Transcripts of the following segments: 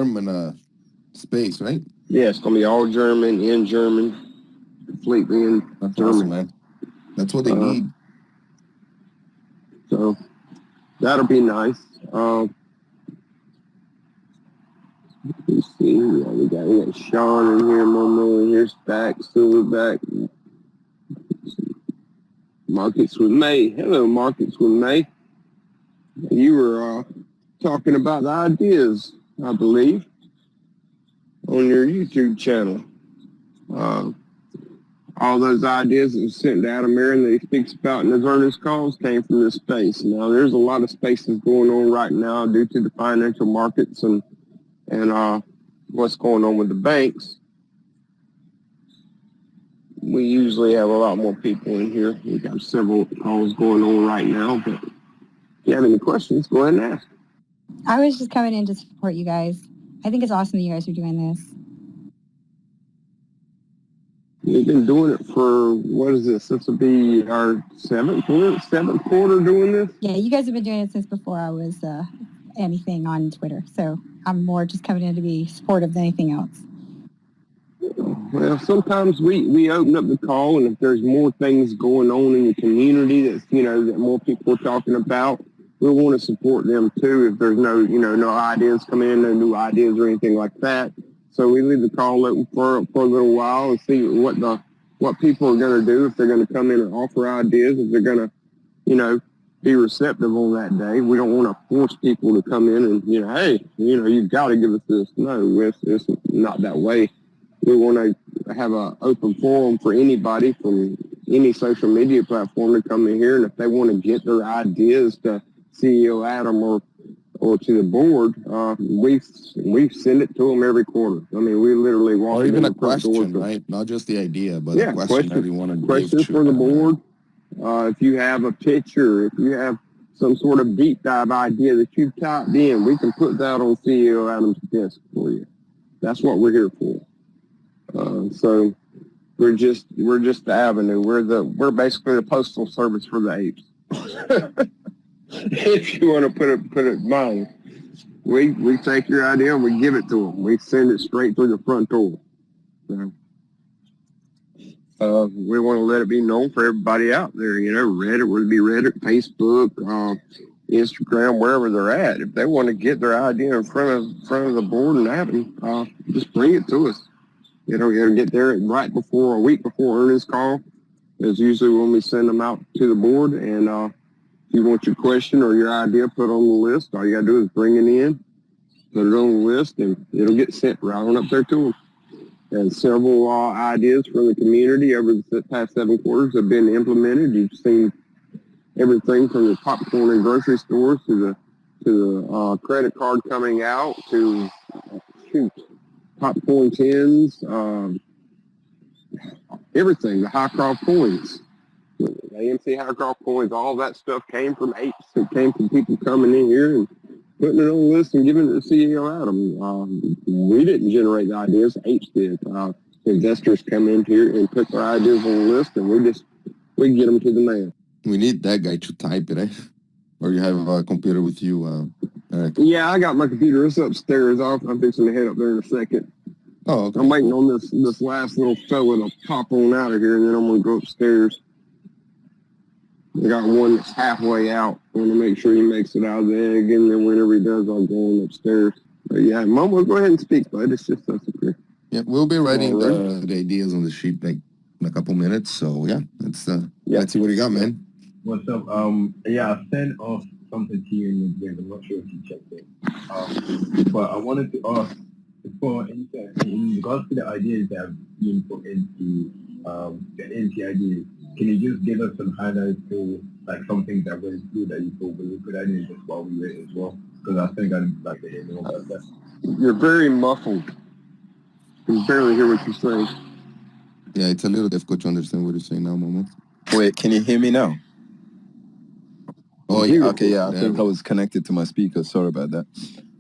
German space, right? Yeah, it's going to be all German, in German, completely in That's German. awesome, man. That's what they need. So that'll be nice. Let's see. Yeah, we got Sean in here, Momo in here, Stack, Silverback. Markets with May. Hello, Markets with May. You were talking about the ideas, I believe, on your YouTube channel. All those ideas that were sent to Adam Aaron that he speaks about in his earnings calls came from this space. Now, there's a lot of spaces going on right now due to the financial markets and what's going on with the banks. We usually have a lot more people in here. We've got several calls going on right now, but if you have any questions, go ahead and ask. I was just coming in to support you guys. I think it's awesome that you guys are doing this. We've been doing it for, what is this? This will be our seventh quarter doing this? Yeah, you guys have been doing it since before I was anything on Twitter. So I'm more just coming in to be supportive than anything else. Well, sometimes we open up the call, and if there's more things going on in the community that's, that more people are talking about, we want to support them too. If there's no ideas come in, no new ideas or anything like that. So we leave the call open for a little while and see what people are going to do, if they're going to come in and offer ideas, if they're going to, be receptive on that day. We don't want to force people to come in and, hey, you've got to give us this. No, it's not that way. We want to have an open forum for anybody from any social media platform to come in here, and if they want to get their ideas to CEO Adam or to the board, we send it to them every quarter. I mean, we literally walk. Or even a question, right? Not just the idea, but a question that you want to give. Questions for the board. If you have a picture, if you have some sort of deep dive idea that you've typed in, we can put that on CEO Adam's desk for you. That's what we're here for. So we're just the avenue. We're basically the postal service for the apes. If you want to put it mine, we take your idea and we give it to them. We send it straight through the front door. So, we want to let it be known for everybody out there. Reddit, whether it be Reddit, Facebook, Instagram, wherever they're at. If they want to get their idea in front of the board and have it, just bring it to us. It'll get there right before, a week before earnings call. Is usually when we send them out to the board. And if you want your question or your idea put on the list, all you got to do is bring it in, put it on the list, and it'll get sent right on up there to them. And several ideas from the community over the past 7 quarters have been implemented. You've seen everything from the popcorn and grocery stores to the credit card coming out to popcorn tins, everything, the Highcroft coins, the AMC Highcroft coins, all that stuff came from apes. It came from people coming in here and putting it on the list and giving it to CEO Adam. We didn't generate the ideas, apes did. Investors come in here and put their ideas on the list, and we get them to the man. We need that guy to type it, eh? Or you have a computer with you, Eric? Yeah, I got my computer. It's upstairs. I'm fixing to head up there in a second. Oh, okay. I'm waiting on this last little fella to pop on out of here, and then I'm going to go upstairs. I got one that's halfway out. I want to make sure he makes it out of the egg, and then whenever he does, I'll go on upstairs. But yeah, Mom, we'll go ahead and speak, bud. It's just us up here. Yeah, we'll be writing the ideas on the sheet like in a couple minutes. So yeah, let's see what you got, man. What's up? I sent off something to you in the game. I'm not sure if you checked it. But I wanted to ask for instance, in regards to the ideas that have been put into the NT ideas. Can you just give us some highlights to like something that went through that you thought was a good idea just while we wait as well? Because I think I'd like to hear more about that. You're very muffled. I can barely hear what you're saying. Yeah, it's a little difficult to understand what you're saying now, Momo. Wait, can you hear me now? Oh, yeah. Okay, yeah, I think I was connected to my speaker. Sorry about that.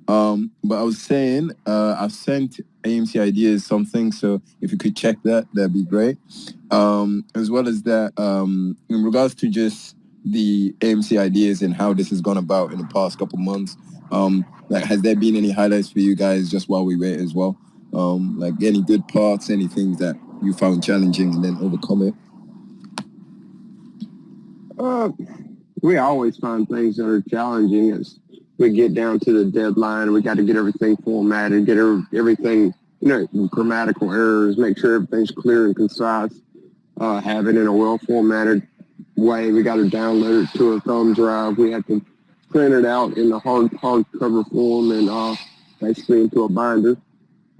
But I was saying, I've sent AMC Ideas something, so if you could check that, that'd be great. As well as that, in regards to just the AMC Ideas and how this has gone about in the past couple months, Like, has there been any highlights for you guys just while we wait as well? Like any good parts, any things that you found challenging and then overcome it? We always find things that are challenging as we get down to the deadline. We got to get everything formatted, get everything, grammatical errors, make sure everything's clear and concise, have it in a well-formatted way. We got to download it to a thumb drive. We have to print it out in the hardcover form and basically into a binder.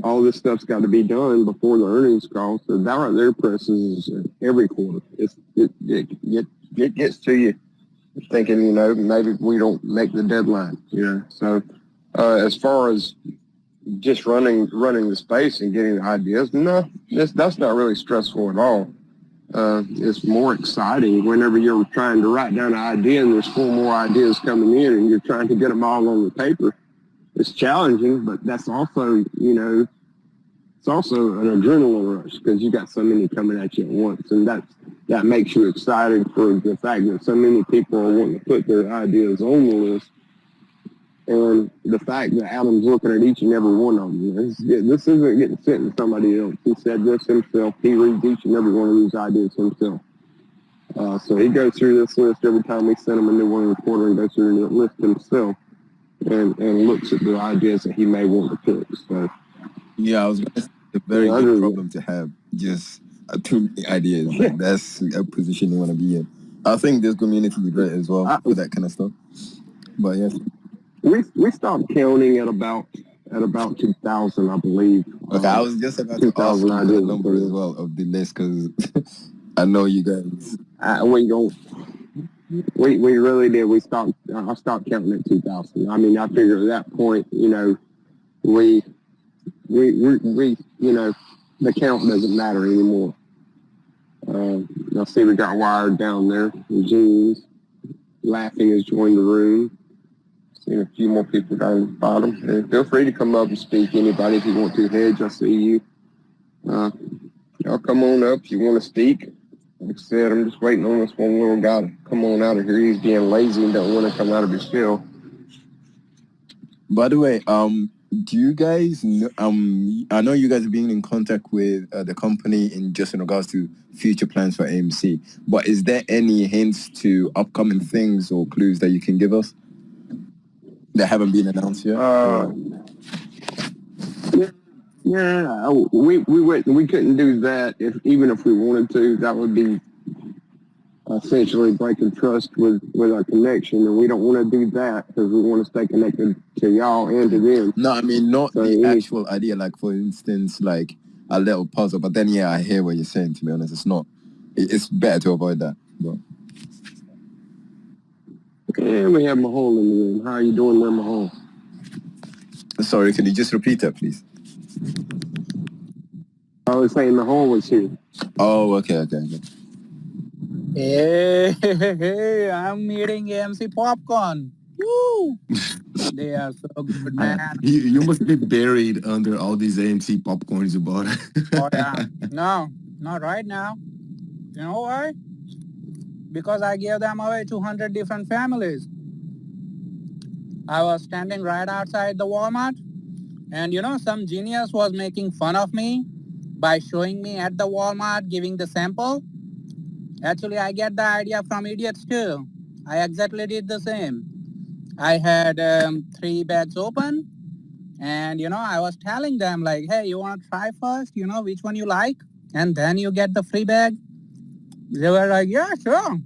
All this stuff's got to be done before the earnings call. So that right there presses every quarter. It gets to you thinking, maybe we don't make the deadline, So as far as just running the space and getting the ideas, no, that's not really stressful at all. It's more exciting whenever you're trying to write down an idea and there's 4 more ideas coming in and you're trying to get them all on the paper. It's challenging, but that's also, it's also an adrenaline rush because you got so many coming at you at once, and that makes you excited for the fact that so many people are wanting to put their ideas on the list, and the fact that Adam's looking at each and every one of them. This isn't getting sent to somebody else. He said this himself. He reads each and every one of these ideas himself. So he goes through this list every time we send him a new one reporter and goes through the list himself and looks at the ideas that he may want to pick. So yeah, I was going to say it's a very good problem to have, just too many ideas. Like, that's a position you want to be in. I think this community is great as well for that kind of stuff. But yes, we stopped counting at about 2,000, I believe. Okay, I was just about to ask you the number as well of the list because I know you guys. We really did. I stopped counting at 2,000. I mean, I figured at that point, we the count doesn't matter anymore. I see we got Wired down there. Jeans laughing has joined the room. Seen a few more people down the bottom. And feel free to come up and speak. Anybody, if you want to, Hedge, I see you. Y'all come on up if you want to speak. Like I said, I'm just waiting on this one little guy to come on out of here. He's being lazy and don't want to come out of his shell. By the way, do you guys know, I know you guys have been in contact with the company in regards to future plans for AMC, but is there any hints to upcoming things or clues that you can give us that haven't been announced yet? We couldn't do that even if we wanted to. That would be essentially breaking trust with our connection, and we don't want to do that because we want to stay connected to y'all and to them. No, I mean not the actual idea. Like for instance, like a little puzzle. But then I hear what you're saying. To be honest, it's not. It's better to avoid that. But. Okay, we have Mahal in the room. How are you doing there, Mahal? Sorry, can you just repeat that, please? I was saying Mahal was here. Oh, okay. Hey, I'm eating AMC popcorn. Woo! They are so good, man. You must be buried under all these AMC popcorns you bought. Oh, yeah. No, not right now. You know why? Because I gave them away to 100 different families. I was standing right outside the Walmart, and some genius was making fun of me by showing me at the Walmart giving the sample. Actually, I get the idea from idiots too. I exactly did the same. I had 3 bags open, and I was telling them like, hey, you want to try first, which one you like, and then you get the free bag. They were like, yeah, sure.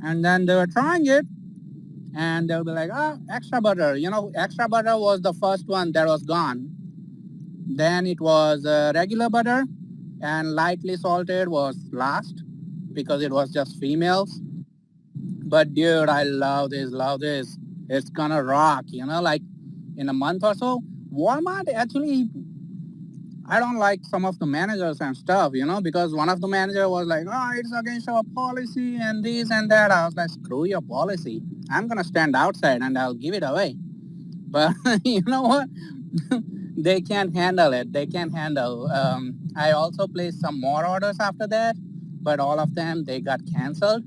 And then they were trying it, and they'll be like, oh, extra butter. Extra butter was the first one that was gone. Then it was regular butter, and lightly salted was last because it was just females. But dude, I love this. It's gonna rock, like in a month or so. Walmart actually, I don't like some of the managers and stuff, because one of the manager was like, oh, it's against our policy and this and that. I was like, screw your policy. I'm gonna stand outside and I'll give it away. But you know what? They can't handle it. They can't handle. I also placed some more orders after that, but all of them, they got canceled.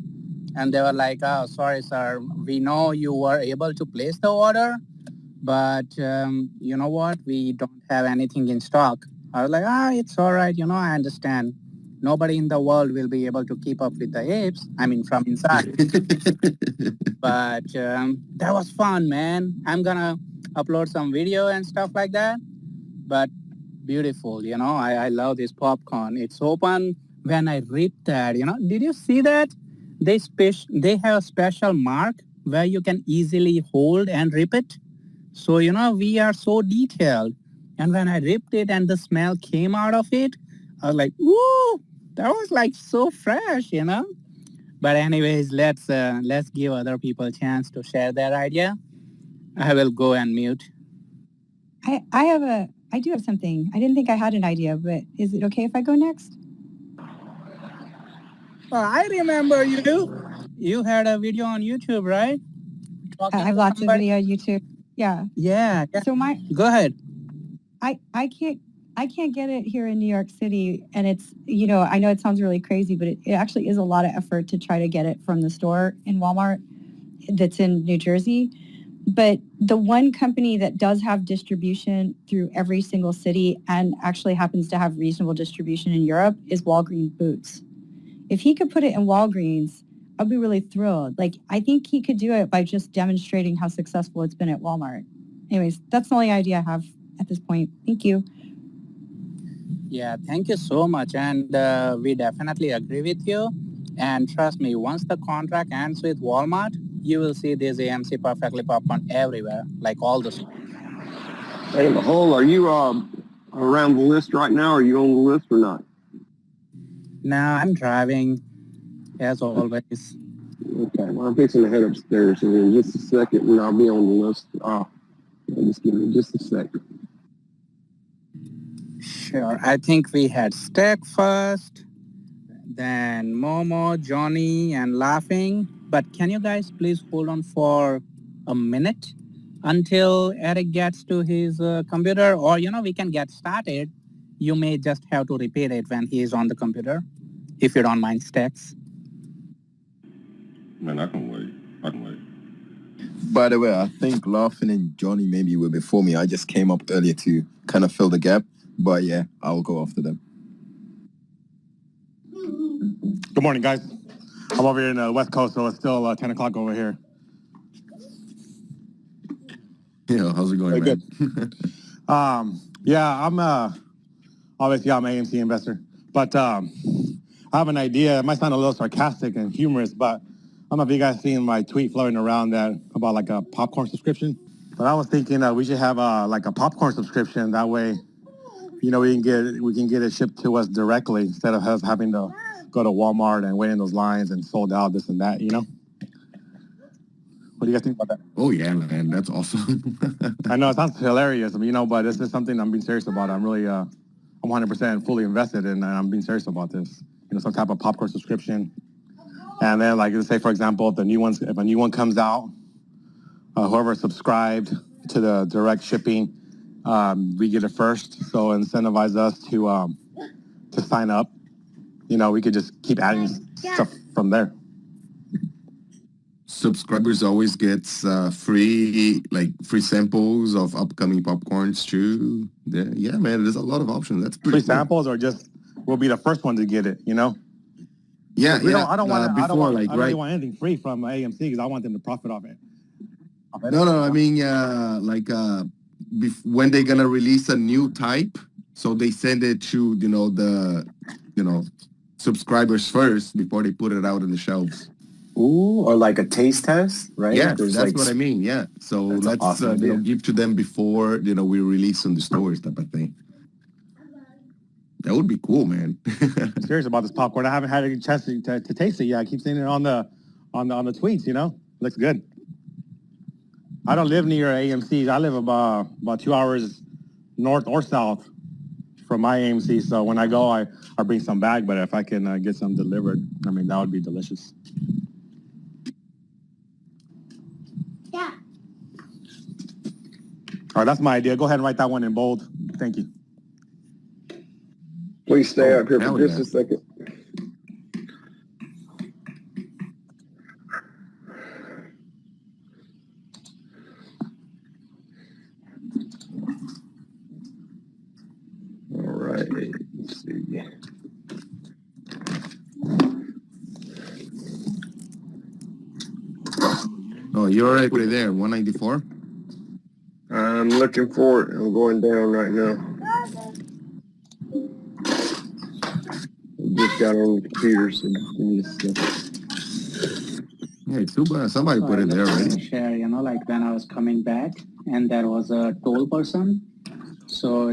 And they were like, oh, sorry, sir. We know you were able to place the order, But you know what? We don't have anything in stock. I was like, it's all right. I understand. Nobody in the world will be able to keep up with the apes. I mean, from inside. But that was fun, man. I'm gonna upload some video and stuff like that. But beautiful, I love this popcorn. It's open. When I rip that, did you see that? They have a special mark where you can easily hold and rip it. So, we are so detailed. And when I ripped it and the smell came out of it, I was like, woo, that was like so fresh. But anyways, let's give other people a chance to share their idea. I will go and mute. I do have something. I didn't think I had an idea, but is it okay if I go next? I remember you. You had a video on YouTube, right? I Talking have to lots of somebody. video on YouTube. Yeah. Yeah. So Go ahead. I can't get it here in New York City, and it's I know it sounds really crazy, but it actually is a lot of effort to try to get it from the store in Walmart that's in New Jersey. But the one company that does have distribution through every single city and actually happens to have reasonable distribution in Europe is Walgreens Boots. If he could put it in Walgreens, I'd be really thrilled. Like, I think he could do it by just demonstrating how successful it's been at Walmart. Anyways, that's the only idea I have at this point. Thank you. Yeah, thank you so much. And we definitely agree with you. And trust me, once the contract ends with Walmart, you will see this AMC Perfectly Popcorn everywhere, like all the stores. Hey, Mahal, are you around the list right now? Are you on the list or not? Now I'm driving, as always. Okay, well, I'm fixing to head upstairs in just a second, and I'll be on the list. Just give me just a second. Sure. I think we had Stack first, then Momo, Johnny, and Laughing. But can you guys please hold on for a minute until Eric gets to his computer? Or, we can get started. You may just have to repeat it when he is on the computer, if you don't mind, Stacks. Man, I can wait. By the way, I think Laughing and Johnny maybe were before me. I just came up earlier to kind of fill the gap. But yeah, I'll go after them. Good morning, guys. I'm over here in the West Coast, so it's still 10 o'clock over here. Yeah, how's it going, Very man? good. Yeah, obviously I'm an AMC investor, but I have an idea. It might sound a little sarcastic and humorous, but I don't know if you guys seen my tweet floating around about like a popcorn subscription. But I was thinking we should have like a popcorn subscription. That way, we can get it shipped to us directly instead of us having to go to Walmart and wait in those lines and sold out this and that. What do you guys think about that? Oh yeah, man, that's awesome. I know it sounds hilarious, but this is something I'm being serious about. I'm really, I'm 100% fully invested in, and I'm being serious about this. Some type of popcorn subscription, and then like let's say for example, if a new one comes out, whoever subscribed to the direct shipping, we get it first. So incentivize us to sign up. We could just keep adding stuff from there. Subscribers always gets free samples of upcoming popcorns too. Yeah, man, there's a lot of options. That's pretty free cool. samples, or just we'll be the first one to get it. Yeah, I don't really want anything free from AMC because I want them to profit off it. No, I mean, when they're gonna release a new type, so they send it to the subscribers first before they put it out on the shelves. Ooh, or like a taste test, right? Yeah, that's what I mean. Yeah, so let's awesome give to them before we release on the stores, type of thing. That would be cool, man. I'm serious about this popcorn. I haven't had a chance to taste it yet. I keep seeing it on the tweets. Looks good. I don't live near AMC. I live about 2 hours north or south from my AMC. So when I go, I bring some back. But if I can get some delivered, that would be delicious. Yeah. All right, that's my idea. Go ahead and write that one in bold. Thank you. Please stay up here for just a second. see. Oh, you already put it there. 194. I'm looking for it. I'm going down right now. I just got on the computer, so give me a second. Yeah, too bad. Somebody So put I it there just want already. to share, like when I was coming back and there was a toll person. So,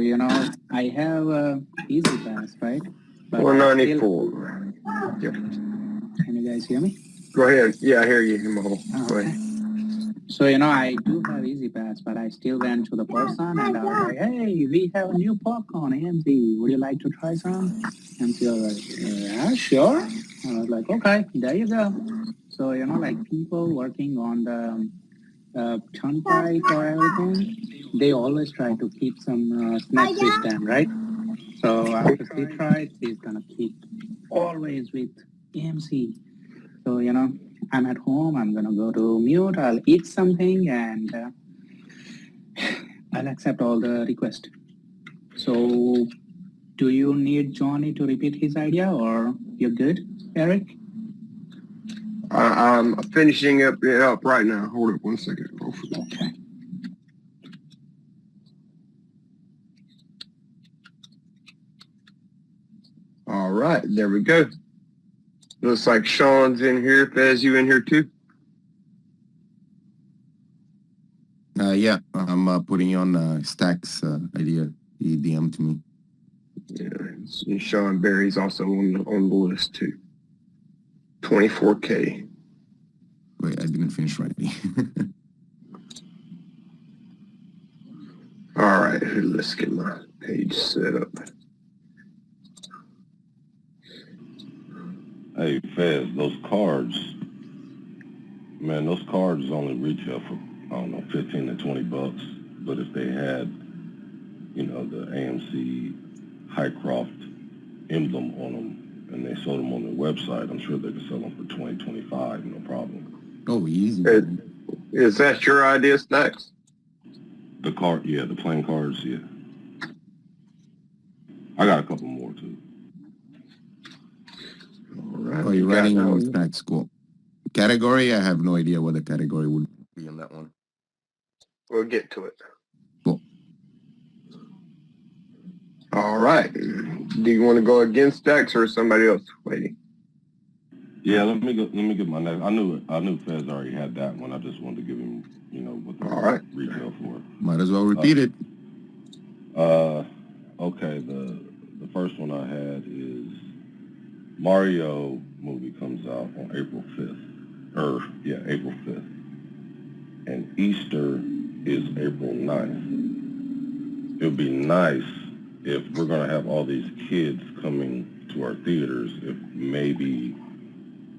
I have a easy pass, right? But I still, 194. Yep. can you guys hear me? Go ahead. Yeah, I hear you, Mo. Go Okay. ahead. So, I do have easy pass, but I still went to the person and I was like, hey, we have a new popcorn, AMC. Would you like to try some? And she was like, yeah, sure. I was like, okay, there you go. So, like people working on the turnpike or everything, they always try to keep some snacks with them, right? So after she tries, she's gonna keep always with AMC. So I'm at home. I'm gonna go to mute. I'll eat something and I'll accept all the requests. So, do you need Johnny to repeat his idea, or you're good, Eric? I'm finishing it up right now. Hold up one second. Okay. All right, there we go. Looks like Sean's in here. Fez, you in here too? Yeah, I'm putting you on Stack's idea. He DM'd me. Yeah, and Sean Berry's also on the list too. 24K. Wait, I didn't finish writing. All right, let's get my page set up. Hey, Fez, those cards, man, those cards only retail for, I don't know, 15 to 20 bucks. But if they had, the AMC Highcroft emblem on them and they sold them on their website, I'm sure they could sell them for 20, 25, no problem. Oh, easy. Is that your idea, Stacks? The card, yeah, the playing cards, yeah. I got a couple more, too. All right. Oh, you're writing on Stack's school. Category? I have no idea what the category would be on that one. We'll get to it. Cool. All right. Do you want to go against Stacks or somebody else waiting? Yeah, let me get my next. I knew Fez already had that one. I just wanted to give him, what the retail for. Might as well repeat it. Okay, the first one I had is Mario movie comes out on April 5th. April 5th. And Easter is April 9th. It would be nice if we're going to have all these kids coming to our theaters, if maybe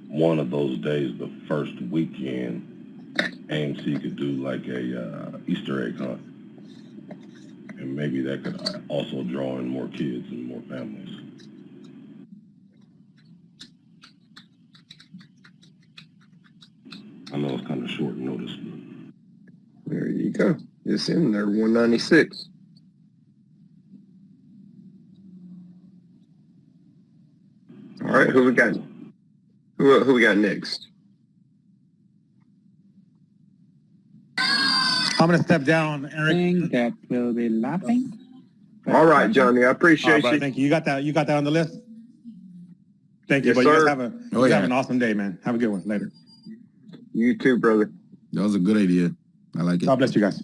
one of those days, the first weekend, AMC could do like a Easter egg hunt. And maybe that could also draw in more kids and more families. I know it's kind of short notice, but... There you go. It's in there, 196. All right, who we got? Who we got next? I'm going to step down, Eric. That will be laughing. All right, Johnny, I appreciate you. Thank you. You got that on the list? Thank you. Yes, but sir. You guys have an awesome day, man. Have a good one. Later. You too, brother. That was a good idea. I like it. God bless you guys.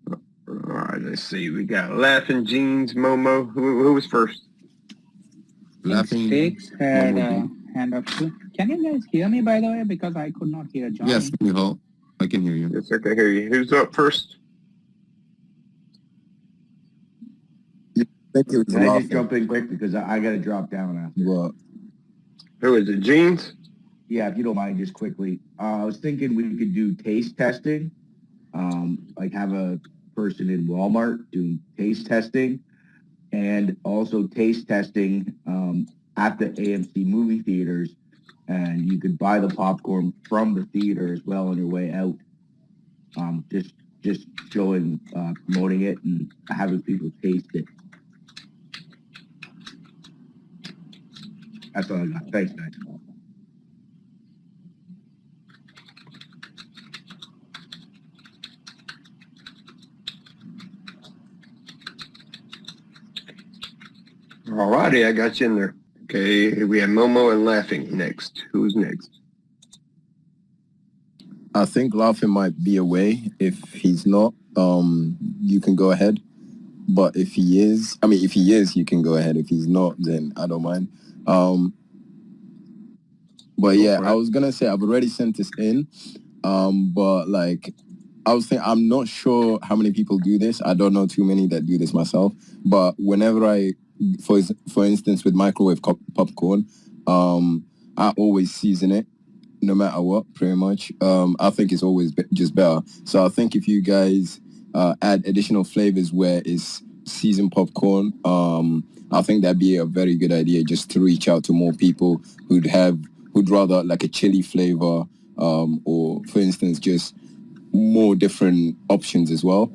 All right, let's see. We got Laughing Jeans, Momo. Who was first? Laughing. Sticks had a hand up too. Can you guys hear me, by the way? Because I could not hear Johnny. Yes, Mijo. I can hear you. Yes, I can hear you. Who's up first? Thank you. Can I just jump in quick because I got to drop down after. Well, Who is it, Jeans? Yeah, if you don't mind, just quickly. I was thinking we could do taste testing, like have a person in Walmart doing taste testing, and also taste testing at the AMC movie theaters, and you could buy the popcorn from the theater as well on your way out. Just showing, promoting it, and having people taste it. That's all I got. Thanks, guys. All righty, I got you in there. Okay, we have Momo and Laughing next. Who's next? I think Laughing might be away. If he's not, you can go ahead. But if he is, you can go ahead. If he's not, then I don't mind. But yeah, I was gonna say I've already sent this in. But like, I was saying, I'm not sure how many people do this. I don't know too many that do this myself. But whenever for instance, with microwave popcorn, I always season it, no matter what, pretty much. I think it's always just better. So I think if you guys add additional flavors where it's seasoned popcorn, I think that'd be a very good idea, just to reach out to more people who'd rather like a chili flavor, or for instance, just more different options as well.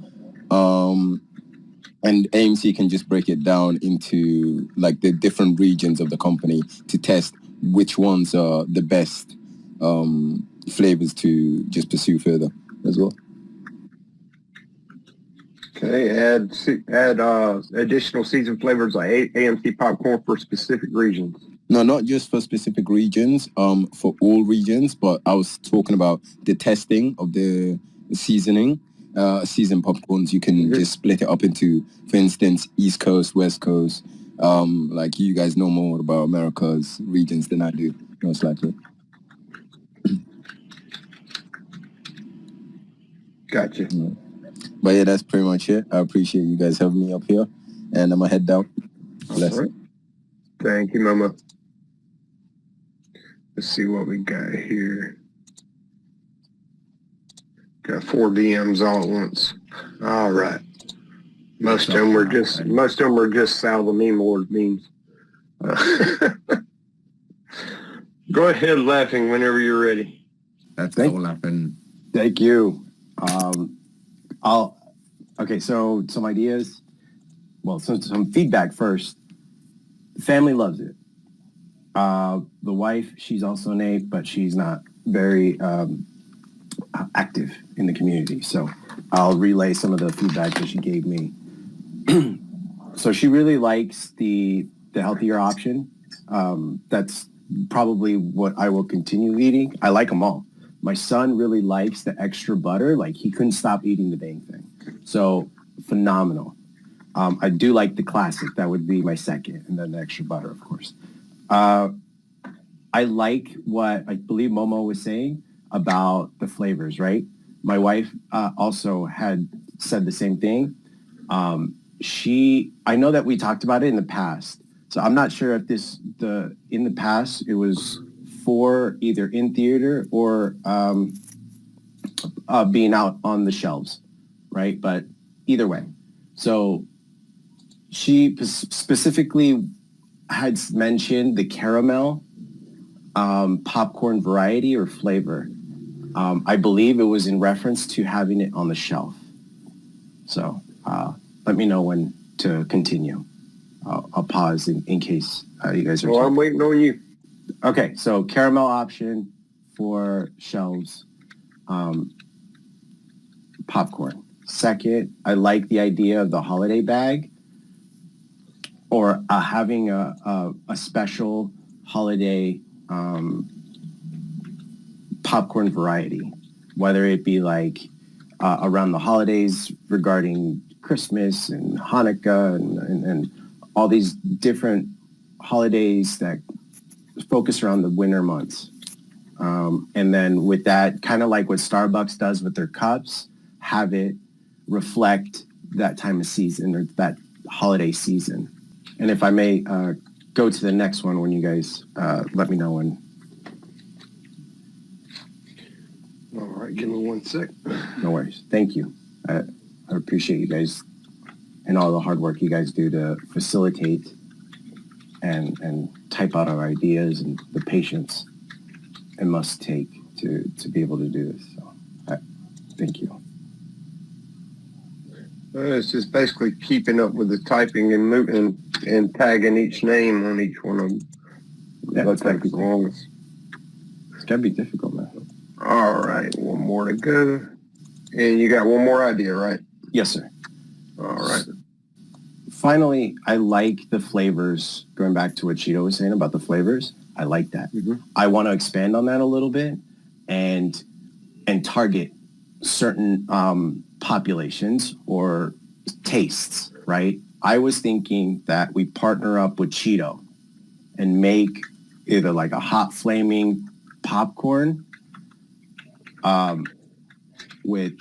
And AMC can just break it down into like the different regions of the company to test which ones are the best flavors to just pursue further as well. Okay, add additional seasoned flavors like AMC popcorn for specific regions. No, not just for specific regions, for all regions, but I was talking about the testing of the seasoning. Seasoned popcorns, you can just split it up into, for instance, East Coast, West Coast. Like you guys know more about America's regions than I do, most likely. Gotcha. But yeah, that's pretty much it. I appreciate you guys having me up here, and I'm gonna head down. All right. Thank you, Mama. Let's see what we got here. Got 4 DMs all at once. All right. Most of them were just Salvameme Lord memes. Go ahead, Laughing, whenever you're ready. That's all Laughing. Thank you. So some ideas. Well, some feedback first. The family loves it. The wife, she's also an ape, but she's not very active in the community. So I'll relay some of the feedback that she gave me. So she really likes the healthier option. That's probably what I will continue eating. I like them all. My son really likes the extra butter. Like he couldn't stop eating the dang thing. So phenomenal. I do like the classic. That would be my second. And then the extra butter, of course. I like what I believe Momo was saying about the flavors, right? My wife also had said the same thing. I know that we talked about it in the past. So I'm not sure if in the past it was for either in theater or being out on the shelves, right? But either way. So she specifically had mentioned the caramel popcorn variety or flavor. I believe it was in reference to having it on the shelf. So let me know when to continue. I'll pause in case you guys are talking. I'm waiting on you. Okay, so caramel option for shelves, popcorn. Second, I like the idea of the holiday bag or having a special holiday popcorn variety, whether it be like around the holidays regarding Christmas and Hanukkah and all these different holidays that focus around the winter months. And then with that, kind of like what Starbucks does with their cups, have it reflect that time of season or that holiday season. And if I may go to the next one when you guys let me know when. All right, give me 1 sec. No worries. Thank you. I appreciate you guys and all the hard work you guys do to facilitate and type out our ideas and the patience it must take to be able to do this. So thank you. It's just basically keeping up with the typing and moving and tagging each name on each one of them. Yeah, Let's take as long as. It's gotta be difficult, man. All right, one more to go. And you got one more idea, right? Yes, sir. All right. Finally, I like the flavors. Going back to what Cheeto was saying about the flavors, I like that. Mm-hmm. I want to expand on that a little bit and target certain populations or tastes, right? I was thinking that we partner up with Cheeto and make either like a hot flaming popcorn with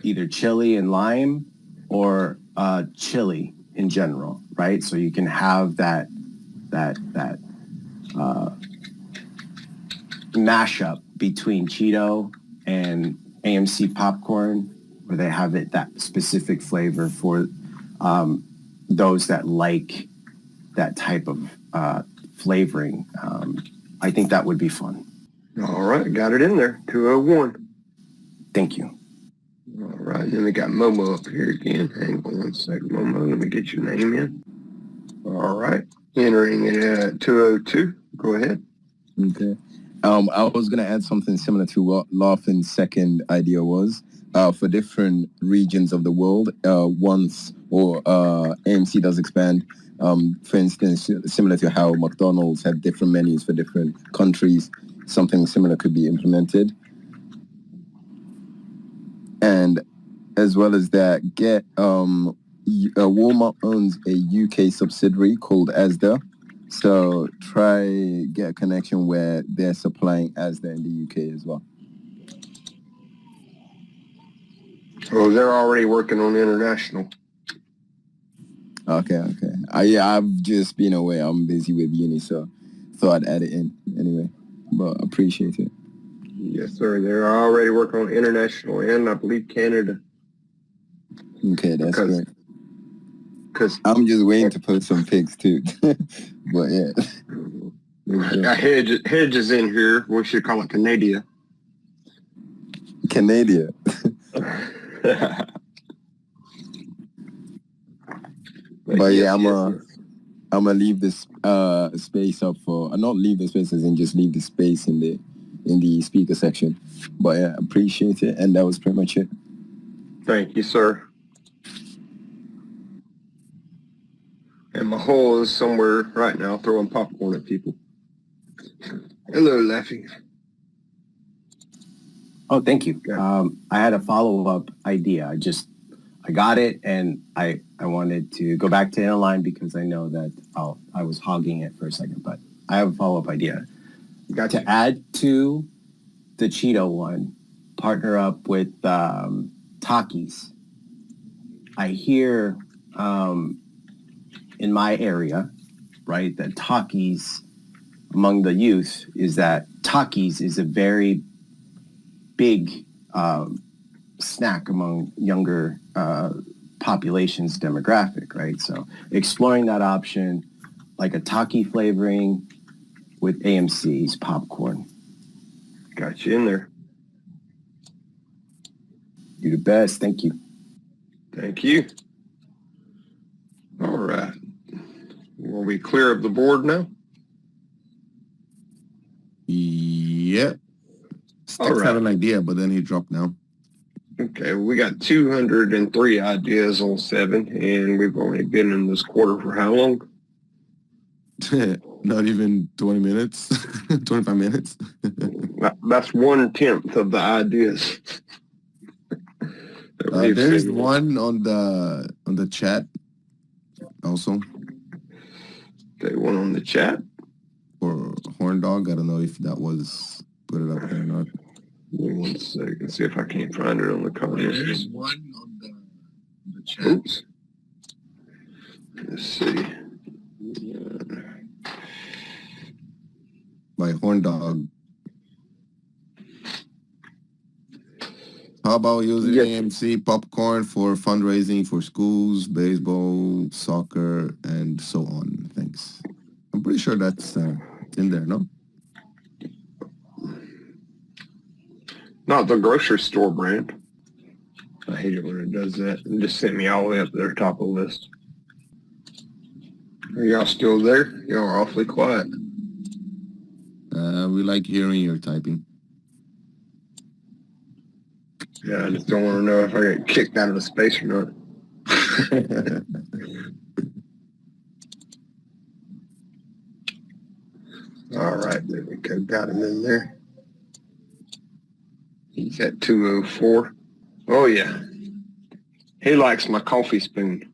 either chili and lime or chili in general, right? So you can have that mashup between Cheeto and AMC popcorn, where they have it that specific flavor for those that like that type of flavoring. I think that would be fun. All right, got it in there. 201. Thank you. All right, then we got Momo up here again. Hang on one second, Momo. Let me get your name in. All right, entering it at 202. Go ahead. Okay. I was going to add something similar to what Laughing's second idea was. For different regions of the world, once or AMC does expand, for instance, similar to how McDonald's had different menus for different countries, something similar could be implemented. And as well as that, Walmart owns a UK subsidiary called Asda. So get a connection where they're supplying Asda in the UK as well. Oh, they're already working on international. Okay. I've just been away. I'm busy with uni, so thought I'd add it in anyway. But appreciate it. Yes, sir. They're already working on international and I believe Canada. Okay, that's great. Because I'm just waiting to put some pics too. But yeah. Hedge is in here. We should call it Canada. Canada. But yeah, I'm gonna leave this space up for not leave the space as in just leave the space in the speaker section. But yeah, appreciate it, and that was pretty much it. Thank you, sir. And Mahal is somewhere right now throwing popcorn at people. Hello, Laughing. Oh, thank you. I had a follow-up idea. I got it, and I wanted to go back to Inline because I know that I was hogging it for a second, but I have a follow-up idea. To add to the Cheeto one, partner up with Takis. I hear in my area, right, that Takis among the youth is that Takis is a very big snack among younger populations demographic, right? So exploring that option, like a Taki flavoring with AMC's popcorn. Got you in there. You're the best. Thank you. Thank you. All right. Will we clear up the board now? Yep. Sticks had an idea, but then he dropped now. Okay, we got 203 ideas on 7, and we've only been in this quarter for how long? Not even 20 minutes, 25 minutes. That's 1/10 of the ideas. There's one on the chat also. Okay, one on the chat. For Horn Dog, I don't know if that was put it up there or not. Give me 1 second, see if I can't find it on the comments. There's one on the chat. Oops. Let's see. By Horn Dog. How about using AMC popcorn for fundraising for schools, baseball, soccer, and so on? Thanks. I'm pretty sure that's in there, no? Not the grocery store brand. I hate it when it does that. It just sent me all the way up to their top of the list. Are y'all still there? Y'all are awfully quiet. We like hearing your typing. Yeah, I just don't want to know if I get kicked out of the space or not. All right, there we go. Got him in there. He's at 204. Oh, yeah. He likes my coffee spoon.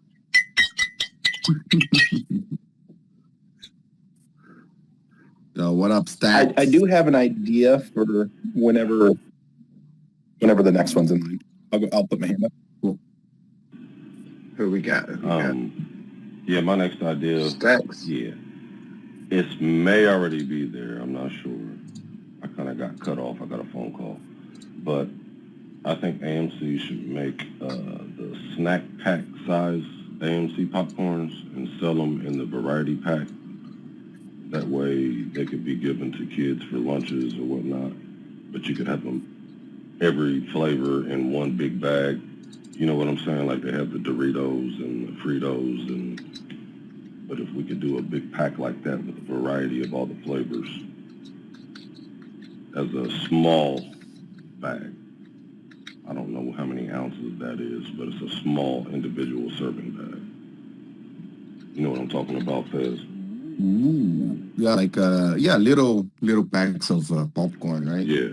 What up, Stats? I do have an idea for whenever the next one's in line. I'll put my hand up. Cool. Who we got? Yeah, my next idea. Stacks. Yeah. It may already be there. I'm not sure. I kind of got cut off. I got a phone call. But I think AMC should make the snack pack size AMC popcorns and sell them in the variety pack. That way they could be given to kids for lunches or whatnot. But you could have them every flavor in one big bag. You know what I'm saying? Like they have the Doritos and the Fritos but if we could do a big pack like that with a variety of all the flavors as a small bag. I don't know how many ounces that is, but it's a small individual serving bag. You know what I'm talking about, Fez? Ooh. Yeah, like little packs of popcorn, right? Yeah.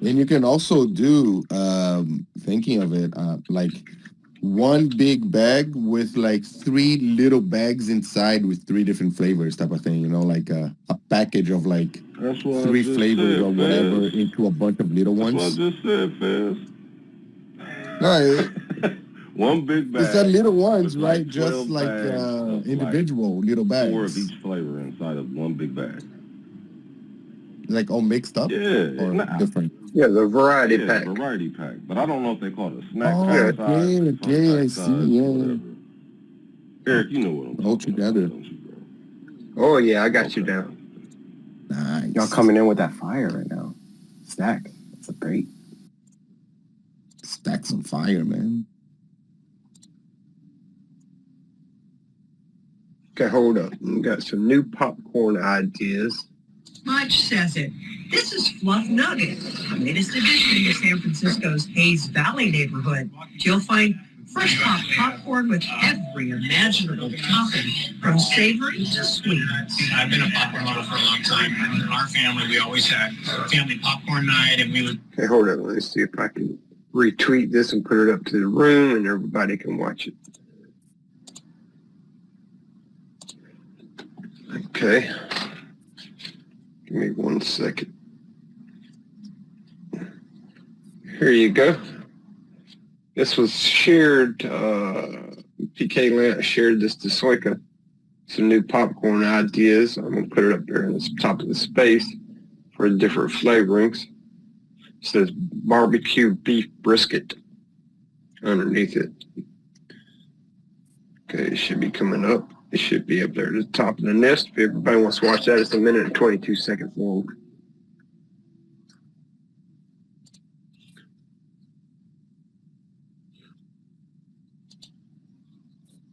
And you can also do, thinking of it, like one big bag with like 3 little bags inside with 3 different flavors type of thing, you know, like a package of like 3 flavors or whatever into a bunch of little ones. That's what I just said, Fez. Right. One big bag. It's the little ones, right? Like Just like individual little bags. 4 of each flavor inside of one big bag. Like all mixed up? Yeah. Or different? Yeah, the variety pack. Variety pack. But I don't know if they call it a snack pack. Okay, I see, yeah. Eric, you know what I'm talking all together. about, don't you, bro? Oh, yeah, I got you down. Nice. Y'all coming in with that fire right now. Stack. That's a great. Stacks on fire, man. Okay, hold up. We got some new popcorn ideas. Much says it. This is Fluff Nugget, the latest addition to San Francisco's Hayes Valley neighborhood. You'll find fresh pop popcorn with every imaginable topping, from savory to sweet. I've been a popcorn lover for a long time. In our family, we always had family popcorn night, and we would... Okay, hold up. Let's see if I can retweet this and put it up to the room and everybody can watch it. Okay. Give me 1 second. Here you go. This was shared, PK Lance shared this to Soika. Some new popcorn ideas. I'm going to put it up there in the top of the space for the different flavorings. It says barbecue beef brisket underneath it. Okay, it should be coming up. It should be up there at the top of the nest. If everybody wants to watch that, it's 1 minute and 22 seconds long.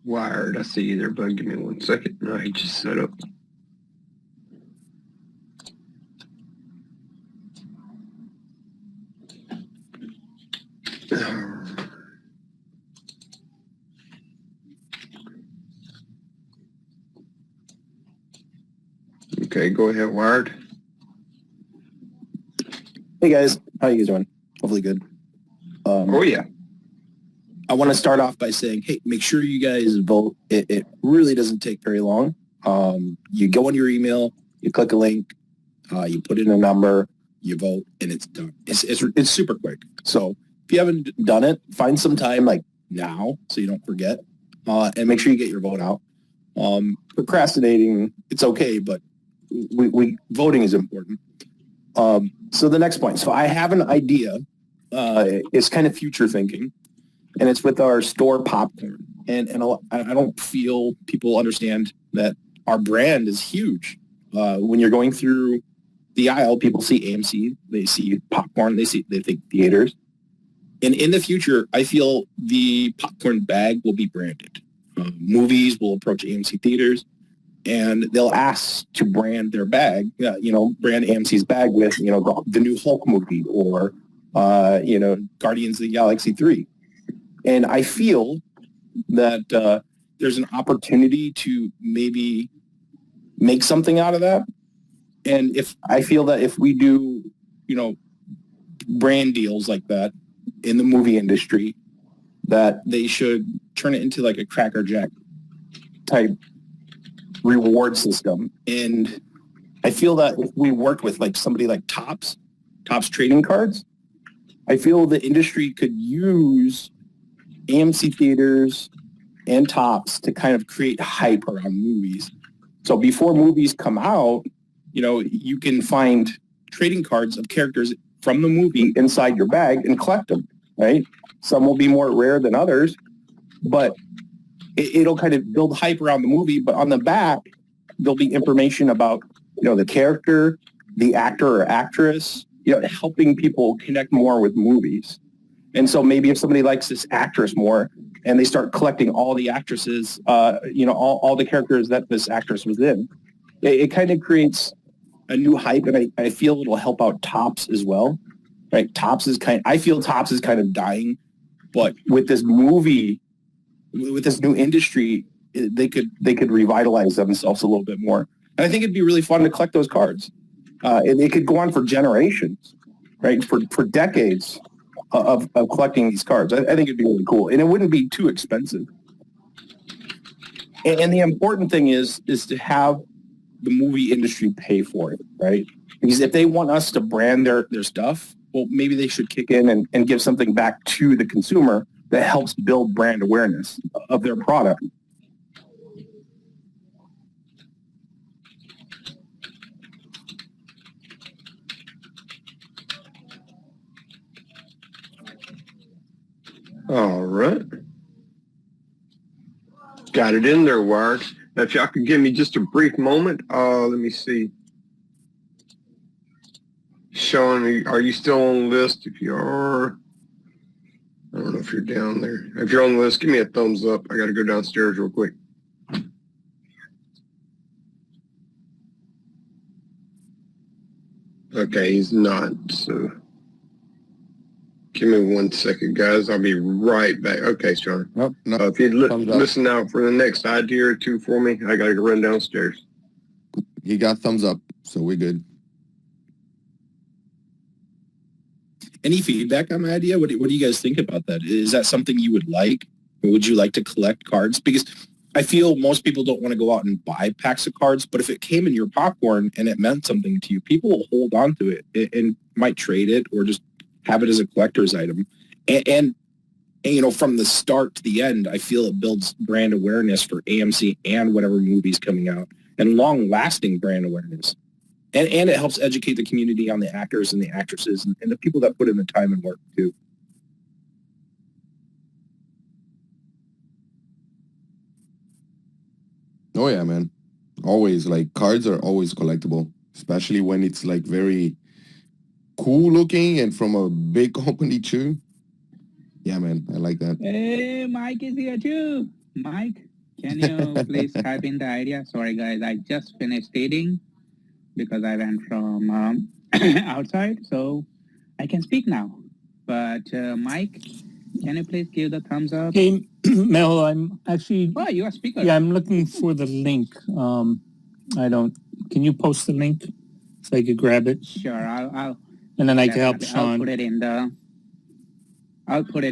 Wired, I see you there, bud. Give me 1 second. No, he just set up. Okay, go ahead, Wired. Hey guys, how you guys doing? Hopefully good. Oh yeah. I want to start off by saying, hey, make sure you guys vote. It really doesn't take very long. You go on your email, you click a link, you put in a number, you vote, and it's done. It's super quick. So if you haven't done it, find some time like now so you don't forget, and make sure you get your vote out. Procrastinating, it's okay, but we voting is important. So the next point. So I have an idea. It's kind of future thinking, and it's with our store popcorn. And I don't feel people understand that our brand is huge. When you're going through the aisle, people see AMC, they see popcorn, they think theaters. And in the future, I feel the popcorn bag will be branded. Movies will approach AMC theaters, and they'll ask to brand their bag, brand AMC's bag with, the new Hulk movie or, Guardians of the Galaxy 3. And I feel that there's an opportunity to maybe make something out of that. And I feel that if we do, brand deals like that in the movie industry, that they should turn it into like a Cracker Jack type reward system. And I feel that if we worked with like somebody like Topps trading cards, I feel the industry could use AMC theaters and Topps to kind of create hype around movies. So before movies come out, you can find trading cards of characters from the movie inside your bag and collect them, right? Some will be more rare than others, but it'll kind of build hype around the movie. But on the back, there'll be information about, the character, the actor or actress, helping people connect more with movies. And so maybe if somebody likes this actress more and they start collecting all the actresses, all the characters that this actress was in, it kind of creates a new hype, and I feel it'll help out Topps as well, right? I feel Topps is kind of dying, but with this movie, with this new industry, they could revitalize themselves a little bit more. And I think it'd be really fun to collect those cards. And it could go on for generations, right? For decades of collecting these cards. I think it'd be really cool, and it wouldn't be too expensive. And the important thing is to have the movie industry pay for it, right? Because if they want us to brand their stuff, well, maybe they should kick in and give something back to the consumer that helps build brand awareness of their product. All right. Got it in there, Wires. Now, if y'all could give me just a brief moment, let me see. Sean, are you still on the list? If you are, I don't know if you're down there. If you're on the list, give me a thumbs up. I got to go downstairs real quick. Okay, he's not, so give me 1 second, guys. I'll be right back. Okay, Sean. Nope, no. If you'd listen out for the next idea or two for me, I got to run downstairs. He got thumbs up, so we're good. Any feedback on my idea? What do you guys think about that? Is that something you would like? Or would you like to collect cards? Because I feel most people don't want to go out and buy packs of cards, but if it came in your popcorn and it meant something to you, people will hold on to it and might trade it or just have it as a collector's item. And from the start to the end, I feel it builds brand awareness for AMC and whatever movie's coming out, and long-lasting brand awareness. And it helps educate the community on the actors and the actresses and the people that put in the time and work, too. Oh, yeah, man. Always, like, cards are always collectible, especially when it's, like, very cool looking and from a big company, too. Yeah, man, I like that. Hey, Mike is here, too. Mike, can you please type in the idea? Sorry, guys, I just finished eating because I went from outside, so I can speak now. But Mike, can you please give the thumbs up? Hey, Mel, I'm actually... Oh, you're a speaker. Yeah, I'm looking for the link. Can you post the link so I could grab it? Sure, I'll and then I can help Sean. I'll put it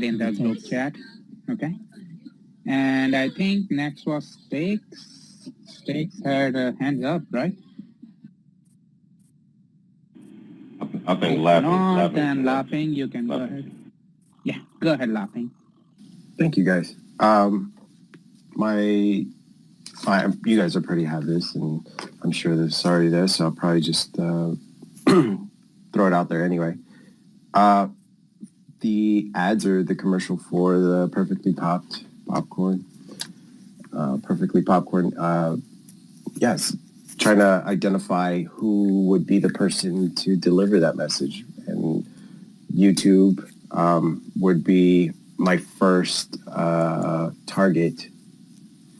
in the group chat. Okay. And I think next was Stakes. Stakes had a hands up, right? I think laughing. Laughing, you can go ahead. Yeah, go ahead, Laughing. Thank you, guys. You guys are pretty have this, and I'm sure there's already there, so I'll probably just throw it out there anyway. The ads or the commercial for the perfectly popcorn. Yes, trying to identify who would be the person to deliver that message, and YouTube would be my first target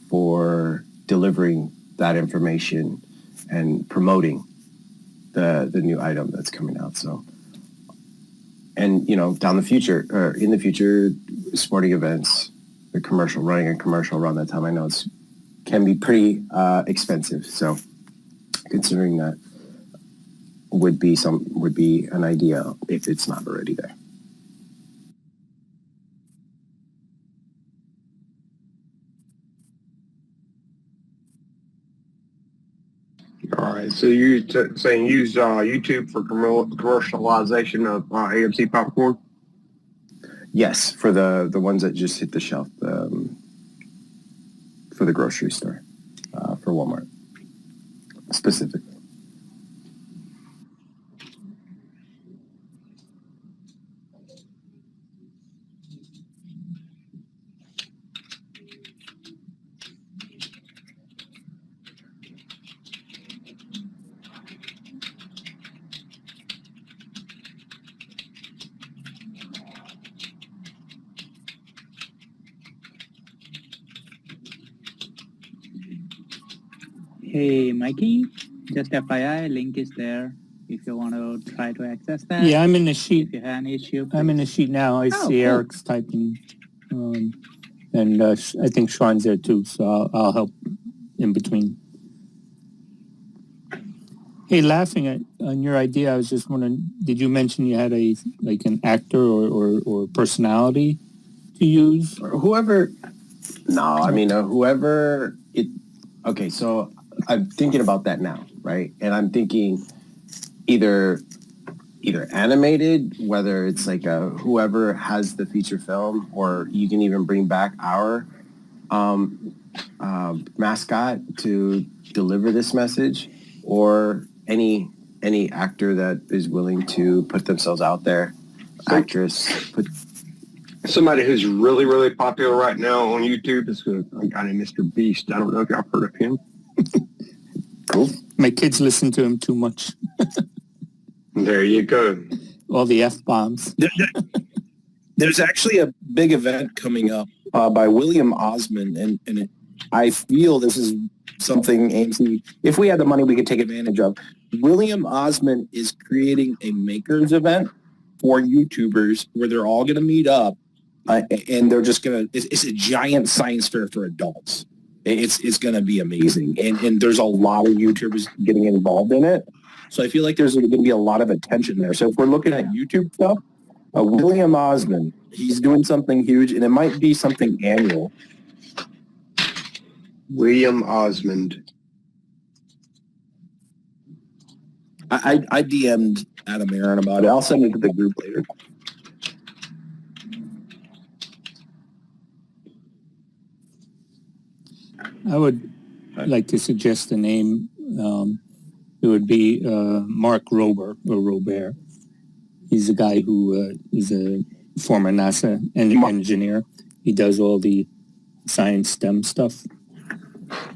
for delivering that information and promoting the new item that's coming out. So, and down the future or in the future, sporting events, running a commercial around that time, I know can be pretty expensive. So, considering that would be an idea if it's not already there. All right, so you're saying use YouTube for commercialization of AMC popcorn? Yes, for the ones that just hit the shelf, for the grocery store, for Walmart specifically. Hey, Mikey, just FYI, link is there if you want to try to access that. Yeah, I'm in the sheet. If you have an issue, I'm in the sheet now. I see cool. Eric's typing. And I think Sean's there too, so I'll help in between. Hey, laughing on your idea, I was just wondering, did you mention you had an actor or personality to use? Or whoever. No, I mean whoever it. Okay, so I'm thinking about that now, right? And I'm thinking either animated, whether it's like whoever has the feature film, or you can even bring back our mascot to deliver this message, or any actor that is willing to put themselves out there, Somebody who's really, really popular right now on YouTube is a guy named Mr. Beast. I don't know if y'all heard of him. Cool. My kids listen to him too much. There you go. All the F-bombs. There's actually a big event coming up by William Osmond, and I feel this is something AMC, if we had the money, we could take advantage of. William Osmond is creating a makers event for YouTubers where they're all going to meet up, and they're just going to, it's a giant science fair for adults. It's going to be amazing. And there's a lot of YouTubers getting involved in it. So I feel like there's going to be a lot of attention there. So if we're looking at YouTube stuff, William Osmond, he's doing something huge, and it might be something annual. William Osmond. I DM'd Adam Aaron about it. I'll send it to the group later. I would like to suggest a name. It would be Mark Robert. He's a guy who is a former NASA engineer. He does all the science STEM stuff.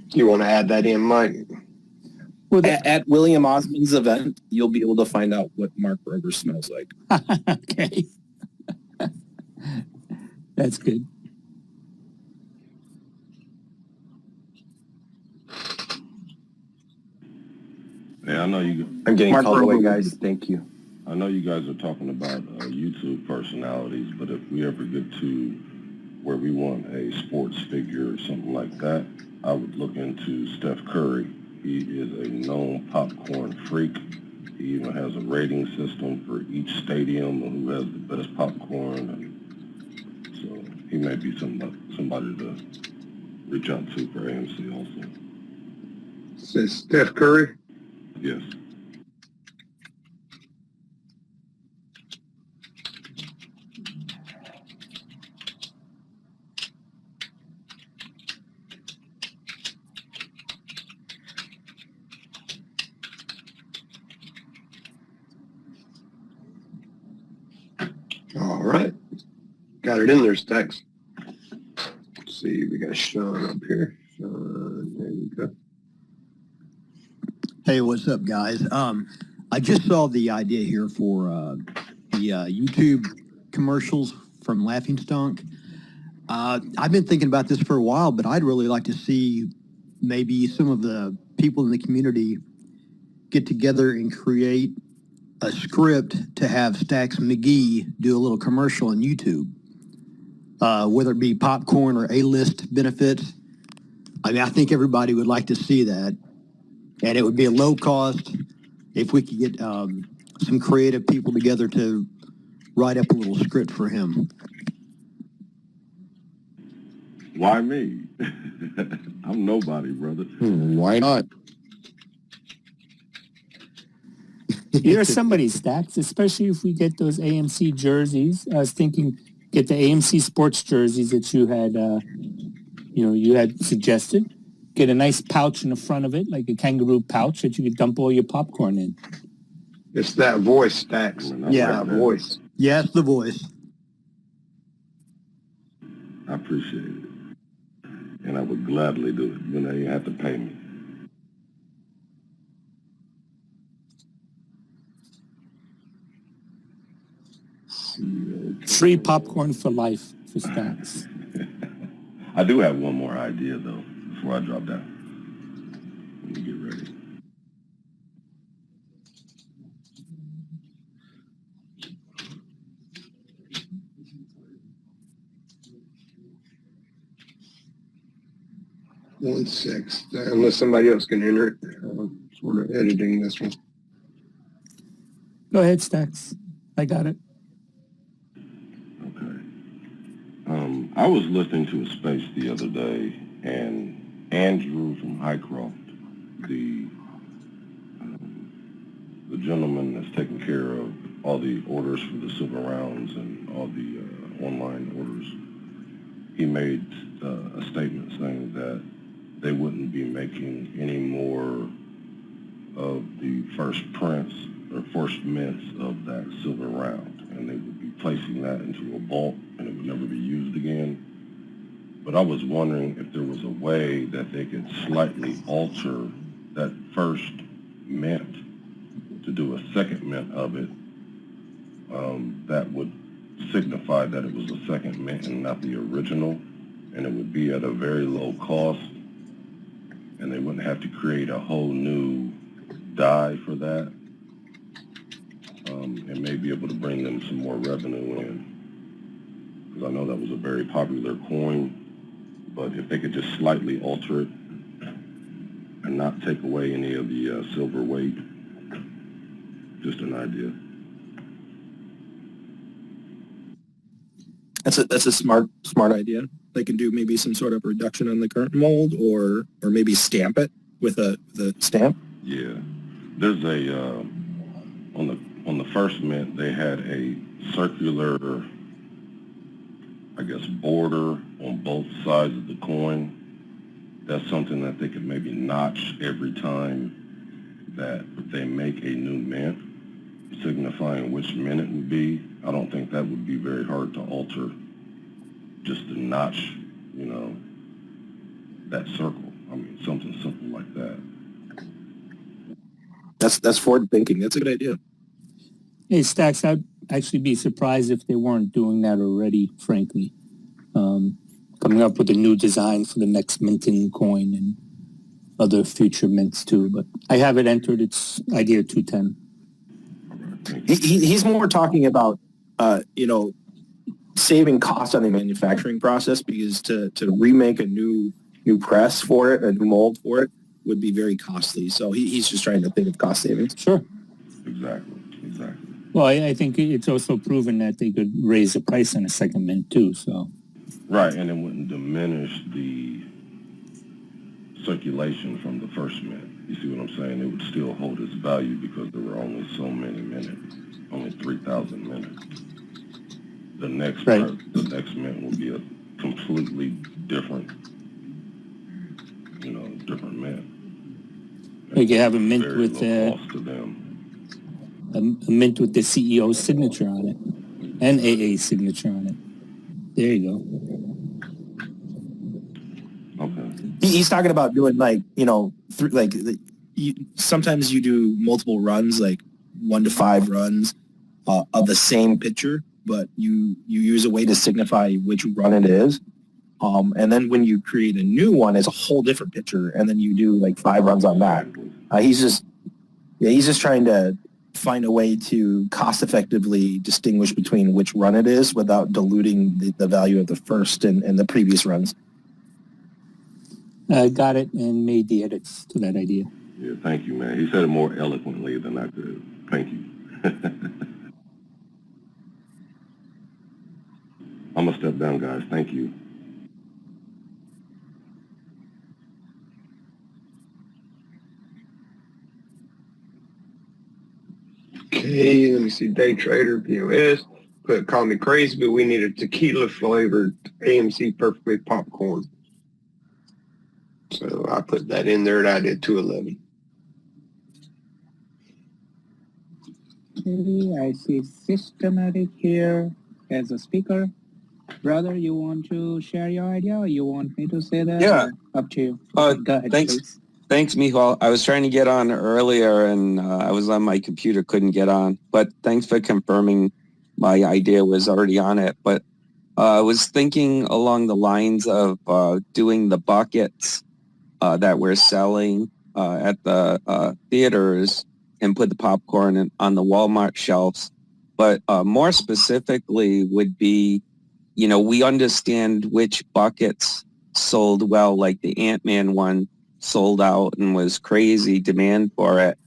You want to add that in, Mike? Well, at William Osmond's event, you'll be able to find out what Mark Rober smells like. Okay. That's good. Yeah, I know you. I'm getting Mark called away, Rober. guys. Thank you. I know you guys are talking about YouTube personalities, but if we ever get to where we want a sports figure or something like that, I would look into Steph Curry. He is a known popcorn freak. He even has a rating system for each stadium and who has the best popcorn. And so he may be somebody to reach out to for AMC also. Says Steph Curry? Yes. All right. Got it in there, Stacks. Let's see, we got Sean up here. Sean, there you go. Hey, what's up, guys? I just saw the idea here for the YouTube commercials from Laughing Stunk. I've been thinking about this for a while, but I'd really like to see maybe some of the people in the community get together and create a script to have Stax McGee do a little commercial on YouTube, whether it be popcorn or A-list benefits. I mean, I think everybody would like to see that, and it would be a low cost if we could get some creative people together to write up a little script for him. Why me? I'm nobody, brother. Why not? You're somebody's Stacks, especially if we get those AMC jerseys. I was thinking get the AMC sports jerseys that you had, you had suggested. Get a nice pouch in the front of it, like a kangaroo pouch that you could dump all your popcorn in. It's that voice, Stax. Yeah. That voice. Yeah, it's the voice. I appreciate it. And I would gladly do it. You have to pay me. Free popcorn for life for Stacks. I do have one more idea, though, before I drop down. Let me get ready. One six. Unless somebody else can enter it. I'm sort of editing this one. Go ahead, Stacks. I got it. Okay. I was listening to a space the other day, and Andrew from Highcroft, the gentleman that's taking care of all the orders for the silver rounds and all the online orders, he made a statement saying that they wouldn't be making any more of the first prints or first mints of that silver round, and they would be placing that into a vault and it would never be used again. But I was wondering if there was a way that they could slightly alter that first mint to do a second mint of it that would signify that it was a second mint and not the original, and it would be at a very low cost, and they wouldn't have to create a whole new die for that, and may be able to bring them some more revenue in. Because I know that was a very popular coin, but if they could just slightly alter it and not take away any of the silver weight, just an idea. That's a smart idea. They can do maybe some sort of reduction on the current mold, or maybe stamp it with a stamp. Yeah, there's a on the first mint they had a circular, I guess, border on both sides of the coin. That's something that they could maybe notch every time that they make a new mint, signifying which mint it would be. I don't think that would be very hard to alter. Just to notch, that circle. I mean, something simple like that. That's forward thinking. That's a good idea. Hey, Stacks, I'd actually be surprised if they weren't doing that already, frankly. Coming up with a new design for the next minting coin and other future mints too. But I have it entered. It's idea 210. He's more talking about, saving costs on the manufacturing process, because to remake a new press for it, a new mold for it, would be very costly. So he's just trying to think of cost savings. Sure. Exactly. Well, I think it's also proven that they could raise the price on a second mint too. So. Right, and it wouldn't diminish the circulation from the first mint. You see what I'm saying? It would still hold its value because there were only so many minutes, only 3,000 minutes. The next mint will be a completely different, different mint. You could have a mint with cost to them. A mint with the CEO's signature on it and AA's signature on it. There you go. Okay. He's talking about doing sometimes you do multiple runs, like 1 to 5 runs of the same picture, but you use a way to signify which run it is. And then when you create a new one, it's a whole different picture, and then you do like 5 runs on that. He's just trying to find a way to cost effectively distinguish between which run it is without diluting the value of the first and the previous runs. I got it and made the edits to that idea. Yeah, thank you, man. He said it more eloquently than I could. Thank you. I'm going to step down, guys. Thank you. Okay, let me see. Day Trader, POS. Call me crazy, but we need a tequila flavored AMC Perfectly popcorn. So I put that in there and I did 211. Okay, I see Systematic here as a speaker. Brother, you want to share your idea or you want me to say that? Yeah. Up to you. Okay, go ahead, Thanks. please. Thanks, Mijo. I was trying to get on earlier and I was on my computer, couldn't get on. But thanks for confirming my idea was already on it. But I was thinking along the lines of doing the buckets that we're selling at the theaters and put the popcorn on the Walmart shelves. But more specifically would be, we understand which buckets sold well, like the Ant-Man one sold out and was crazy demand for it.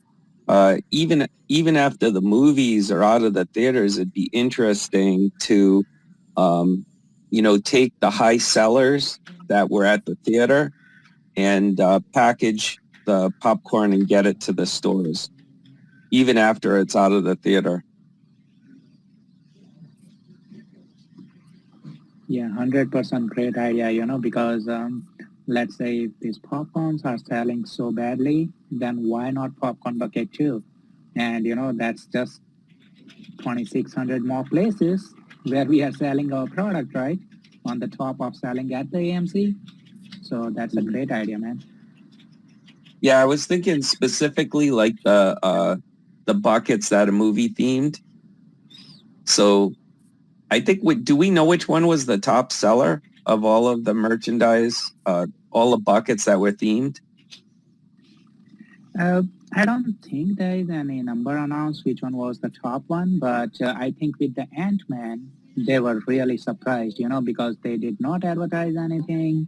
Even after the movies are out of the theaters, it'd be interesting to, take the high sellers that were at the theater and package the popcorn and get it to the stores, even after it's out of the theater. Yeah, 100% great idea, because let's say if these popcorns are selling so badly, then why not popcorn bucket too? And, that's just 2,600 more places where we are selling our product, right? On the top of selling at the AMC. So that's a great idea, man. Yeah, I was thinking specifically like the buckets that are movie themed. So I think, do we know which one was the top seller of all of the merchandise, all the buckets that were themed? I don't think there is any number announced which one was the top one, but I think with the Ant-Man, they were really surprised, because they did not advertise anything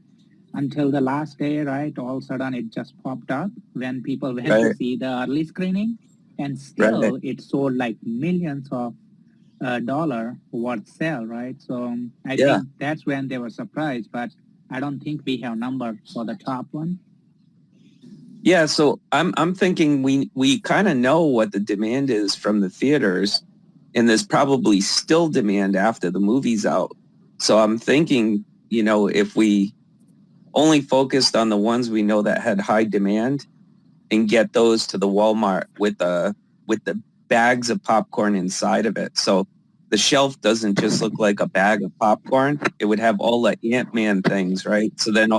until the last day, right? All of a sudden it just popped up when people went to see the early screening, and still it sold like millions of dollar worth sale, right? So I think that's when they were surprised, but I don't think we have number for the top one. Yeah, so I'm thinking we kind of know what the demand is from the theaters, and there's probably still demand after the movie's out. So I'm thinking, if we only focused on the ones we know that had high demand and get those to the Walmart with the bags of popcorn inside of it. So the shelf doesn't just look like a bag of popcorn. It would have all the Ant-Man things, right? So then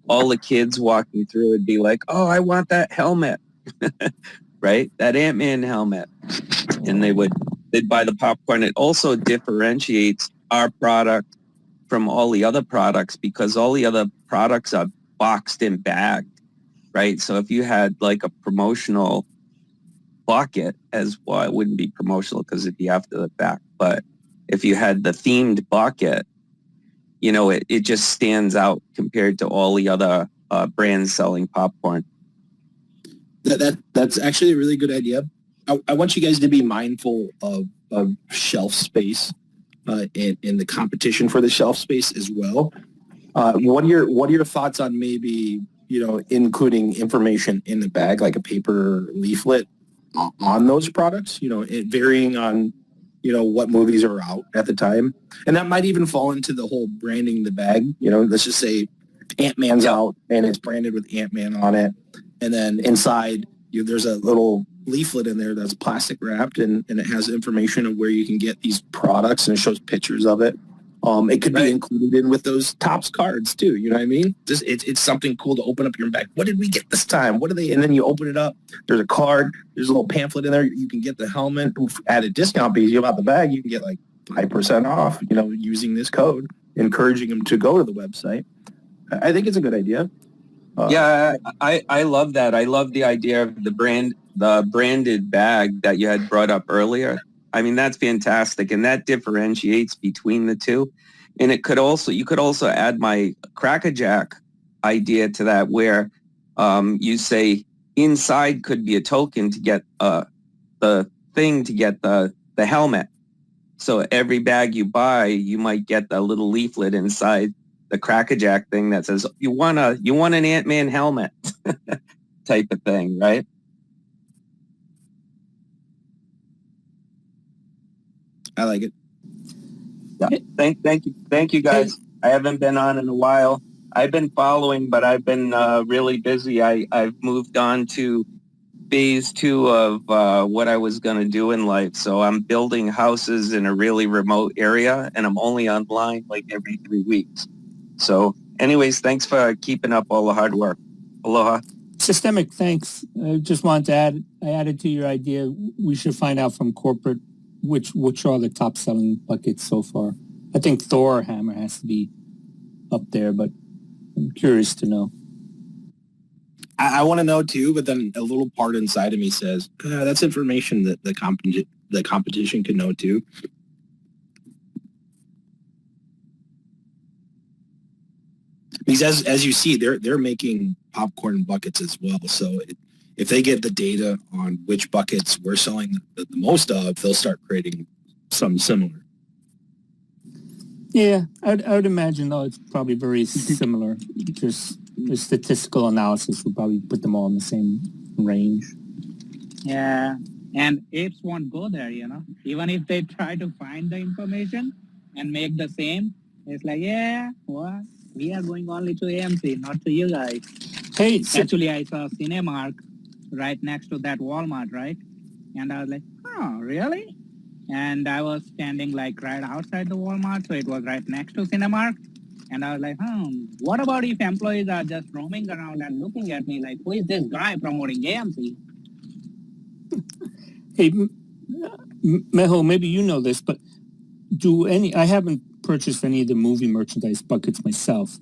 all the kids walking through would be like, oh, I want that helmet, right? That Ant-Man helmet. And they'd buy the popcorn. It also differentiates our product from all the other products because all the other products are boxed and bagged, right? So if you had like a promotional bucket it wouldn't be promotional because it'd be after the fact. But if you had the themed bucket, it just stands out compared to all the other brands selling popcorn. That's actually a really good idea. I want you guys to be mindful of shelf space and the competition for the shelf space as well. What are your thoughts on maybe including information in the bag, like a paper leaflet on those products? It varying on what movies are out at the time, and that might even fall into the whole branding the bag. Let's just say Ant-Man's out and it's branded with Ant-Man on it, and then inside there's a little leaflet in there that's plastic wrapped and it has information of where you can get these products and it shows pictures of it. It could be included in with those Topps cards too. You know what I mean? It's something cool to open up your bag. What did we get this time? What are they? And then you open it up. There's a card. There's a little pamphlet in there. You can get the helmet at a discount because you about the bag. You can get like 5% off. Using this code. encouraging them to go to the website. I think it's a good idea. Yeah, I love that. I love the idea of the branded bag that you had brought up earlier. I mean, that's fantastic, and that differentiates between the two. And you could also add my crackerjack idea to that, where you say inside could be a token to get the thing to get the helmet. So every bag you buy, you might get the little leaflet inside the crackerjack thing that says you want an Ant-Man helmet type of thing, right? I like it. Yeah. Thank you guys. I haven't been on in a while. I've been following, but I've been really busy. I've moved on to phase 2 of what I was going to do in life. So I'm building houses in a really remote area, and I'm only online like every 3 weeks. So anyways, thanks for keeping up all the hard work. Aloha. Systemic, thanks. I just wanted to add, I added to your idea, we should find out from corporate which are the top selling buckets so far. I think Thor Hammer has to be up there, but I'm curious to know. I want to know too, but then a little part inside of me says, that's information that the competition could know too. Because as you see, they're making popcorn buckets as well. So if they get the data on which buckets we're selling the most of, they'll start creating some similar. Yeah, I would imagine, though, it's probably very similar. Just the statistical analysis would probably put them all in the same range. Yeah, and apes won't go there, Even if they try to find the information and make the same, it's like, what? We are going only to AMC, not to you guys. Hey, actually, I saw Cinemark right next to that Walmart, right? And I was like, oh, really? And I was standing like right outside the Walmart, so it was right next to Cinemark. And I was like, what about if employees are just roaming around and looking at me like, who is this guy promoting AMC? Hey, Meho, maybe you know this, but I haven't purchased any of the movie merchandise buckets myself.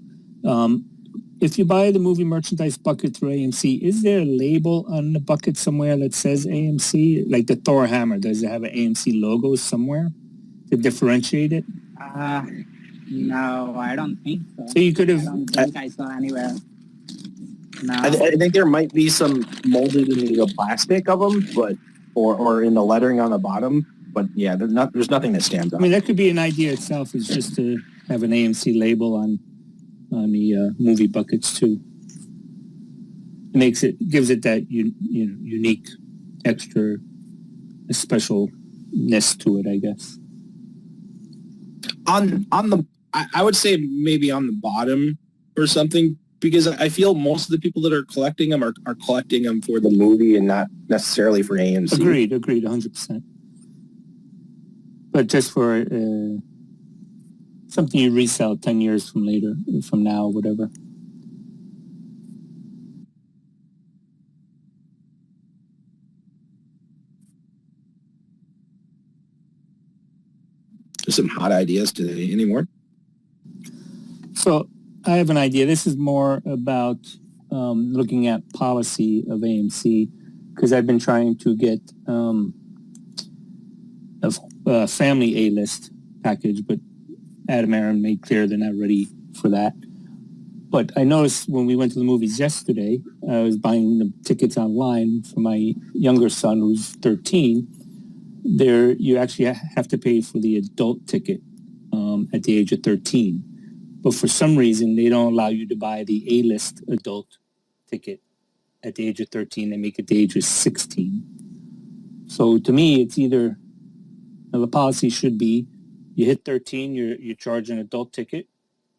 If you buy the movie merchandise bucket through AMC, is there a label on the bucket somewhere that says AMC? Like the Thor Hammer, does it have an AMC logo somewhere to differentiate it? No, I don't think so. So you could have... I don't think I saw anywhere. No. I think there might be some molded in the plastic of them, but or in the lettering on the bottom. But yeah, there's nothing that stands out. I mean, that could be an idea itself, is just to have an AMC label on the movie buckets too. Gives it that unique, extra specialness to it, I guess. I would say maybe on the bottom or something, because I feel most of the people that are collecting them are collecting them for the movie and not necessarily for AMC. Agreed, 100%. But just for something you resell 10 years from now, whatever. There's some hot ideas today. Any more? So I have an idea. This is more about looking at policy of AMC, because I've been trying to get a family A-list package, but Adam Aaron made clear they're not ready for that. But I noticed when we went to the movies yesterday, I was buying the tickets online for my younger son, who's 13. There, you actually have to pay for the adult ticket at the age of 13. But for some reason, they don't allow you to buy the A-list adult ticket at the age of 13. They make it the age of 16. So to me, it's either, the policy should be, you hit 13, you charge an adult ticket,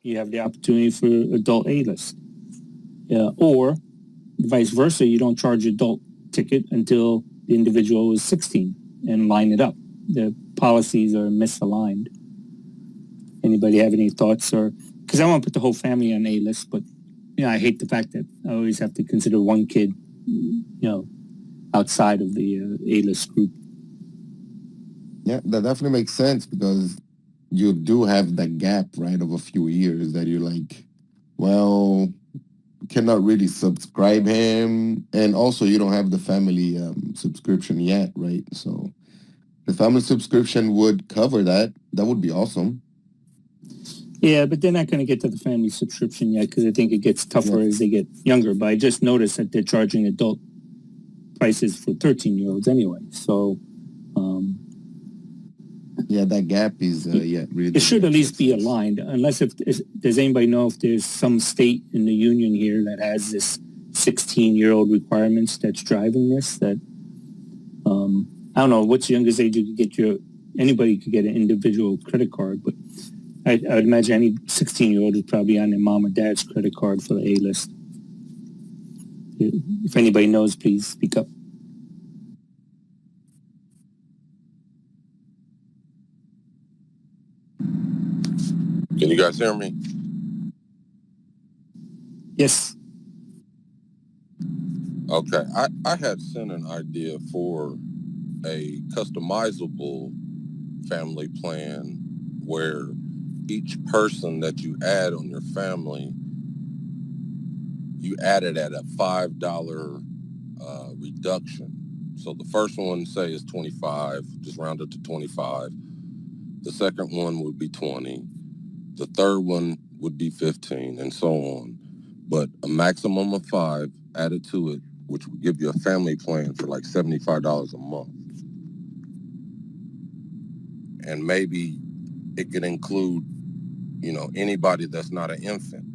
you have the opportunity for adult A-list. Or vice versa, you don't charge adult ticket until the individual is 16 and line it up. The policies are misaligned. Anybody have any thoughts? Or because I want to put the whole family on A-list, but I hate the fact that I always have to consider one kid, outside of the A-list group. Yeah, that definitely makes sense, because you do have that gap, right, of a few years that you're like, well, cannot really subscribe him, and also you don't have the family subscription yet, right? So the family subscription would cover that. That would be awesome. Yeah, but they're not going to get to the family subscription yet because I think it gets tougher as they get younger. But I just noticed that they're charging adult prices for 13-year-olds anyway. So, yeah, that gap is really. It should at least be aligned, unless does anybody know if there's some state in the union here that has this 16-year-old requirements that's driving this? That I don't know what's the youngest age you could get anybody could get an individual credit card, but I would imagine any 16-year-old is probably on their mom or dad's credit card for the A-list. If anybody knows, please speak up. Can you guys hear me? Yes. Okay. I had sent an idea for a customizable family plan where each person that you add on your family, you add it at a $5 reduction. So the first one, say, is 25, just round it to 25. The second one would be 20. The third one would be 15, and so on. But a maximum of 5 added to it, which would give you a family plan for like $75 a month. And maybe it could include, anybody that's not an infant.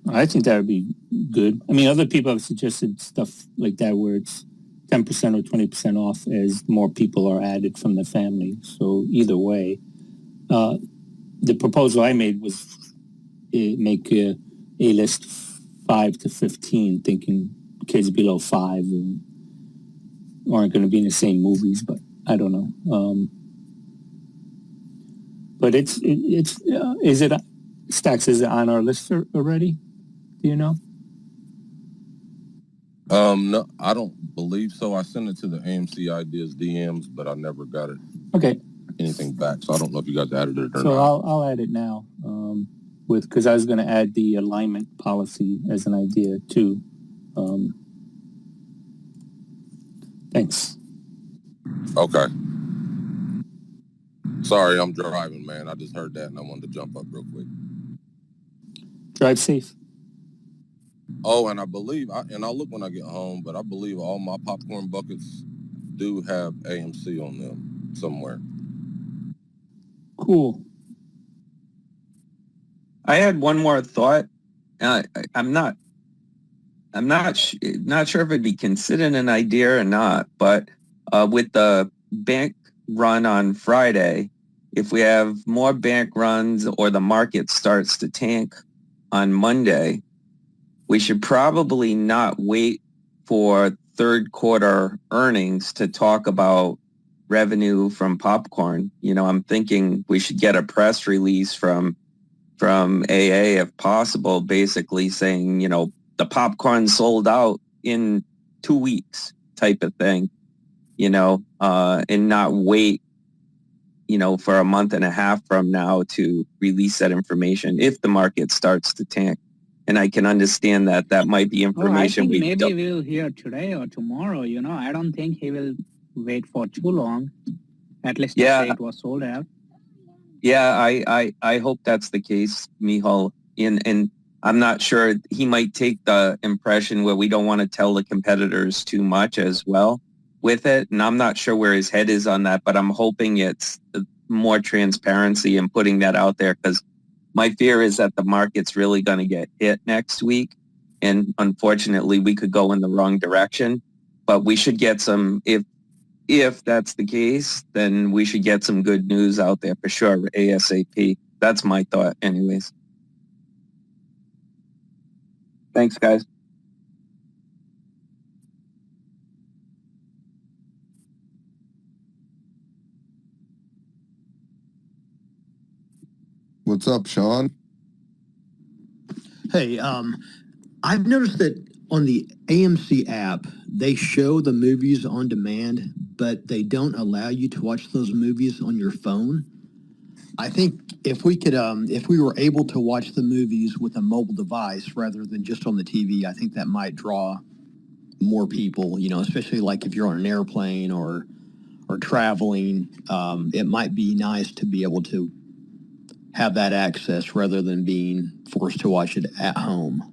I think that would be good. I mean, other people have suggested stuff like that where it's 10% or 20% off as more people are added from the family. So either way, the proposal I made was make A-list 5 to 15, thinking kids below 5 aren't going to be in the same movies, but I don't know. But is it Stacks? Is it on our list already? Do you know? No, I don't believe so. I sent it to the AMC Ideas DMs, but I never got it. Okay. Anything back, so I don't know if you guys added it or so not. I'll add it now because I was going to add the alignment policy as an idea too. Thanks. Okay. Sorry, I'm driving, man. I just heard that and I wanted to jump up real quick. Drive safe. Oh, and I believe, and I'll look when I get home, but I believe all my popcorn buckets do have AMC on them somewhere. Cool. I had one more thought. I'm not sure if it'd be considered an idea or not, but with the bank run on Friday, if we have more bank runs or the market starts to tank on Monday, we should probably not wait for third quarter earnings to talk about revenue from popcorn. I'm thinking we should get a press release from AA if possible, basically saying, the popcorn sold out in 2 weeks type of thing, and not wait, for a month and a half from now to release that information if the market starts to tank. And I can understand that might be information I think maybe we'll hear today or tomorrow, I don't think he will wait for too long. At least to say it was sold out. Yeah, I hope that's the case, Michal. And I'm not sure, he might take the impression where we don't want to tell the competitors too much as well with it. And I'm not sure where his head is on that, but I'm hoping it's more transparency and putting that out there, because my fear is that the market's really going to get hit next week. And unfortunately, we could go in the wrong direction. But we should get some, if that's the case, then we should get some good news out there for sure, ASAP. That's my thought anyways. Thanks, guys. What's up, Sean? Hey, I've noticed that on the AMC app, they show the movies on demand, but they don't allow you to watch those movies on your phone. I think if we were able to watch the movies with a mobile device rather than just on the TV, I think that might draw more people, especially like if you're on an airplane or traveling. It might be nice to be able to have that access rather than being forced to watch it at home.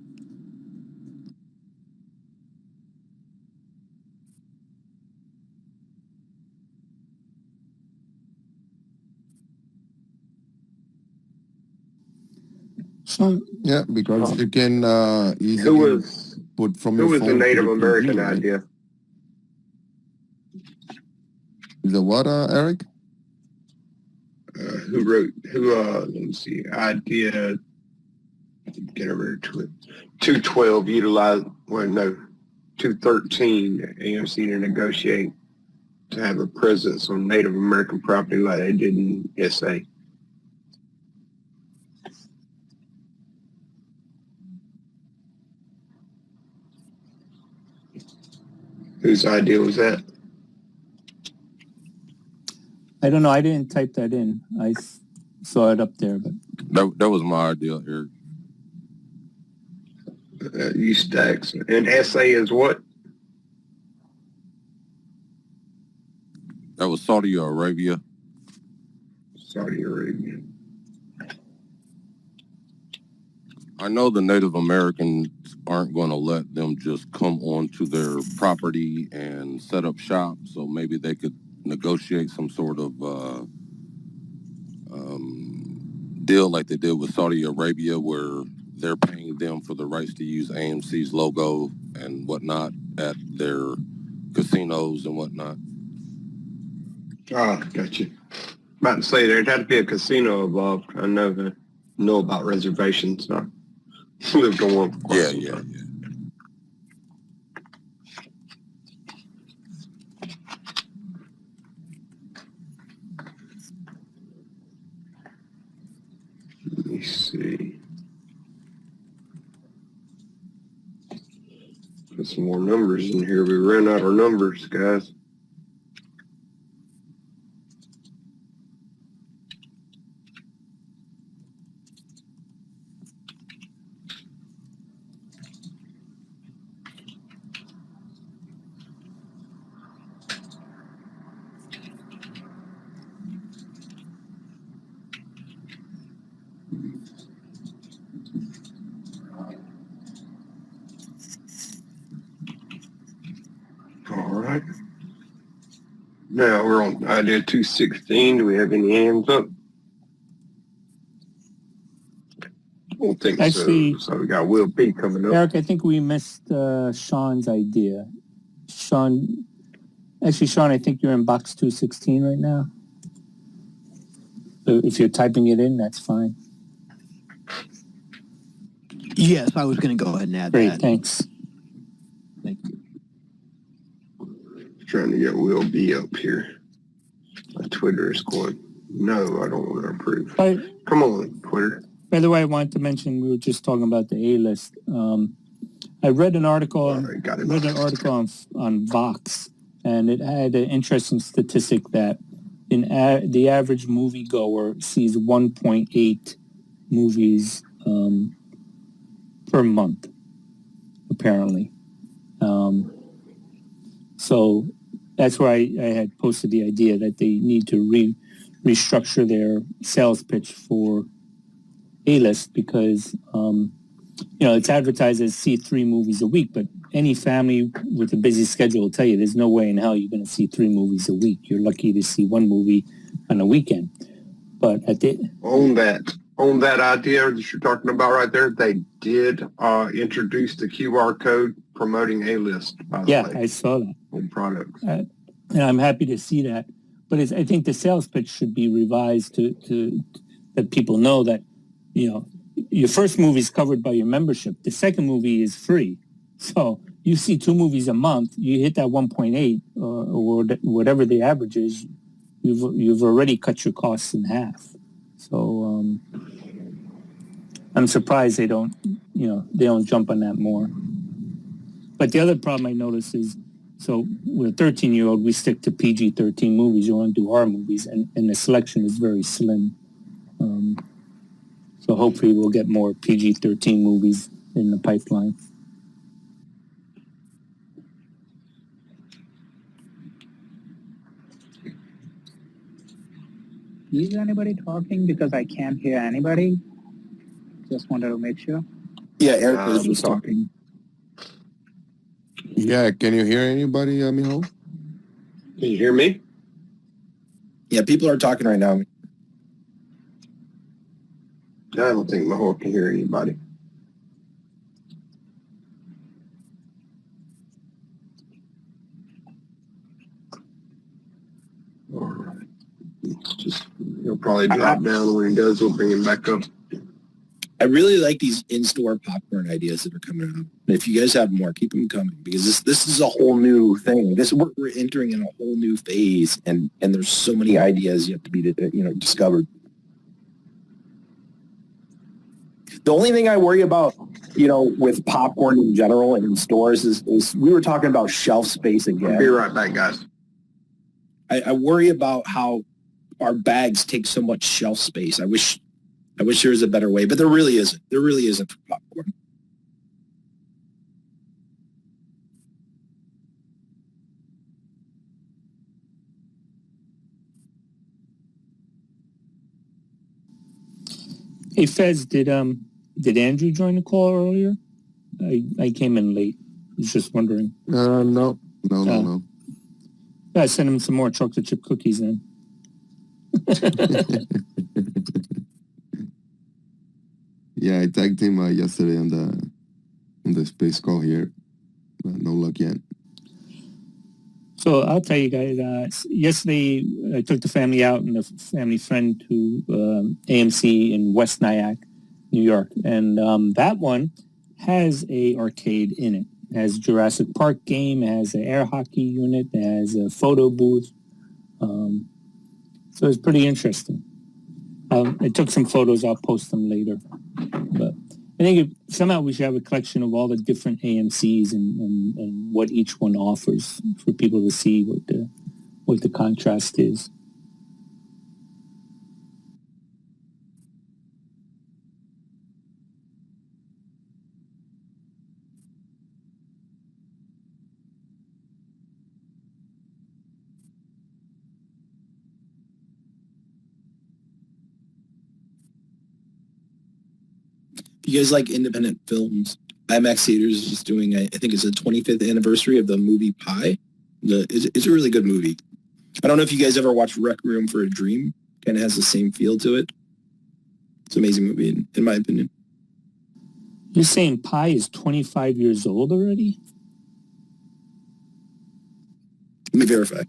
Yeah, because you can Who easily was put from who your was the phone to Native the American TV, right? idea? The what, Eric? Let me see, idea, get over to it. 212 utilized, 213 AMC to negotiate to have a presence on Native American property like they did in SA. Whose idea was that? I don't know. I didn't type that in. I saw it up there, but That was my idea, Eric. Use stacks. And SA is what? That was Saudi Arabia. Saudi Arabia. I know the Native Americans aren't going to let them just come onto their property and set up shop, so maybe they could negotiate some sort of deal like they did with Saudi Arabia, where they're paying them for the rights to use AMC's logo and whatnot at their casinos and whatnot. Ah, gotcha. About to say there'd have to be a casino involved. I know about reservations. I lived on one. Yeah. Let me see. Put some more numbers in here. We ran out of numbers, guys. All right. Now we're on idea 216. Do we have any hands up? I don't think actually, so. So we got Will P coming up. Eric, I think we missed Sean's idea. Sean, I think you're in box 216 right now. So if you're typing it in, that's fine. Yes, I was going to go ahead and add Great, that. thanks. Thank you. Trying to get Will B up here. My Twitter is going, no, I don't want to approve. Come on, Twitter. By the way, I wanted to mention, we were just talking about the A-list. I read an article on Vox, and it had an interesting statistic that the average moviegoer sees 1.8 movies per month, apparently. So that's why I had posted the idea that they need to restructure their sales pitch for A-list, because it's advertised as see 3 movies a week, but any family with a busy schedule will tell you there's no way in hell you're going to see 3 movies a week. You're lucky to see 1 movie on a weekend. But on that idea that you're talking about right there, they did introduce the QR code promoting A-list. By the way, I saw that on products, and I'm happy to see that. But I think the sales pitch should be revised to that people know that your first movie is covered by your membership. The second movie is free. So you see 2 movies a month, you hit that 1.8 or whatever the average is, you've already cut your costs in half. So I'm surprised they don't jump on that more. But the other problem I notice is, so with a 13-year-old, we stick to PG-13 movies. You want to do horror movies, and the selection is very slim. So hopefully we'll get more PG-13 movies in the pipeline. Is anybody talking? Because I can't hear anybody. Just wanted to make sure. Yeah, Eric was talking. Yeah, can you hear anybody, Mijo? Can you hear me? Yeah, people are talking right now. I don't think Mijo can hear anybody. All right. Just he'll probably drop down when he does. We'll bring him back up. I really like these in-store popcorn ideas that are coming out. If you guys have more, keep them coming, because this is a whole new thing. We're entering in a whole new phase, and there's so many ideas yet to be discovered. The only thing I worry about, with popcorn in general and in stores is we were talking about shelf space again. I'll be right back, guys. I worry about how our bags take so much shelf space. I wish there was a better way, but there really isn't. There really isn't for popcorn. Hey, Fez, did Andrew join the call earlier? I came in late. I was just wondering. No. I sent him some more chocolate chip cookies then. Yeah, I tagged him yesterday on the space call here. No luck yet. So I'll tell you guys, yesterday I took the family out and a family friend to AMC in West Nyack, New York. And that one has a arcade in it. It has Jurassic Park game, it has an air hockey unit, it has a photo booth. So it's pretty interesting. I took some photos, I'll post them later. But I think somehow we should have a collection of all the different AMCs and what each one offers for people to see what the contrast is. If you guys like independent films, IMAX Theaters is just doing, I think it's the 25th anniversary of the movie Pi. It's a really good movie. I don't know if you guys ever watched Rec Room for a Dream. Kind of has the same feel to it. It's an amazing movie, in my opinion. You're saying Pi is 25 years old already? Let me verify.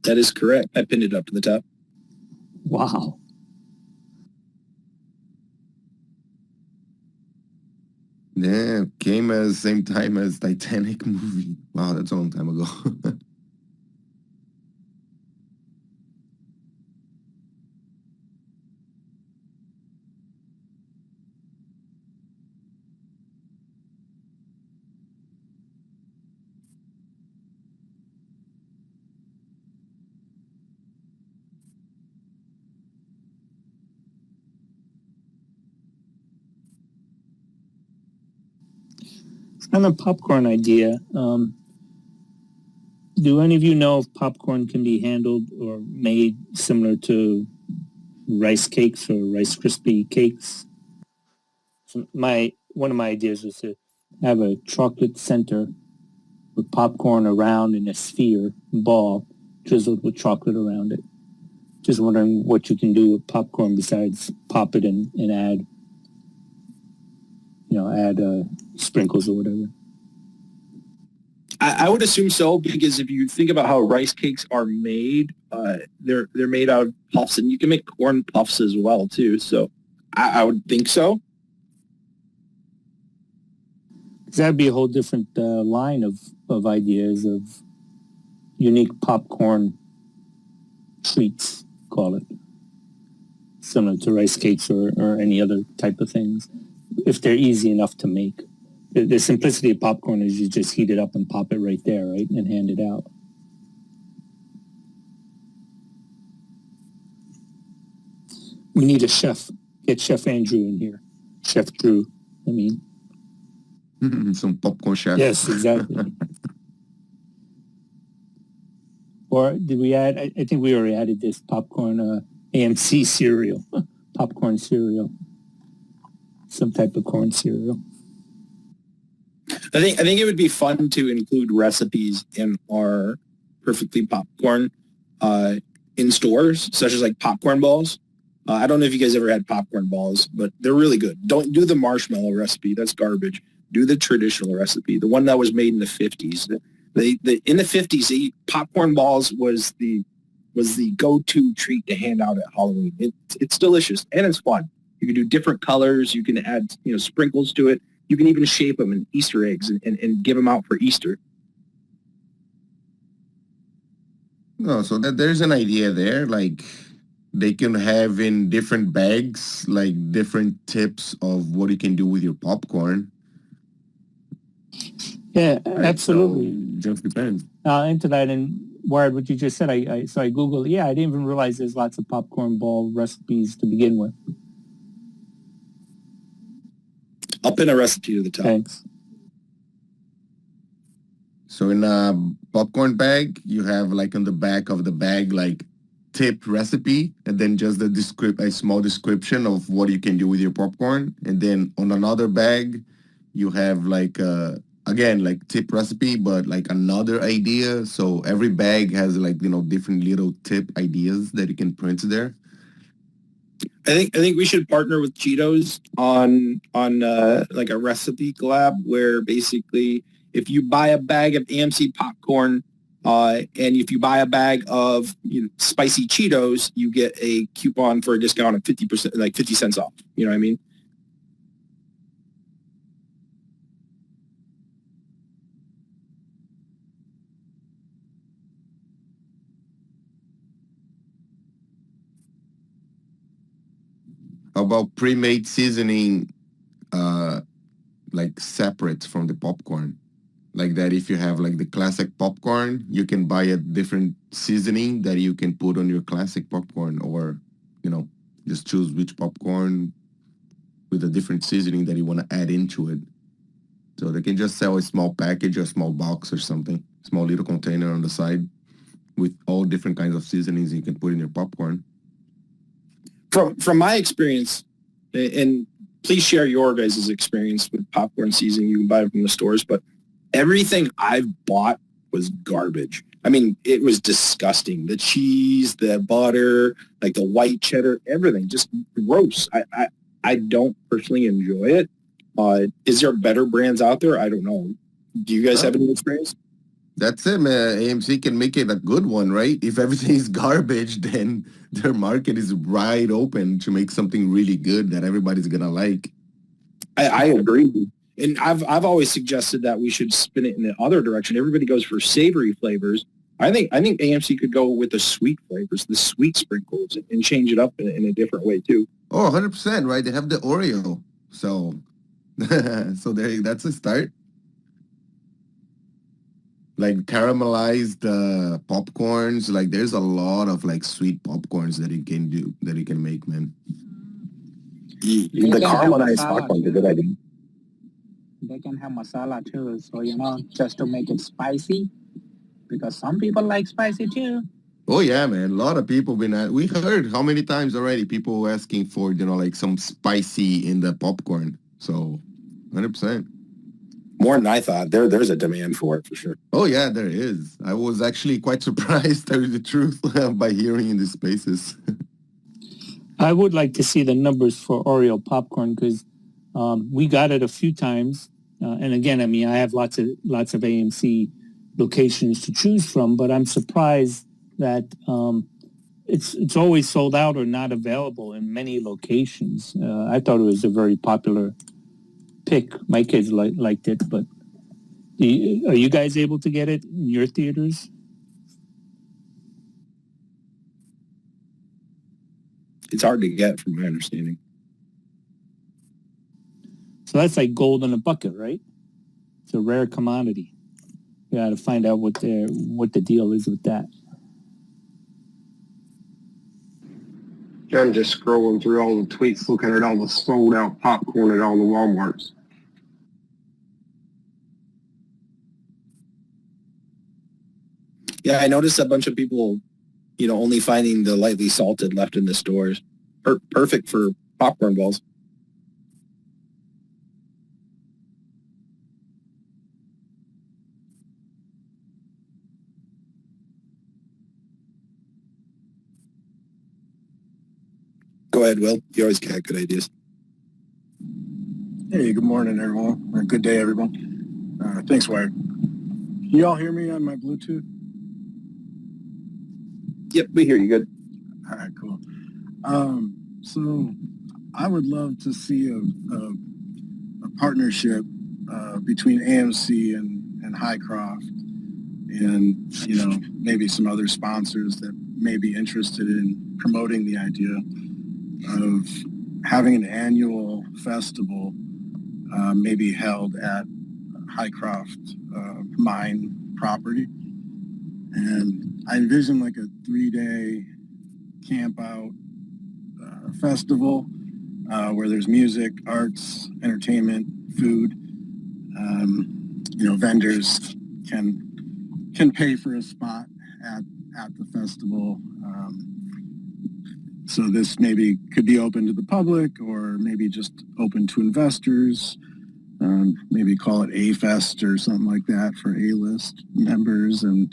That is correct. I pinned it up to the top. Wow. Yeah, came at the same time as Titanic movie. Wow, that's a long time ago. On a popcorn idea, do any of you know if popcorn can be handled or made similar to rice cakes or Rice Krispie cakes? So one of my ideas was to have a chocolate center with popcorn around in a sphere ball drizzled with chocolate around it. Just wondering what you can do with popcorn besides pop it and add sprinkles or whatever. I would assume so, because if you think about how rice cakes are made, they're made out of puffs, and you can make corn puffs as well too. So I would think so. Because that'd be a whole different line of ideas of unique popcorn treats, call it, similar to rice cakes or any other type of things, if they're easy enough to make. The simplicity of popcorn is you just heat it up and pop it right there, right, and hand it out. We need a chef. Get Chef Andrew in here. Chef Drew, I mean. Some popcorn chef. Yes, exactly. Or did we add, I think we already added this popcorn AMC cereal. Popcorn cereal. Some type of corn cereal. I think it would be fun to include recipes in our Perfectly Popcorn in stores, such as like popcorn balls. I don't know if you guys ever had popcorn balls, but they're really good. Don't do the marshmallow recipe. That's garbage. Do the traditional recipe, the one that was made in the 50s. In the 50s, popcorn balls was the go-to treat to hand out at Halloween. It's delicious and it's fun. You can do different colors. You can add sprinkles to it. You can even shape them in Easter eggs and give them out for Easter. No, so that there's an idea there. Like they can have in different bags, like different tips of what you can do with your popcorn. Yeah, absolutely. So just depends. Into that, and Wired, what you just said, I Googled. Yeah, I didn't even realize there's lots of popcorn ball recipes to begin with. I'll pin a recipe to the top. Thanks. So in a popcorn bag, you have like on the back of the bag, like tip recipe, and then just a small description of what you can do with your popcorn. And then on another bag, you have like again, like tip recipe, but like another idea. So every bag has like, different little tip ideas that you can print there. I think we should partner with Cheetos on like a recipe collab where basically if you buy a bag of AMC popcorn and if you buy a bag of spicy Cheetos, you get a coupon for a discount of 50%, like 50 cents off. You know what I mean? How about pre-made seasoning, like separate from the popcorn? Like that, if you have like the classic popcorn, you can buy a different seasoning that you can put on your classic popcorn, or just choose which popcorn with a different seasoning that you want to add into it. So they can just sell a small package or a small box or something, small little container on the side with all different kinds of seasonings you can put in your popcorn. From my experience, and please share your guys' experience with popcorn seasoning. You can buy it from the stores, but everything I've bought was garbage. I mean, it was disgusting. The cheese, the butter, like the white cheddar, everything, just gross. I don't personally enjoy it. Is there better brands out there? I don't know. Do you guys have any experience? That's it, man. AMC can make it a good one, right? If everything is garbage, then their market is wide open to make something really good that everybody's gonna like. I agree. And I've always suggested that we should spin it in the other direction. Everybody goes for savory flavors. I think AMC could go with the sweet flavors, the sweet sprinkles, and change it up in a different way too. Oh, 100%, right? They have the Oreo. So that's a start. Like caramelized popcorns. Like there's a lot of like sweet popcorns that you can do, that you can make, man. The caramelized popcorn is a good idea. They can have masala too, so just to make it spicy, because some people like spicy too. Oh yeah, man. A lot of people we heard how many times already people asking for, like some spicy in the popcorn. So 100%. More than I thought. There's a demand for it for sure. Oh yeah, there is. I was actually quite surprised, to tell you the truth, by hearing in these spaces. I would like to see the numbers for Oreo popcorn because we got it a few times. And again, I mean, I have lots of AMC locations to choose from, but I'm surprised that it's always sold out or not available in many locations. I thought it was a very popular pick. My kids liked it, but are you guys able to get it in your theaters? hard to get, from my understanding. So that's like gold in a bucket, right? It's a rare commodity. You got to find out what the deal is with that. I'm just scrolling through all the tweets, looking at all the sold out popcorn at all the Walmarts. Yeah, I noticed a bunch of people, only finding the lightly salted left in the stores. Perfect for popcorn balls. Go ahead, Will. You always got good ideas. Hey, good morning, everyone. Or good day, everyone. Thanks, Wyatt. Can you all hear me on my Bluetooth? Yep, we hear you good. All right, cool. So I would love to see a partnership between AMC and Highcroft and, maybe some other sponsors that may be interested in promoting the idea of having an annual festival maybe held at Highcroft mine property. And I envision like a 3-day camp out festival where there's music, arts, entertainment, food. Vendors can pay for a spot at the festival. So this maybe could be open to the public or maybe just open to investors. Maybe call it A-Fest or something like that for A-list members. And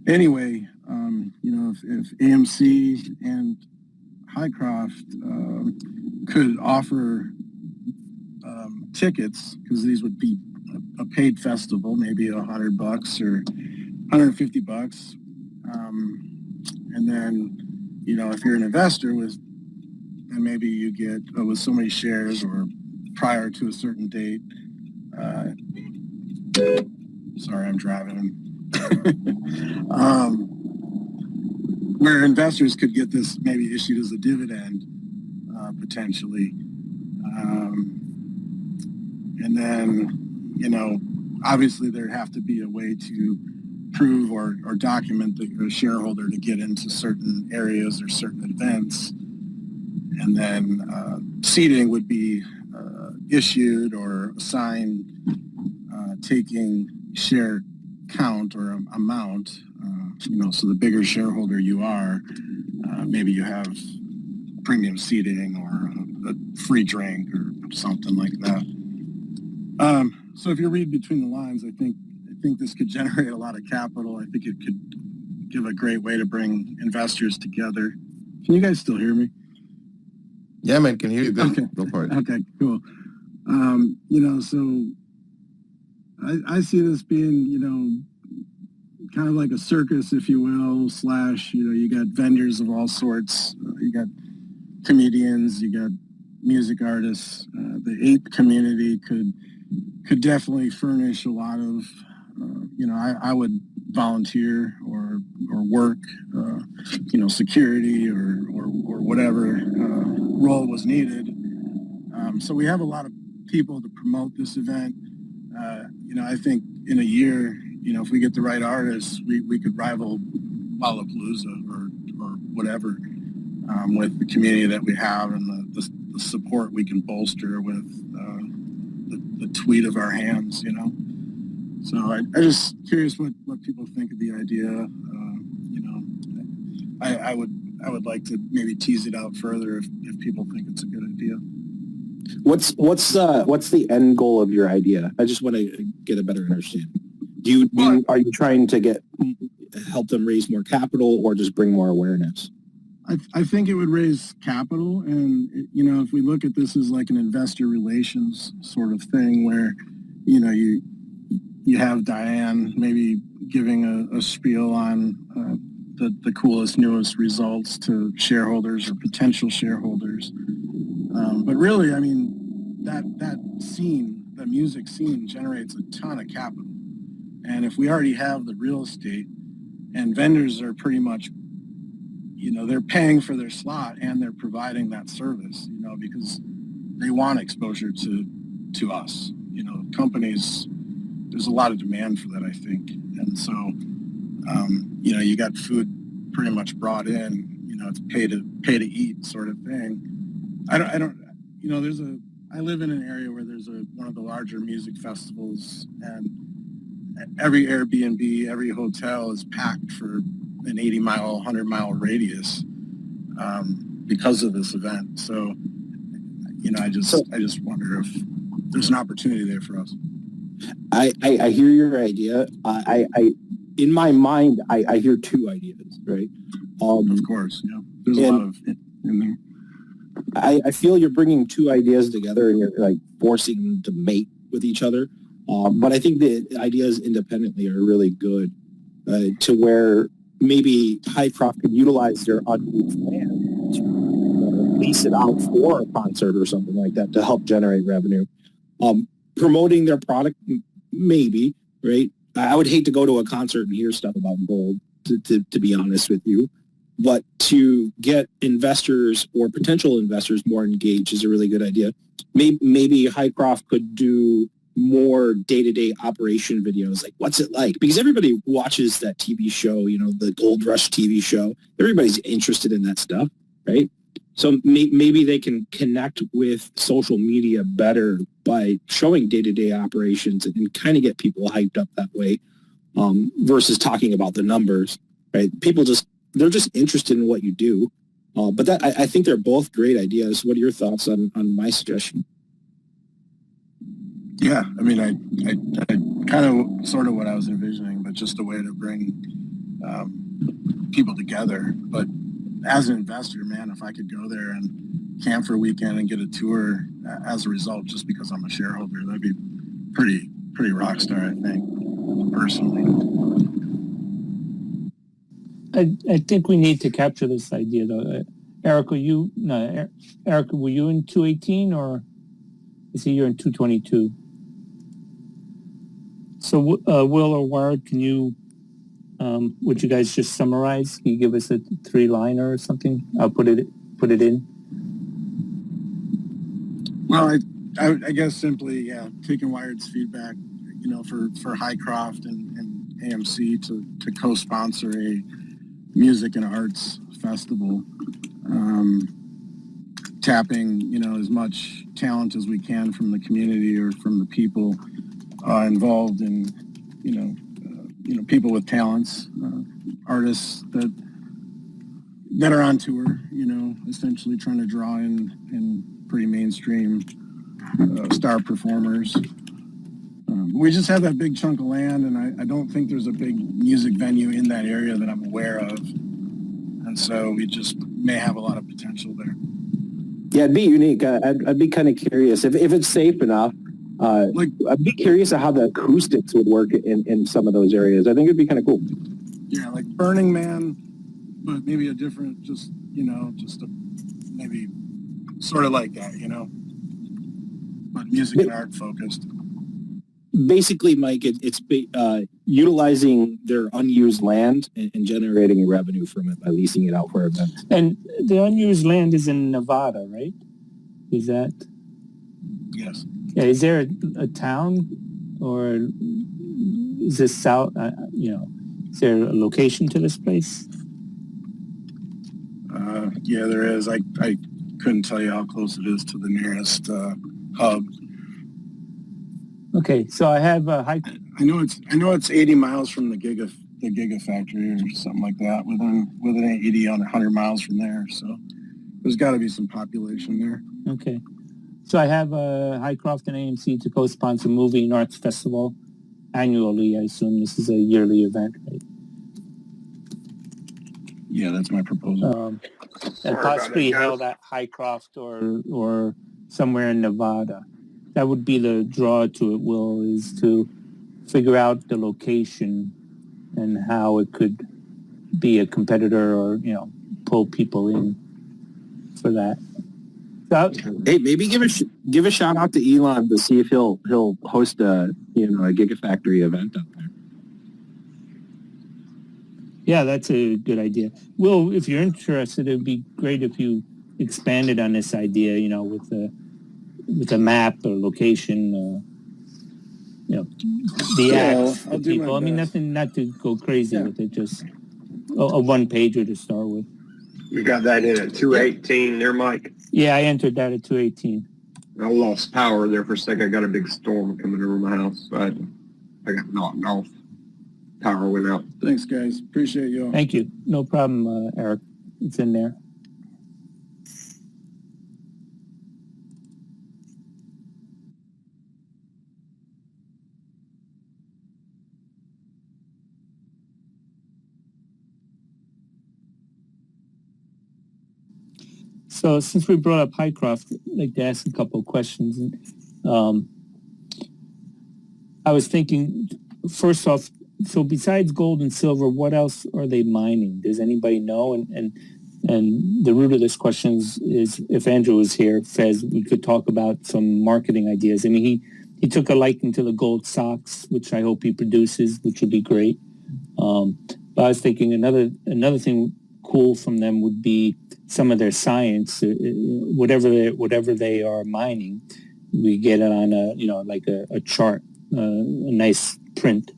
anyway, if AMC and Highcroft could offer tickets, because these would be a paid festival, maybe $100 or $150. And then, if you're an investor then maybe you get with so many shares or prior to a certain date. Sorry, I'm driving. Where investors could get this maybe issued as a dividend, potentially. And then, obviously there'd have to be a way to prove or document that you're a shareholder to get into certain areas or certain events. And then seating would be issued or assigned taking share count or amount. So the bigger shareholder you are, maybe you have premium seating or a free drink or something like that. So if you read between the lines, I think this could generate a lot of capital. I think it could give a great way to bring investors together. Can you guys still hear me? Yeah, man, can hear you good. Okay. Go for it. Okay, cool. So I see this being, kind of like a circus, if you will, / you got vendors of all sorts. You got comedians, you got music artists. The ape community could definitely furnish a lot of, I would volunteer or work, security or whatever role was needed. So we have a lot of people to promote this event. I think in a year, if we get the right artists, we could rival Lollapalooza or whatever with the community that we have and the support we can bolster with the tweet of our hands, So I'm just curious what people think of the idea. I would like to maybe tease it out further if people think it's a good idea. What's the end goal of your idea? I just want to get a better understanding. Are you trying to help them raise more capital or just bring more awareness? I think it would raise capital, and if we look at this as like an investor relations sort of thing, where you have Diane maybe giving a spiel on the coolest, newest results to shareholders or potential shareholders. But really, I mean, that scene, the music scene, generates a ton of capital. And if we already have the real estate, and vendors are pretty much they're paying for their slot and they're providing that service, because they want exposure to us. Companies, there's a lot of demand for that, I think. And so, you got food pretty much brought in, it's pay to eat sort of thing. I live in an area where there's one of the larger music festivals, and every Airbnb, every hotel is packed for an 80-mile, 100-mile radius because of this event. So, I just wonder if there's an opportunity there for us. I hear your idea. I in my mind, I hear two ideas, right? Of course, yeah. There's a lot of in there. I feel you're bringing two ideas together and you're like forcing them to mate with each other. But I think the ideas independently are really good to where maybe Highcroft could utilize their unused land to lease it out for a concert or something like that to help generate revenue. Promoting their product, maybe, right? I would hate to go to a concert and hear stuff about gold, to be honest with you. But to get investors or potential investors more engaged is a really good idea. Maybe Highcroft could do more day-to-day operation videos, like what's it like? Because everybody watches that TV show, the Gold Rush TV show. Everybody's interested in that stuff, right? So maybe they can connect with social media better by showing day-to-day operations and kind of get people hyped up that way versus talking about the numbers, right? They're just interested in what you do. But I think they're both great ideas. What are your thoughts on my suggestion? Yeah, I mean, I kind of sort of what I was envisioning, but just a way to bring people together. But as an investor, man, if I could go there and camp for a weekend and get a tour as a result, just because I'm a shareholder, that'd be pretty rock star, I think, personally. I think we need to capture this idea, though. Eric, were you in 218 or I see you're in 222? So, Will or Ward, can you, would you guys just summarize? Can you give us a 3-liner or something? I'll put it in. Well, I guess simply, yeah, taking Wired's feedback, for Highcroft and AMC to co-sponsor a music and arts festival, tapping, as much talent as we can from the community or from the people involved in, people with talents, artists that are on tour, essentially trying to draw in pretty mainstream star performers. We just have that big chunk of land, and I don't think there's a big music venue in that area that I'm aware of. And so we just may have a lot of potential there. Yeah, it'd be unique. I'd be kind of curious if it's safe enough. I'd be curious of how the acoustics would work in some of those areas. I think it'd be kind of cool. Yeah, like Burning Man, but maybe a different, maybe sort of like that, but music and art focused. Basically, Mike, it's utilizing their unused land and generating revenue from it by leasing it out for events. And the unused land is in Nevada, right? Is that? Yes. Yeah. Is there a town, or is this south? Is there a location to this place? Yeah, there is. I couldn't tell you how close it is to the nearest hub. Okay, so I have a high. I know it's 80 miles from the Gigafactory or something like that. Within 80 on 100 miles from there. So there's got to be some population there. Okay, so I have Highcroft and AMC to co-sponsor Movie and Arts Festival annually. I assume this is a yearly event, right? Yeah, that's my proposal. And possibly held at Highcroft or somewhere in Nevada. That would be the draw to it, Will, is to figure out the location and how it could be a competitor or, pull people in for that. So, hey, maybe give a shout out to Elon to see if he'll host a Gigafactory event up there. Yeah, that's a good idea. Will, if you're interested, it'd be great if you expanded on this idea, with a map or location, the Yeah, acts, I'll the do my people. I mean, best. not to go crazy Yeah. with it, just a one-pager to start with. We got that in at 218 there, Mike. Yeah, I entered that at 218. I lost power there for a second. I got a big storm coming over my house. So I got knocked off. Power went out. Thanks, guys. Appreciate you all. Thank you. No problem, Eric. It's in there. So since we brought up Highcroft, I'd like to ask a couple of questions. I was thinking, first off, so besides gold and silver, what else are they mining? Does anybody know? And the root of this question is if Andrew was here, Fez, we could talk about some marketing ideas. I mean, he took a liking to the gold socks, which I hope he produces, which would be great. But I was thinking another thing cool from them would be some of their science, whatever they are mining. We get it on a chart, a nice print,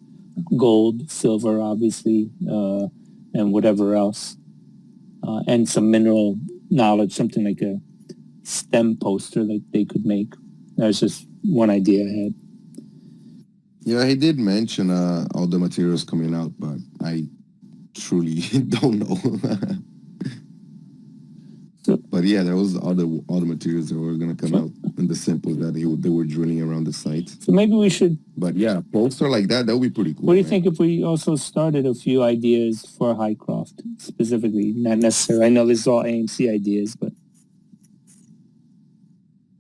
gold, silver, obviously, and whatever else, and some mineral knowledge, something like a STEM poster that they could make. That was just one idea I had. Yeah, he did mention all the materials coming out, but I truly don't know. But yeah, there was all the materials that were going to come out and the samples that they were drilling around the site. So maybe we should. But yeah, poster like that would be pretty cool. What do you think if we also started a few ideas for Highcroft specifically? Not necessarily. I know this is all AMC ideas, but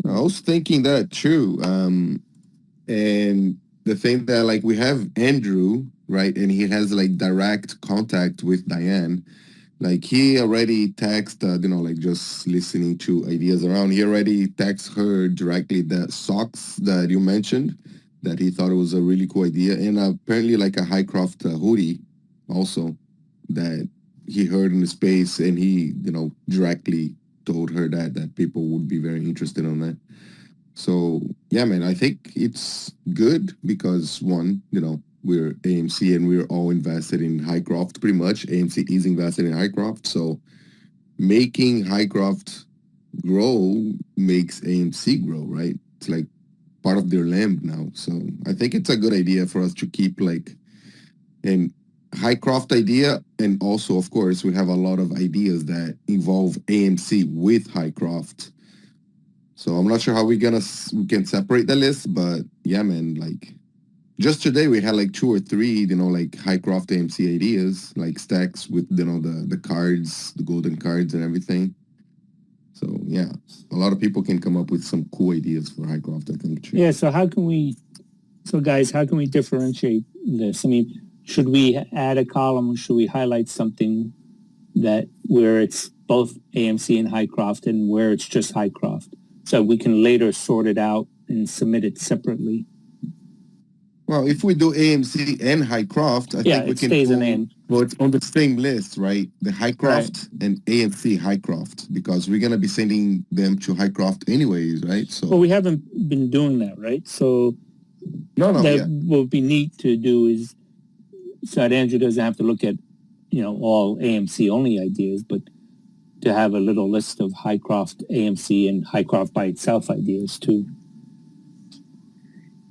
I was thinking that too. And the thing that like we have Andrew, right, and he has like direct contact with Diane. Like he already texted, like just listening to ideas around. He already texted her directly the socks that you mentioned, that he thought it was a really cool idea, and apparently like a Highcroft hoodie, also that he heard in the space, and he directly told her that people would be very interested on that. So yeah, man, I think it's good because one, we're AMC and we're all invested in Highcroft pretty much. AMC is invested in Highcroft. So making Highcroft grow makes AMC grow, right? It's like part of their lamb now. So I think it's a good idea for us to keep like an Highcroft idea. And also, of course, we have a lot of ideas that involve AMC with Highcroft. So I'm not sure how we can separate the list, but yeah, man, like just today we had like 2 or 3, like Highcroft AMC ideas, like stacks with, the cards, the golden cards and everything. So yeah, a lot of people can come up with some cool ideas for Highcroft, I think. Too. Yeah, so guys, how can we differentiate this? I mean, should we add a column or should we highlight something where it's both AMC and Highcroft and where it's just Highcroft? So we can later sort it out and submit it separately. Well, if we do AMC and Highcroft, I think we can stays in. Well, it's on the same list, right? The Highcroft and AMC Highcroft, because we're going to be sending them to Highcroft anyways, right? So. Well, we haven't been doing that, right? So what would be neat to do is so that Andrew doesn't have to look at, all AMC only ideas, but to have a little list of Highcroft, AMC, and Highcroft by itself ideas too.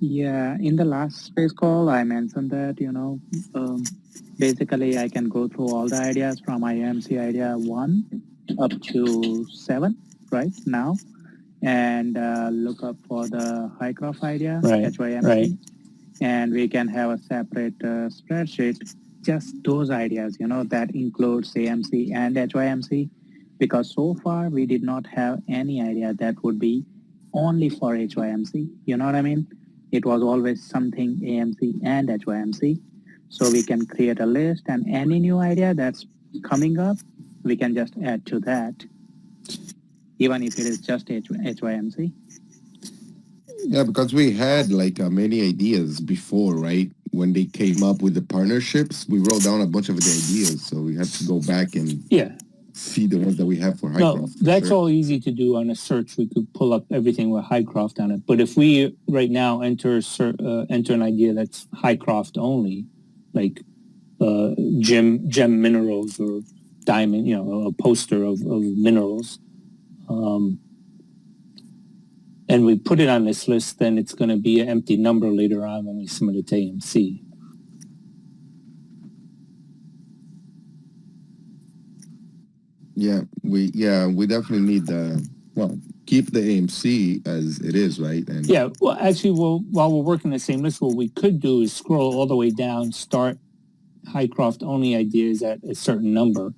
Yeah, in the last space call, I mentioned that, basically I can go through all the ideas from IMC idea 1 up to 7 right now and look up for the Highcroft idea, HYMC. Right. And we can have a separate spreadsheet, just those ideas, that includes AMC and HYMC, because so far we did not have any idea that would be only for HYMC. You know what I mean? It was always something AMC and HYMC. So we can create a list and any new idea that's coming up, we can just add to that, even if it is just HYMC. Yeah, because we had like many ideas before, right? when they came up with the partnerships, we wrote down a bunch of the ideas. So we have to go back and see the ones that we have for Highcroft. That's all easy to do on a search. We could pull up everything with Highcroft on it. But if we right now enter an idea that's Highcroft only, like gem minerals or diamond, a poster of minerals, and we put it on this list, then it's going to be an empty number later on when we submit it to AMC. Yeah, we definitely need keep the AMC as it is, right? And well, actually, while we're working the same list, what we could do is scroll all the way down, start Highcroft only ideas at a certain number,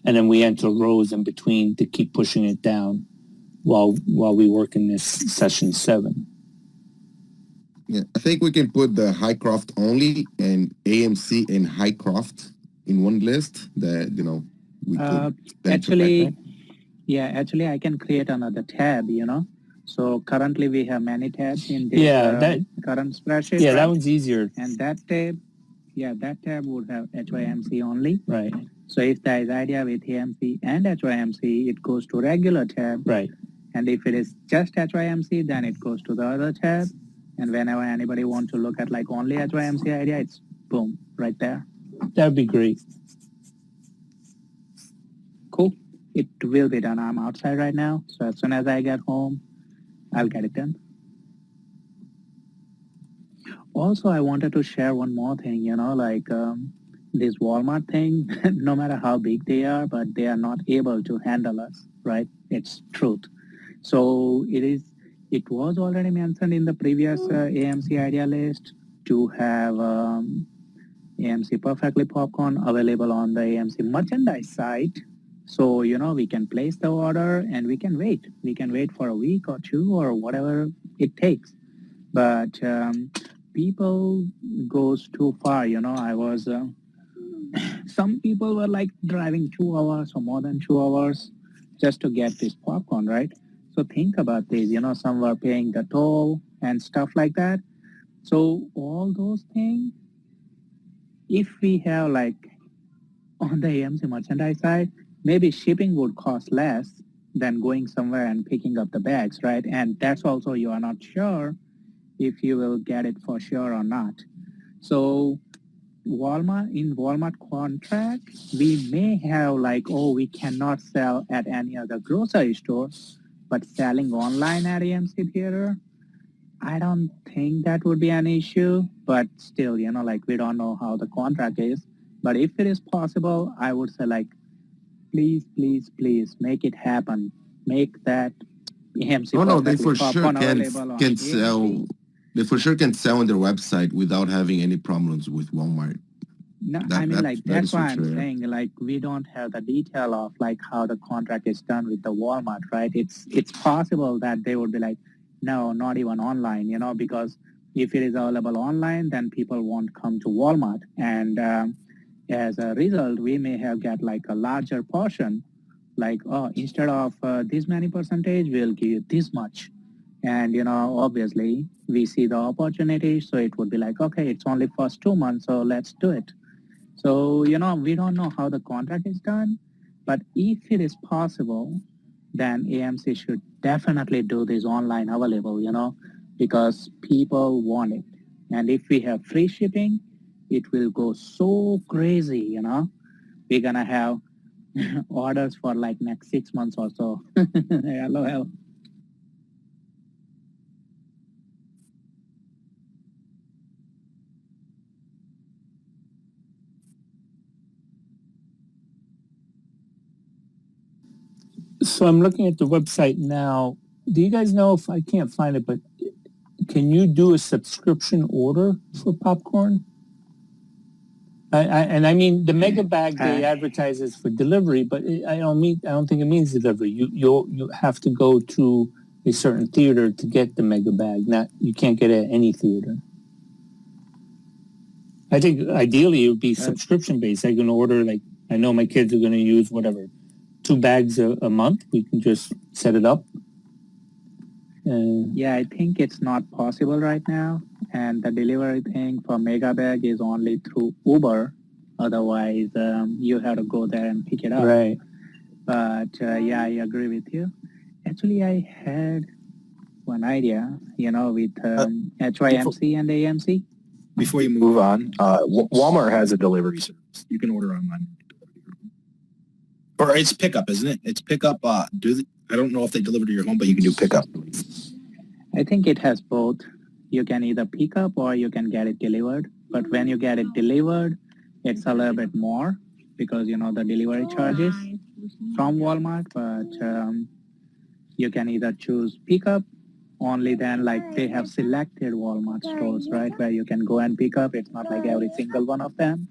and then we enter rows in between to keep pushing it down while we work in this session 7. Yeah, I think we can put the Highcroft only and AMC and Highcroft in one list that we could actually I can create another tab, So currently we have many tabs in this current spreadsheet. Yeah, that one's easier. And that tab would have HYMC only. Right. So if there is idea with AMC and HYMC, it goes to regular tab. Right. And if it is just HYMC, then it goes to the other tab. And whenever anybody wants to look at like only HYMC idea, it's boom, right there. That'd be great. Cool. It will be done. I'm outside right now. So as soon as I get home, I'll get it done. Also, I wanted to share one more thing, this Walmart thing, no matter how big they are, but they are not able to handle us, right? It's truth. So it was already mentioned in the previous AMC idea list to have AMC Perfectly Popcorn available on the AMC merchandise site. So, we can place the order and we can wait. We can wait for a week or 2 or whatever it takes. But people goes too far, I was, some people were like driving 2 hours or more than 2 hours just to get this popcorn, right? So think about this, some were paying the toll and stuff like that. So all those things, if we have like on the AMC merchandise side, maybe shipping would cost less than going somewhere and picking up the bags, right? And that's also you are not sure if you will get it for sure or not. So Walmart contract, we may have like, we cannot sell at any other grocery store, but selling online at AMC Theater, I don't think that would be an issue, but still, we don't know how the contract is. But if it is possible, I would say like, please, please, please make it happen. Make that AMC they for sure can sell. AMC. They for sure can sell on their website without having any problems with Walmart. No, that's why I'm saying, like, we don't have the detail of, like, how the contract is done with the Walmart, right? It's possible that they would be like, no, not even online, because if it is available online, then people won't come to Walmart. And as a result, we may have got, like, a larger portion, like, instead of this many percentage, we'll give you this much. And, obviously, we see the opportunity, so it would be like, okay, it's only first 2 months, so let's do it. So, we don't know how the contract is done, but if it is possible, then AMC should definitely do this online available, because people want it. And if we have free shipping, it will go so crazy, We're going to have orders for like next 6 months or so. LOL. So I'm looking at the website now. Do you guys know, if I can't find it, but can you do a subscription order for popcorn? I mean, the mega bag they advertise is for delivery, but I don't think it means delivery. You have to go to a certain theater to get the mega bag. You can't get it at any theater. I think ideally it would be subscription based. I can order, like, I know my kids are going to use 2 bags a month. We can just set it up. Yeah, I think it's not possible right now. And the delivery thing for Mega Bag is only through Uber. Otherwise, you have to go there and pick it up. Right. But yeah, I agree with you. Actually, I had one idea, with HYMC and AMC. Before you move on, Walmart has a delivery service. You can order online. Or it's pickup, isn't it? It's pickup. I don't know if they deliver to your home, but you can do pickup. I think it has both. You can either pick up or you can get it delivered. But when you get it delivered, it's a little bit more because, the delivery charges from Walmart. But you can either choose pickup. Only then, like, they have selected Walmart stores, right, where you can go and pick up. It's not like every single one of them.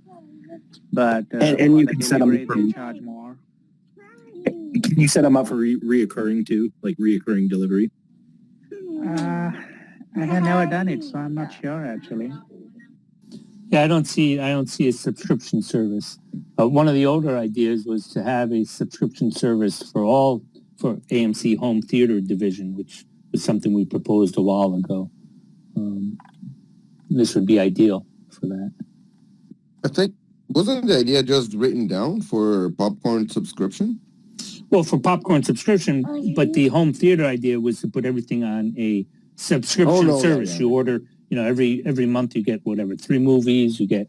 But and you can set them delivery, they charge more. Can you set them up for reoccurring too, like reoccurring delivery? I have never done it, so I'm not sure actually. Yeah, I don't see a subscription service. One of the older ideas was to have a subscription service for AMC home theater division, which was something we proposed a while ago. This would be ideal for that. I think, wasn't the idea just written down for popcorn subscription? Well, for popcorn subscription, but the home theater idea was to put everything on a subscription service. Yeah. You order, every month you get whatever 3 movies. You get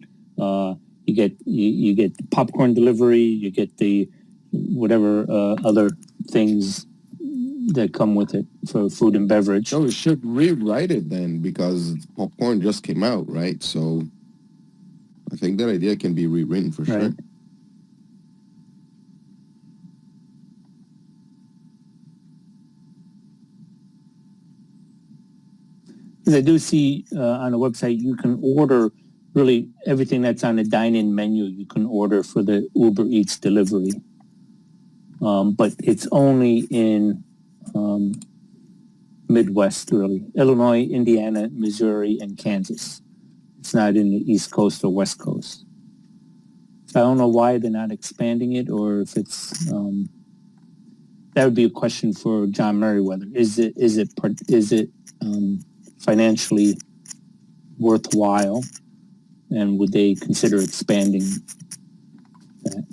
popcorn delivery. You get the whatever other things that come with it for food and beverage. So we should rewrite it then because popcorn just came out, right? So I think that idea can be rewritten for sure. Because I do see on the website you can order really everything that's on the dine-in menu. You can order for the Uber Eats delivery, but it's only in Midwest, really. Illinois, Indiana, Missouri, and Kansas. It's not in the East Coast or West Coast. So I don't know why they're not expanding it, or if it's that would be a question for John Merriweather. Is it financially worthwhile, and would they consider expanding that?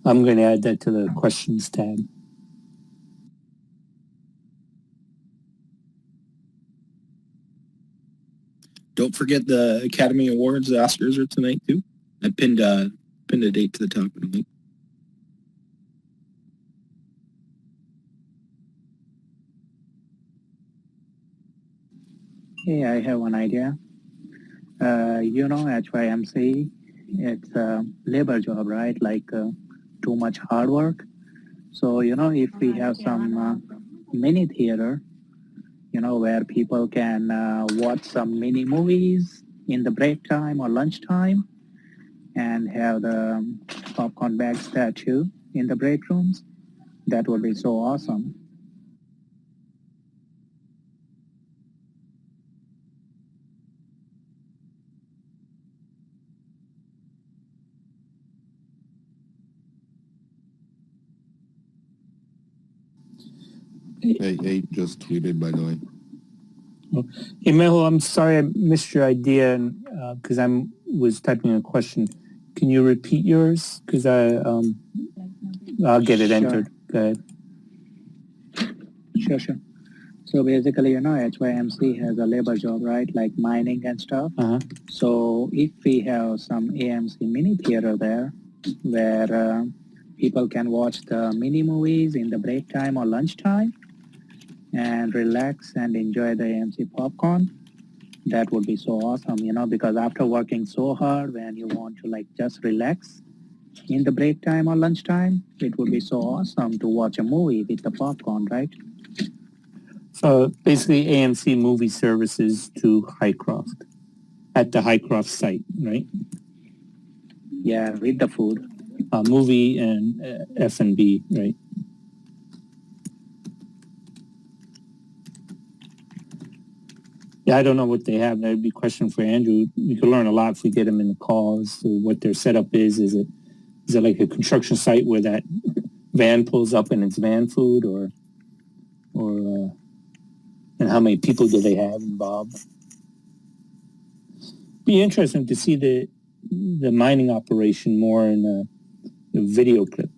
I'm going to add that to the questions tab. Don't forget the Academy Awards. The Oscars are tonight too. I pinned a date to the top of the link. Hey, I have one idea. HYMC, it's a labor job, right? Like too much hard work. So, if we have some mini theater, where people can watch some mini movies in the break time or lunchtime and have the popcorn bags there too in the break rooms, that would be so awesome. Hey, just tweeted, by the way. Hey, Mehul, I'm sorry I missed your idea because I was typing a question. Can you repeat yours? Because I'll get it entered. Go ahead. Sure. So basically, HYMC has a labor job, right? Like mining and stuff. Uh-huh. So if we have some AMC mini theater there where people can watch the mini movies in the break time or lunchtime and relax and enjoy the AMC popcorn, that would be so awesome, because after working so hard, when you want to just relax in the break time or lunchtime, it would be so awesome to watch a movie with the popcorn, right? So basically AMC movie services to Highcroft at the Highcroft site, right? Yeah, with the food. Movie and F&B, right? Yeah, I don't know what they have. That'd be a question for Andrew. We could learn a lot if we get him in the call as to what their setup is. Is it like a construction site where that van pulls up and it's van food, or and how many people do they have involved? Be interesting to see the mining operation more in the video clip.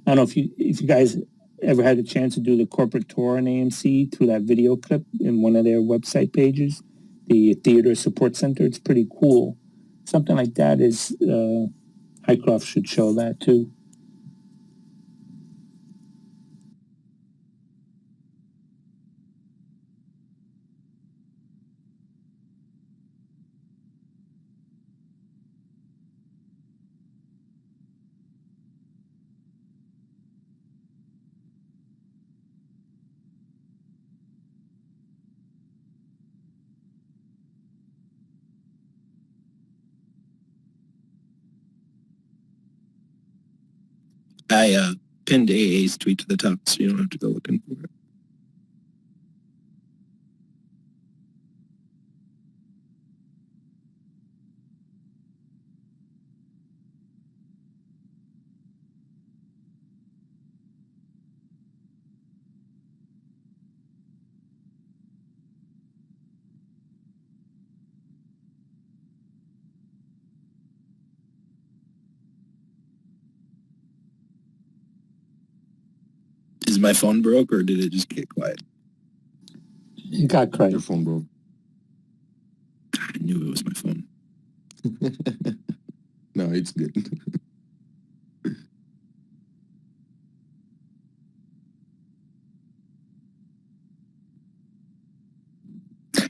I don't know if you guys ever had a chance to do the corporate tour on AMC through that video clip in one of their website pages, the Theater Support Center. It's pretty cool. Something like that is, Hycroft should show that too. I pinned AA's tweet to the top, so you don't have to go looking for it. Is my phone broke or did it just get quiet? It got quiet. Your phone broke. I knew it was my phone. No, it's good.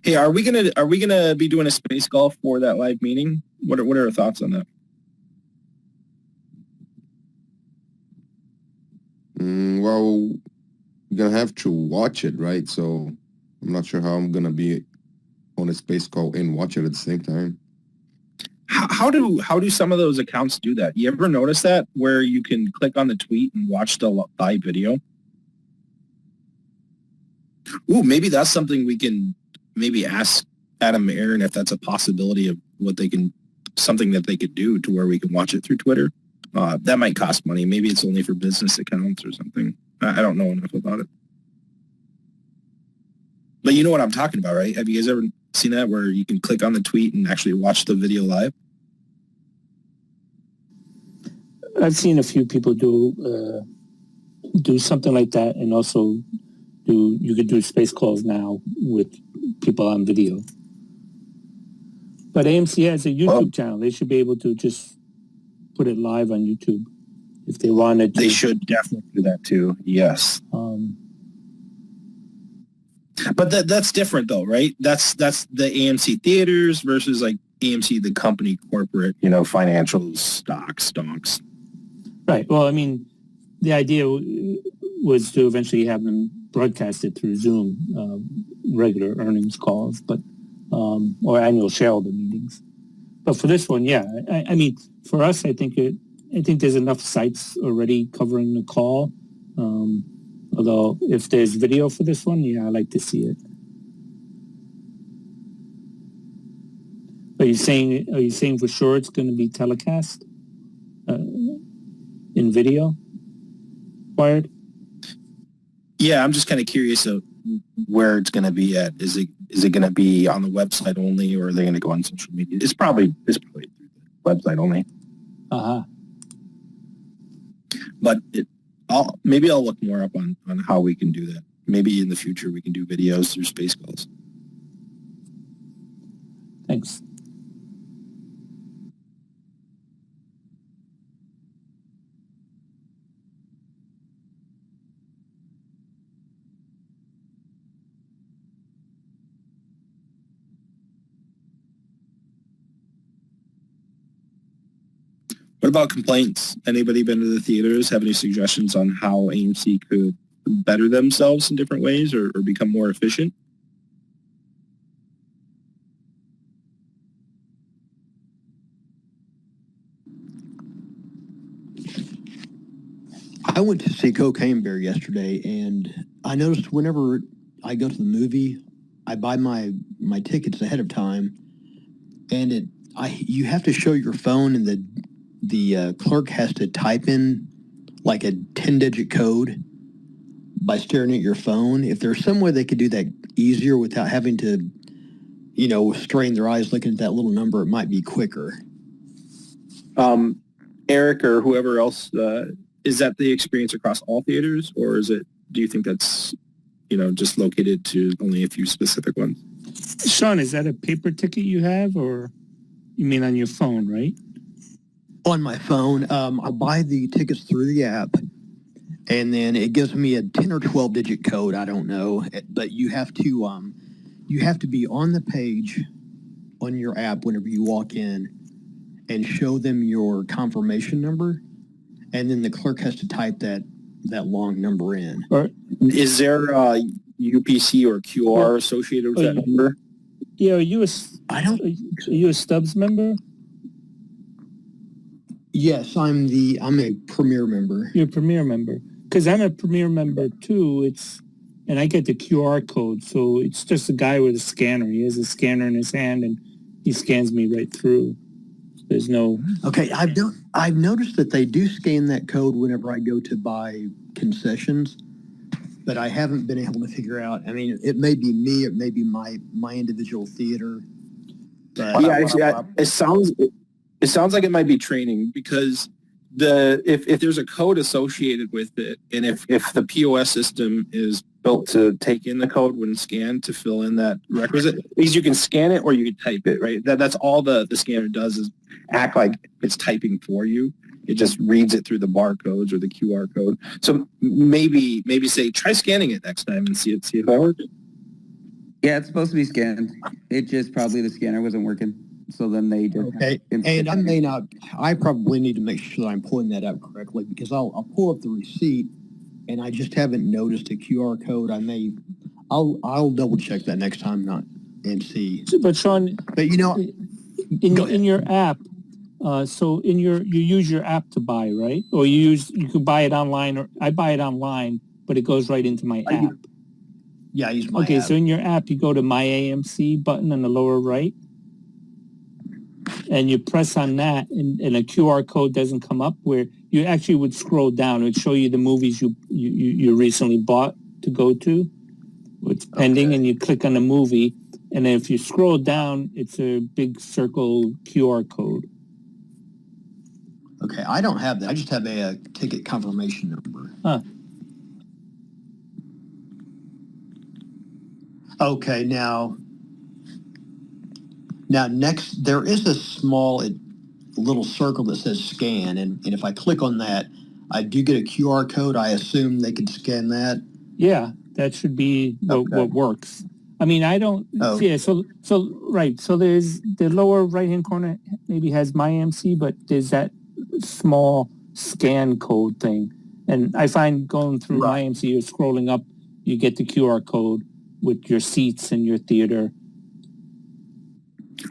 Hey, are we gonna be doing a space golf for that live meeting? What are our thoughts on that? Well, you're gonna have to watch it, right? So I'm not sure how I'm gonna be on a space call and watch it at the same time. How do some of those accounts do that? You ever notice that where you can click on the tweet and watch the live video? Ooh, maybe that's something we can maybe ask Adam and Aaron if that's a possibility of something that they could do to where we can watch it through Twitter. That might cost money. Maybe it's only for business accounts or something. I don't know enough about it. But you know what I'm talking about, right? Have you guys ever seen that where you can click on the tweet and actually watch the video live? I've seen a few people do something like that, and also you could do space calls now with people on video. But AMC has a YouTube channel. They should be able to just put it live on YouTube if they wanted to. They should definitely do that too. Yes. But that's different though, right? That's the AMC theaters versus like AMC, the company, corporate, financials, stocks, donks. Right. Well, I mean, the idea was to eventually have them broadcast it through Zoom, regular earnings calls, but or annual shareholder meetings. But for this one, yeah, I mean, for us, I think there's enough sites already covering the call. Although if there's video for this one, yeah, I like to see it. Are you saying for sure it's going to be telecast in video? Wired? Yeah, I'm just kind of curious of where it's going to be at. Is it going to be on the website only, or are they going to go on social media? It's probably website only. But maybe I'll look more up on how we can do that. Maybe in the future we can do videos through space calls. Thanks. What about complaints? Anybody been to the theaters? Have any suggestions on how AMC could better themselves in different ways or become more efficient? I went to see Cocaine Bear yesterday, and I noticed whenever I go to the movie, buy my tickets ahead of time, and you have to show your phone, and the clerk has to type in like a 10-digit code by staring at your phone. If there's some way they could do that easier without having to, strain their eyes looking at that little number, it might be quicker. Eric or whoever else, is that the experience across all theaters, or do you think that's, just located to only a few specific ones? Sean, is that a paper ticket you have, or you mean on your phone, right? On my phone. I'll buy the tickets through the app, and then it gives me a 10 or 12-digit code. I don't know, but you have to be on the page on your app whenever you walk in and show them your confirmation number, and then the clerk has to type that long number in. Is there UPC or QR associated with that number? Yeah, are you a Stubbs member? Yes, I'm a Premier member. You're a Premier member. Because I'm a Premier member too. And I get the QR code, so it's just a guy with a scanner. He has a scanner in his hand, and he scans me right through. There's no... Okay, I've noticed that they do scan that code whenever I go to buy concessions, but I haven't been able to figure out. I mean, it may be me, it may be my individual theater. But it sounds like it might be training, because if there's a code associated with it, and if the POS system is built to take in the code when scanned to fill in that requisite, because you can scan it or you can type it, right? That's all the scanner does, is act like it's typing for you. It just reads it through the barcodes or the QR code. So maybe say, try scanning it next time and see if that works. Yeah, it's supposed to be scanned. It just probably the scanner wasn't working. So then they just... Okay, and I probably need to make sure that I'm pulling that up correctly, because I'll pull up the receipt and I just haven't noticed a QR code. I'll double check that next time and see. But Sean, in your app, you use your app to buy, right? Or you could buy it online, or I buy it online, but it goes right into my app. Yeah, I use my app. Okay, so in your app, you go to My AMC button on the lower right, and you press on that, and a QR code doesn't come up, where you actually would scroll down. It would show you the movies you recently bought to go to. It's pending, and you click on the movie, and then if you scroll down, it's a big circle QR code. Okay, I don't have that. I just have a ticket confirmation number. Huh. Okay, now next, there is a small little circle that says scan, and if I click on that, I do get a QR code. I assume they can scan that. Yeah, that should be what works. I mean, I don't... Oh. Yeah, so right. So there's the lower right-hand corner maybe has My AMC, but there's that small scan code thing. And I find going through My AMC, you're scrolling up, you get the QR code with your seats in your theater.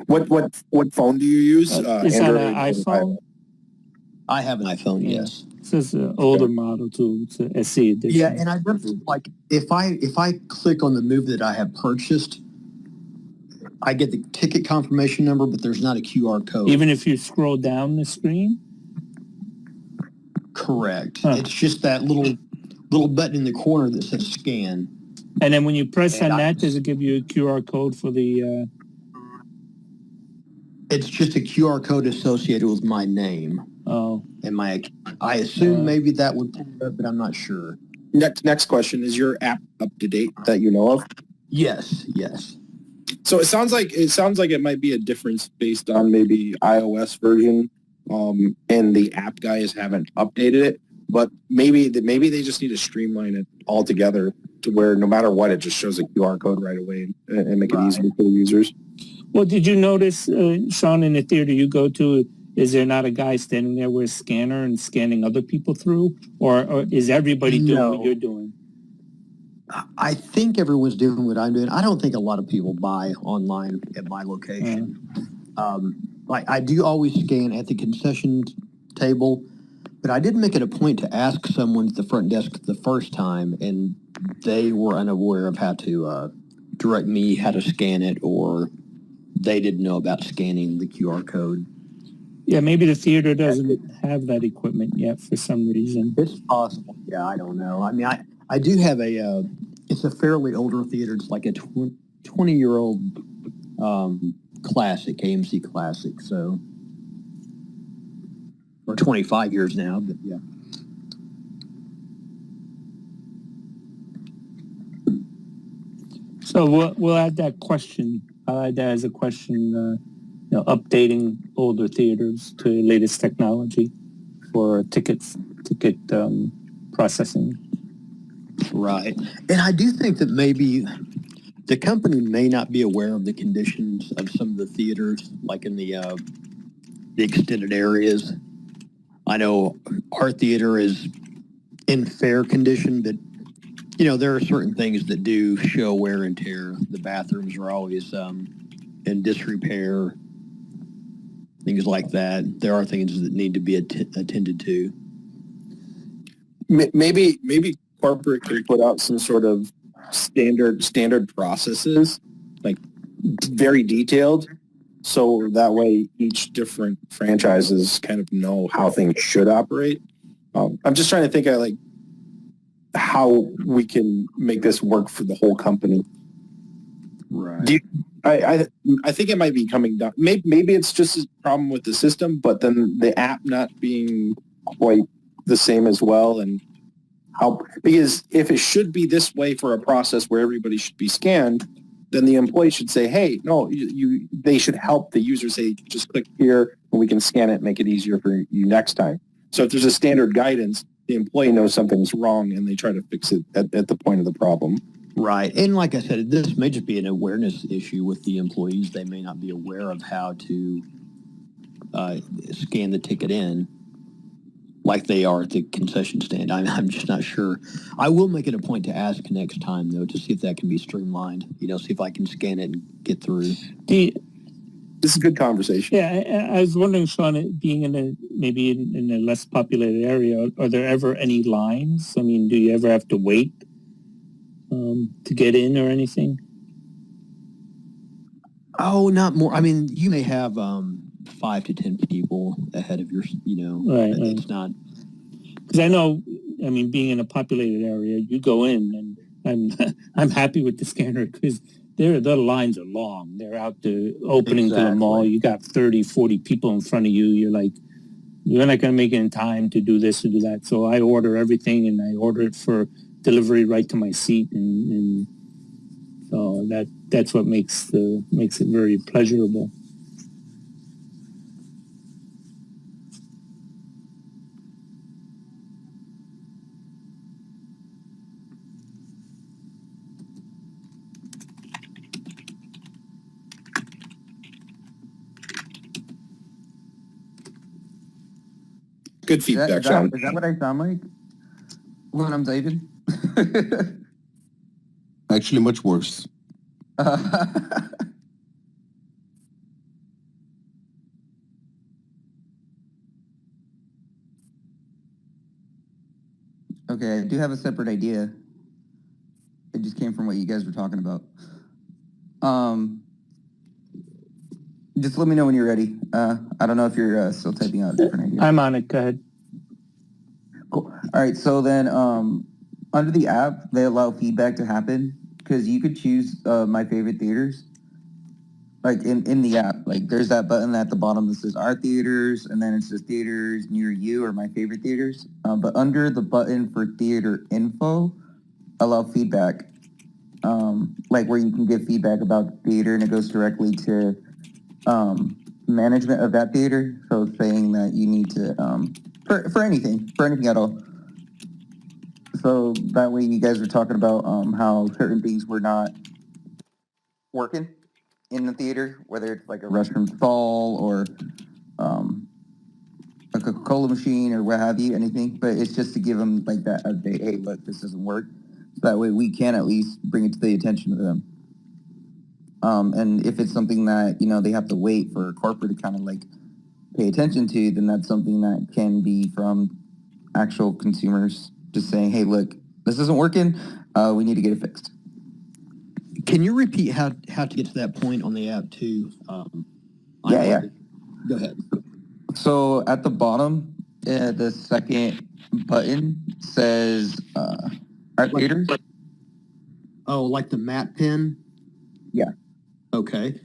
What phone do you use? It's on an iPhone. I have an iPhone, yes. It's an older model too. It's a SE edition. Yeah, and I remember, like, if I click on the movie that I have purchased, I get the ticket confirmation number, but there's not a QR code. Even if you scroll down the screen? Correct. Huh. It's just that little button in the corner that says scan. And then when you press on that, does it give you a QR code for the... It's just a QR code associated with my name. Oh. And I assume maybe that would pull it up, but I'm not sure. Next question. Is your app up to date that you know of? Yes. So it sounds like it might be a difference based on maybe iOS version, and the app guys haven't updated it. But maybe they just need to streamline it all together to where no matter what, it just shows a QR code right away and make it easier for the users. Well, did you notice, Sean, in the theater you go to, is there not a guy standing there with a scanner and scanning other people through? Or is everybody doing what you're doing? I think everyone's doing what I'm doing. I don't think a lot of people buy online at my location. I do always scan at the concession table, but I did make it a point to ask someone at the front desk the first time, and they were unaware of how to direct me how to scan it, or they didn't know about scanning the QR code. Yeah, maybe the theater doesn't have that equipment yet for some reason. It's possible. Yeah, I don't know. I mean, I do have it's a fairly older theater. It's like a 20-year-old classic, AMC classic. So, or 25 years now, but yeah. So we'll add that question. I'll add that as a question, updating older theaters to latest technology for ticket processing. Right. And I do think that maybe the company may not be aware of the conditions of some of the theaters, like in the extended areas. I know our theater is in fair condition, but there are certain things that do show wear and tear. The bathrooms are always in disrepair, things like that. There are things that need to be attended to. Maybe corporate can put out some sort of standard processes, like very detailed, so that way each different franchises kind of know how things should operate. I'm just trying to think of like how we can make this work for the whole company. Right. I think it might be coming down. Maybe it's just a problem with the system, but then the app not being quite the same as well. And because if it should be this way for a process where everybody should be scanned, then the employee should say, hey, no, they should help the user say, just click here and we can scan it and make it easier for you next time. So if there's a standard guidance, the employee knows something's wrong and they try to fix it at the point of the problem. Right. And like I said, this may just be an awareness issue with the employees. They may not be aware of how to scan the ticket in like they are at the concession stand. I'm just not sure. I will make it a point to ask next time, though, to see if that can be streamlined. See if I can scan it and get through. This is a good conversation. Yeah, I was wondering, Sean, being in a less populated area, are there ever any lines? I mean, do you ever have to wait to get in or anything? Oh, not more. I mean, you may have 5 to 10 people ahead of your, Right. It's not. Because I know, being in a populated area, you go in, and I'm happy with the scanner because the lines are long. They're out the opening to the mall. You got 30, 40 people in front of you. You're like, you're not going to make it in time to do this or do that. So I order everything, and I order it for delivery right to my seat, and so that's what makes it very pleasurable. Good feedback, Sean. Is that what I sound like when I'm typing? Actually, much worse. Okay, I do have a separate idea. It just came from what you guys were talking about. Just let me know when you're ready. I don't know if you're still typing out a different idea. I'm on it. Go ahead. Cool. All right. So then under the app, they allow feedback to happen because you could choose my favorite theaters. Like in the app, like there's that button at the bottom that says our theaters, and then it says theaters near you or my favorite theaters. But under the button for theater info, allow feedback. Like where you can give feedback about the theater, and it goes directly to management of that theater. So saying that you need to for anything at all. So that way you guys were talking about how certain things were not working in the theater, whether it's like a restroom stall or a Coca-Cola machine or what have you, anything. But it's just to give them like that update. Hey, look, this doesn't work. So that way we can at least bring it to the attention of them. And if it's something that, they have to wait for corporate to kind of like pay attention to, then that's something that can be from actual consumers just saying, hey, look, this isn't working. We need to get it fixed. Can you repeat how to get to that point on the app too? Yeah. Go ahead. So at the bottom, the second button says Art Theaters. Oh, like the map pin? Yeah. Okay.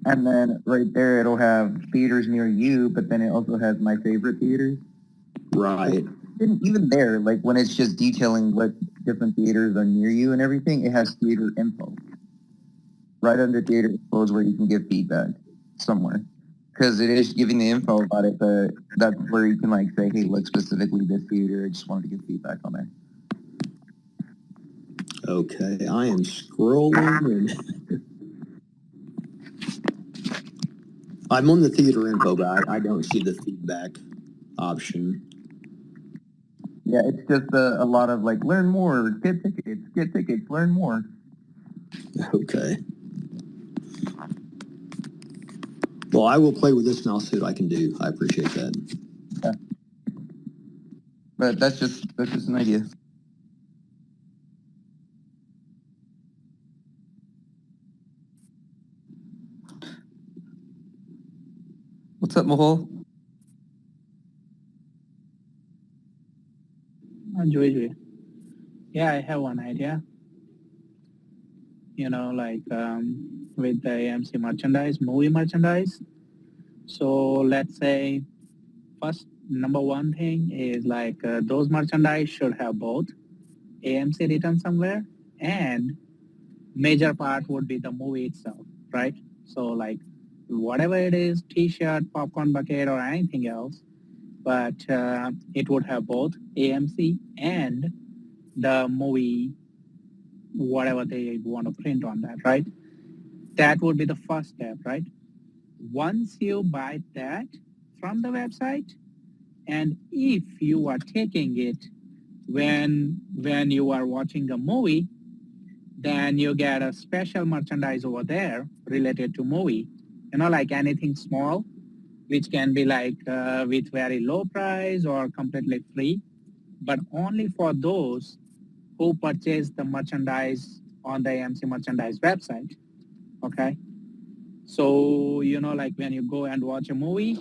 And then right there, it'll have theaters near you, but then it also has my favorite theaters. Right. Even there, like when it's just detailing what different theaters are near you and everything, it has theater info. Right under theater info is where you can give feedback somewhere. Because it is giving the info about it, but that's where you can like say, hey, look specifically this theater. I just wanted to give feedback on there. Okay, I am scrolling and I'm on the theater info, but I don't see the feedback option. Yeah, it's just a lot of like, learn more, get tickets, learn more. Okay. Well, I will play with this and I'll see what I can do. I appreciate that. Yeah. But that's just an idea. What's up, Mahal? Joy. Yeah, I have one idea. Like with the AMC merchandise, movie merchandise. So let's say first number one thing is like those merchandise should have both AMC written somewhere and major part would be the movie itself, right? So like whatever it is, t-shirt, popcorn bucket or anything else, but it would have both AMC and the movie, whatever they want to print on that, right? That would be the first step, right? Once you buy that from the website, and if you are taking it when you are watching a movie, then you get a special merchandise over there related to movie. Like anything small, which can be like with very low price or completely free, but only for those who purchase the merchandise on the AMC merchandise website. Okay. So, like when you go and watch a movie,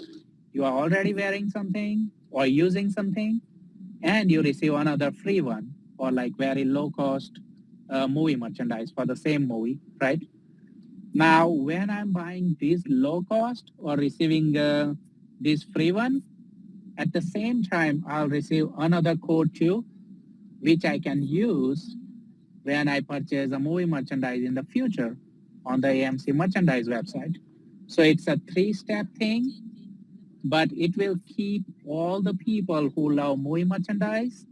you are already wearing something or using something and you receive another free one or like very low cost movie merchandise for the same movie, right? Now, when I'm buying this low cost or receiving this free one, at the same time, I'll receive another code too, which I can use when I purchase a movie merchandise in the future on the AMC merchandise website. So it's a 3-step thing, but it will keep all the people who love movie merchandise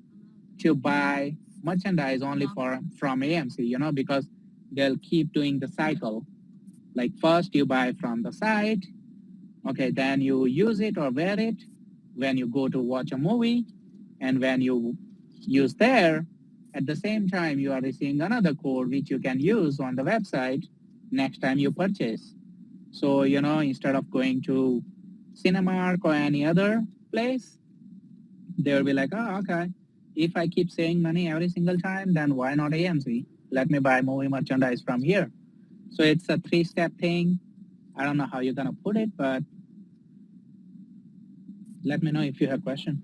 to buy merchandise only from AMC, because they'll keep doing the cycle. Like first you buy from the site, okay, then you use it or wear it when you go to watch a movie, and when you use there, at the same time you are receiving another code which you can use on the website next time you purchase. So, instead of going to Cinemark or any other place, they will be like, oh, okay, if I keep saving money every single time, then why not AMC? Let me buy movie merchandise from here. So it's a 3-step thing. I don't know how you're going to put it, but let me know if you have a question.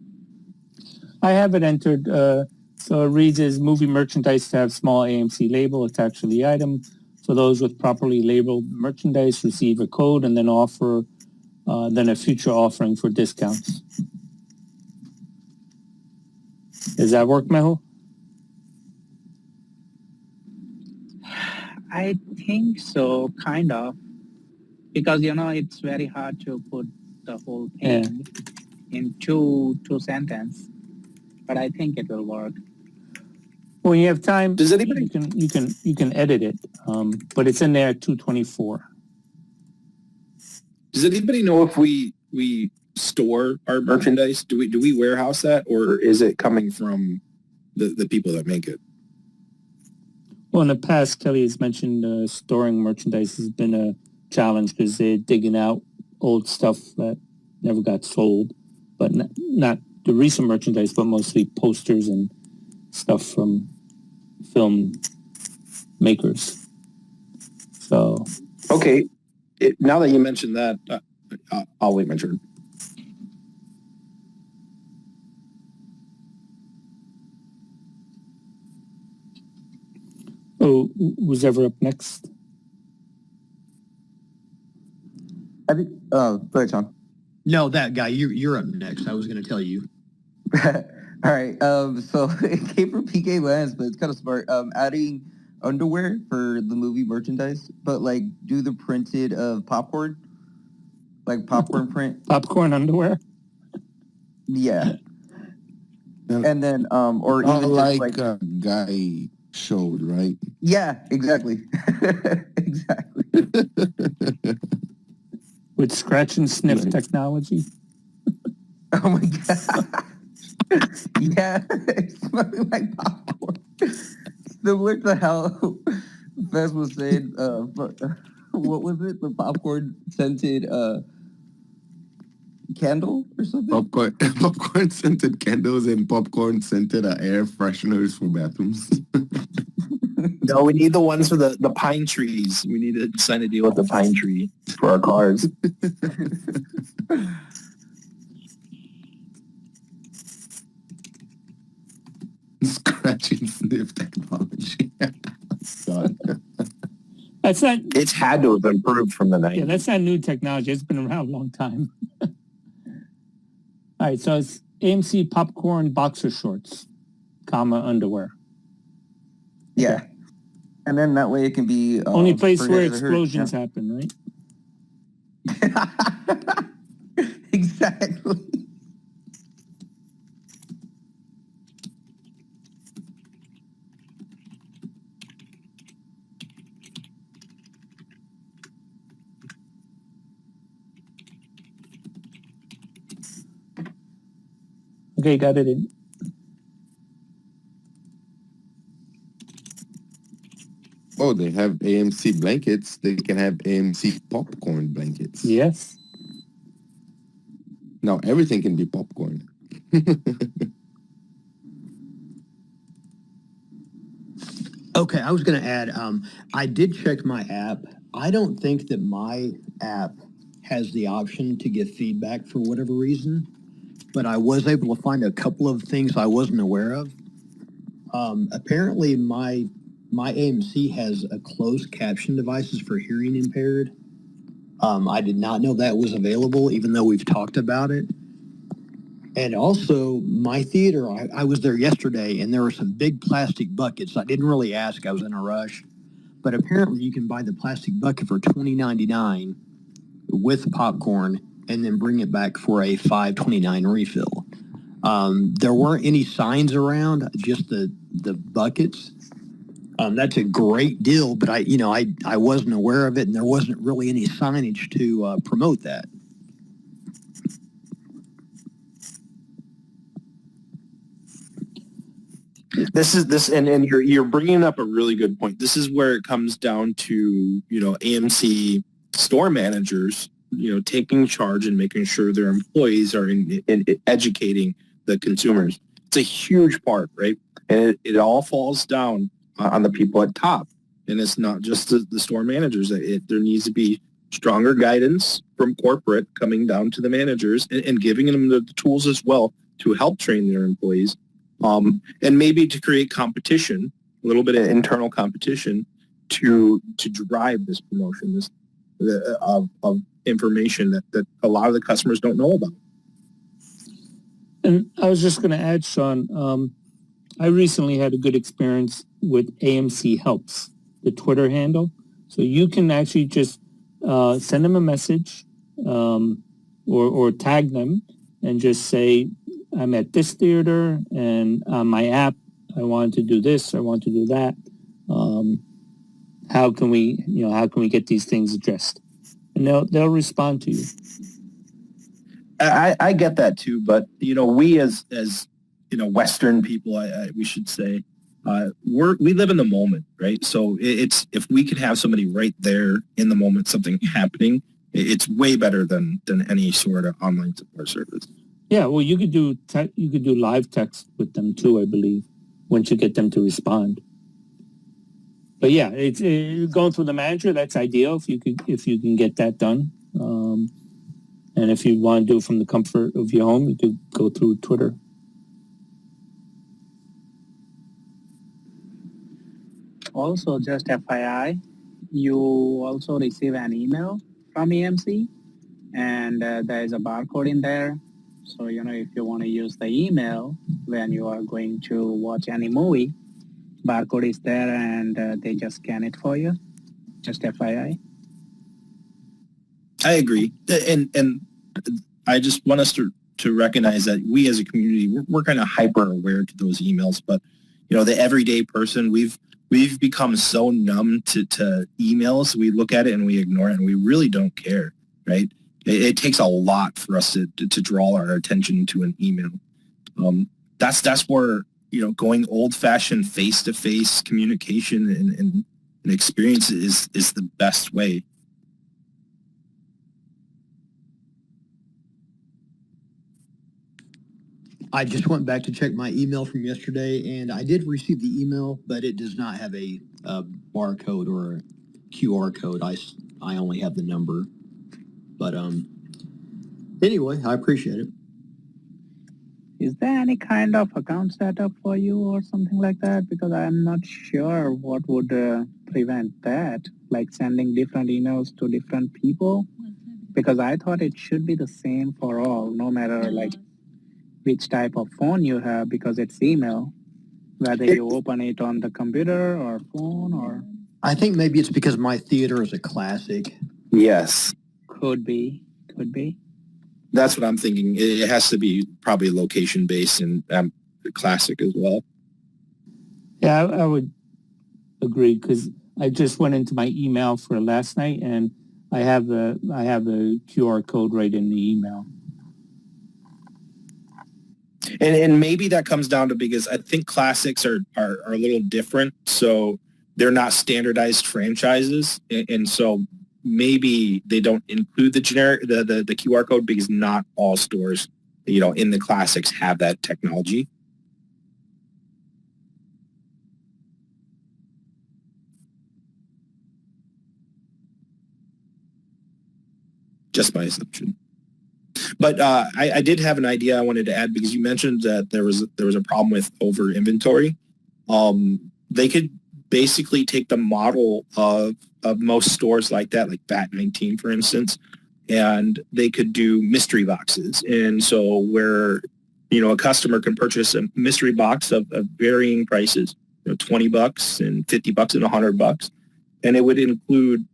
I have it entered. So it reads as movie merchandise to have small AMC label attached to the item. So those with properly labeled merchandise receive a code and then then a future offering for discounts. Does that work, Mehul? I think so, kind of, because it's very hard to put the whole thing in two sentences, but I think it will work. When you have time, does anybody you can edit it, but it's in there at 224. Does anybody know if we store our merchandise? Do we warehouse that, or is it coming from the people that make it? Well, in the past, Kelly has mentioned storing merchandise has been a challenge because they're digging out old stuff that never got sold, but not the recent merchandise, but mostly posters and stuff from film makers. So okay, now that you mentioned that, I'll wait my turn. Oh, who's ever up next? I think. Go ahead, Sean. No, that guy. You're up next. I was going to tell you. All right. So it came from PK Lance, but it's kind of smart. Adding underwear for the movie merchandise, but like do the printed of popcorn, like popcorn print. Popcorn underwear. Yeah. And then, or Not even just like a guy showed, right? Yeah, exactly. Exactly. With scratch and sniff technology. Oh my god. Yeah, it's smelling like popcorn. Similar to how Fez was saying, what was it? The popcorn scented candle or something? Popcorn scented candles and popcorn scented air fresheners for bathrooms. No, we need the ones for the pine trees. We need to sign a deal with the pine tree for our cars. Scratch and sniff technology. God. That's not. It's had to have improved from the 90s. Yeah, that's not new technology. It's been around a long time. All right, so it's AMC popcorn boxer shorts, underwear. Yeah. Okay. And then that way it can be... only place where explosions happen, right? Exactly. Okay, got it in. Oh, they have AMC blankets. They can have AMC popcorn blankets. Yes. Now everything can be popcorn. Okay, I was going to add, I did check my app. I don't think that my app has the option to give feedback for whatever reason, but I was able to find a couple of things I wasn't aware of. Apparently, my AMC has a closed caption devices for hearing impaired. I did not know that was available, even though we've talked about it. And also, my theater, I was there yesterday, and there were some big plastic buckets. I didn't really ask. I was in a rush. But apparently, you can buy the plastic bucket for $20.99 with popcorn and then bring it back for a $5.29 refill. There weren't any signs around, just the buckets. That's a great deal, but I wasn't aware of it, and there wasn't really any signage to promote that. And you're bringing up a really good point. This is where it comes down to AMC store managers taking charge and making sure their employees are in educating the consumers. It's a huge part, right? And it all falls down on the people at top, and it's not just the store managers. There needs to be stronger guidance from corporate coming down to the managers and giving them the tools as well to help train their employees. And maybe to create competition, a little bit of internal competition to drive this promotion of information that a lot of the customers don't know about. And I was just going to add, Sean, I recently had a good experience with AMC Helps, the Twitter handle. So you can actually just send them a message or tag them and just say, I'm at this theater, and on my app, I want to do this, I want to do that. How can we get these things addressed? And they'll respond to you. I get that too, but we as Western people, we should say, we live in the moment, right? So it's if we could have somebody right there in the moment, something happening, it's way better than any sort of online support service. Yeah, well, you could do live text with them too, I believe, once you get them to respond. But yeah, it's going through the manager. That's ideal if you can get that done. And if you want to do it from the comfort of your home, you could go through Twitter. Also, just FYI, you also receive an email from AMC, and there is a barcode in there. So, if you want to use the email when you are going to watch any movie, barcode is there, and they just scan it for you. Just FYI. I agree, and I just want us to recognize that we as a community, we're kind of hyper aware to those emails, but the everyday person, we've become so numb to emails. We look at it and we ignore it, and we really don't care, right? It takes a lot for us to draw our attention to an email. That's where going old-fashioned face-to-face communication and experience is the best way. I just went back to check my email from yesterday, and I did receive the email, but it does not have a barcode or a QR code. I only have the number. But anyway, I appreciate it. Is there any kind of account setup for you or something like that? Because I'm not sure what would prevent that, like sending different emails to different people. Because I thought it should be the same for all, no matter like which type of phone you have, because it's email, whether you open it on the computer or phone or... I think maybe it's because my theater is a classic. Yes. Could be. That's what I'm thinking. It has to be probably location-based and classic as well. Yeah, I would agree, because I just went into my email for last night, and I have the QR code right in the email. And maybe that comes down to, because I think classics are a little different, so they're not standardized franchises, and so maybe they don't include the generic the QR code, because not all stores in the classics have that technology. Just my assumption. But I did have an idea I wanted to add, because you mentioned that there was a problem with over inventory. They could basically take the model of most stores like that, like VAT19, for instance, and they could do mystery boxes. And so where a customer can purchase a mystery box of varying prices, $20 and $50 and $100, and it would include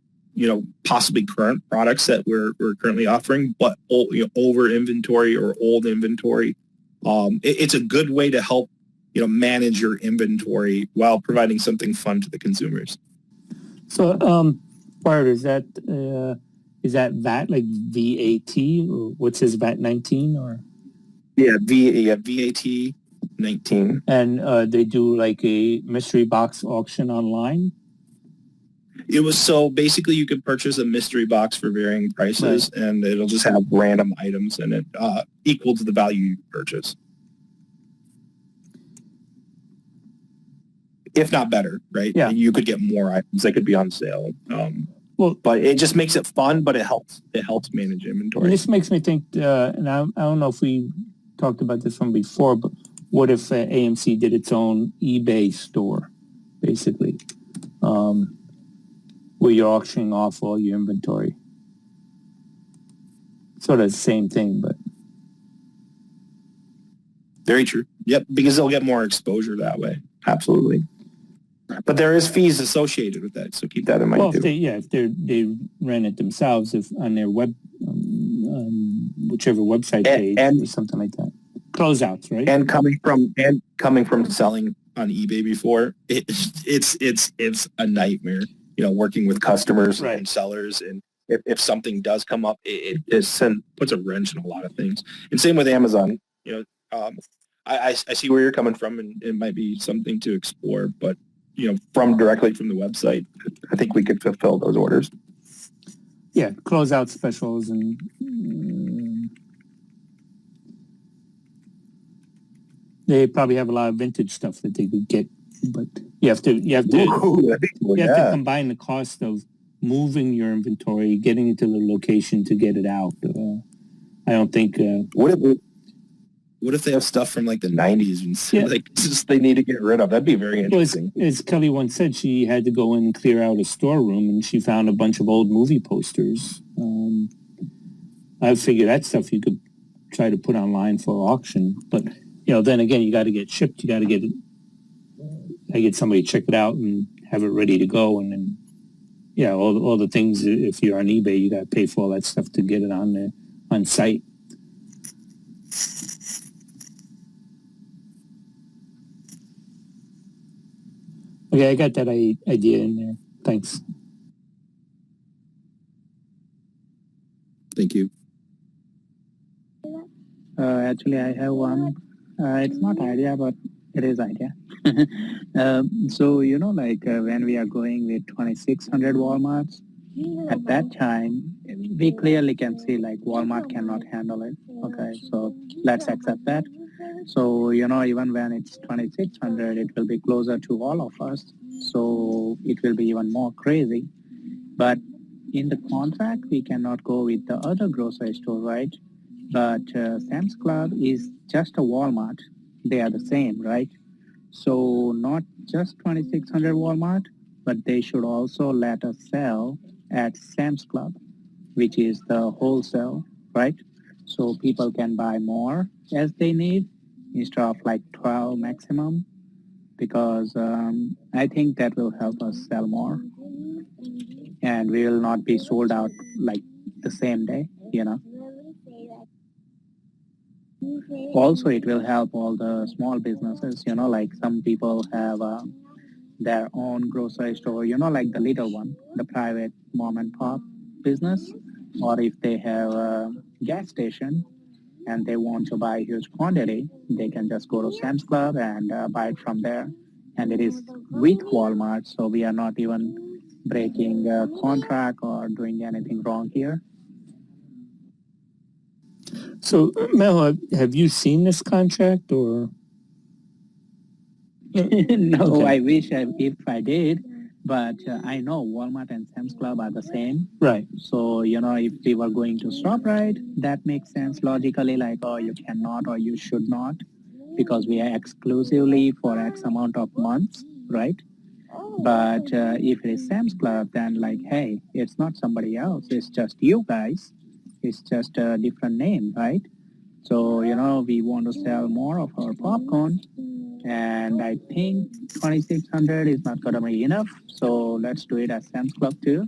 possibly current products that we're currently offering, but over inventory or old inventory. It's a good way to help manage your inventory while providing something fun to the consumers. So, Bart, is that VAT, like VAT, or what's his VAT19 or? Yeah, VAT 19. And they do like a mystery box auction online? It was, so basically you could purchase a mystery box for varying prices, right, and it'll just have random items in it equal to the value you purchase. If not better, right? Yeah. You could get more items that could be on sale. But it just makes it fun, but it helps manage inventory. And this makes me think, and I don't know if we talked about this one before, but what if AMC did its own eBay store, basically? Where you're auctioning off all your inventory. Sort of the same thing, but... Very true. Yep, because they'll get more exposure that way. Absolutely. But there is fees associated with that, so keep that in mind, well, too. If they ran it themselves, if on their web, whichever website page or something like that. Closeouts, right? And coming from selling on eBay before, it's a nightmare. Working with customers and sellers, and if something does come up, it puts a wrench in a lot of things. And same with Amazon. I see where you're coming from, and it might be something to explore. But directly from the website, I think we could fulfill those orders. Yeah, closeout specials, and they probably have a lot of vintage stuff that they could get but you have to Ooh, that'd be cool, you have to yeah. combine the cost of moving your inventory, getting it to the location to get it out. I don't think. What if they have stuff from like the 90s and like just they need to get rid of? That'd be very Well, interesting. as Kelly once said, she had to go in and clear out a storeroom, and she found a bunch of old movie posters. I figure that stuff you could try to put online for auction, but then again, you got to get shipped. You got to get it. I get somebody to check it out and have it ready to go, and then all the things. If you're on eBay, you got to pay for all that stuff to get it on site. Okay, I got that idea in there. Thanks. Thank you. Actually, I have one. It's not idea, but it is idea. So, when we are going with 2,600 Walmarts, at that time, we clearly can see like Walmart cannot handle it. Okay, so let's accept that. So, even when it's 2,600, it will be closer to all of us. So it will be even more crazy. But in the contract, we cannot go with the other grocery store, right? But Sam's Club is just a Walmart. They are the same, right? So not just 2,600 Walmart, but they should also let us sell at Sam's Club, which is the wholesale, right? So people can buy more as they need instead of like 12 maximum, because I think that will help us sell more, and we will not be sold out like the same day. Also, it will help all the small businesses, like some people have their own grocery store, like the little one, the private mom and pop business, or if they have a gas station and they want to buy huge quantity, they can just go to Sam's Club and buy it from there. And it is with Walmart, so we are not even breaking a contract or doing anything wrong here. So, Mel, have you seen this contract or? No, Okay. I wish if I did, but I know Walmart and Sam's Club are the same. Right. So, if we were going to stop right, that makes sense logically, like, oh, you cannot or you should not, because we are exclusively for X amount of months, right? But if it is Sam's Club, then like, hey, it's not somebody else. It's just you guys. It's just a different name, right? So, we want to sell more of our popcorn. And I think 2,600 is not going to be enough. So let's do it at Sam's Club too.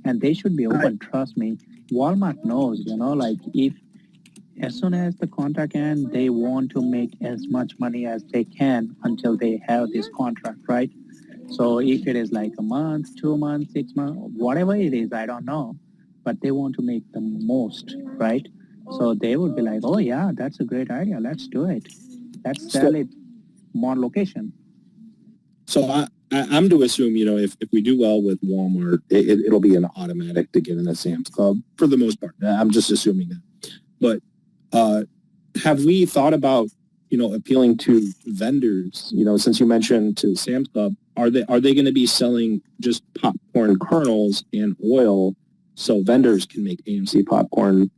And they should be open. Trust me. Walmart knows, like if as soon as the contract ends, they want to make as much money as they can until they have this contract, right? So if it is like a month, 2 months, 6 months, whatever it is, I don't know. But they want to make the most, right? So they would be like, oh yeah, that's a great idea. Let's do it. Let's sell it more location. So I'm to assume, if we do well with Walmart, it'll be an automatic to get in a Sam's Club for the most part. I'm just assuming that. But have we thought about, appealing to vendors? Since you mentioned to Sam's Club, are they going to be selling just popcorn kernels and oil so vendors can make AMC popcorn,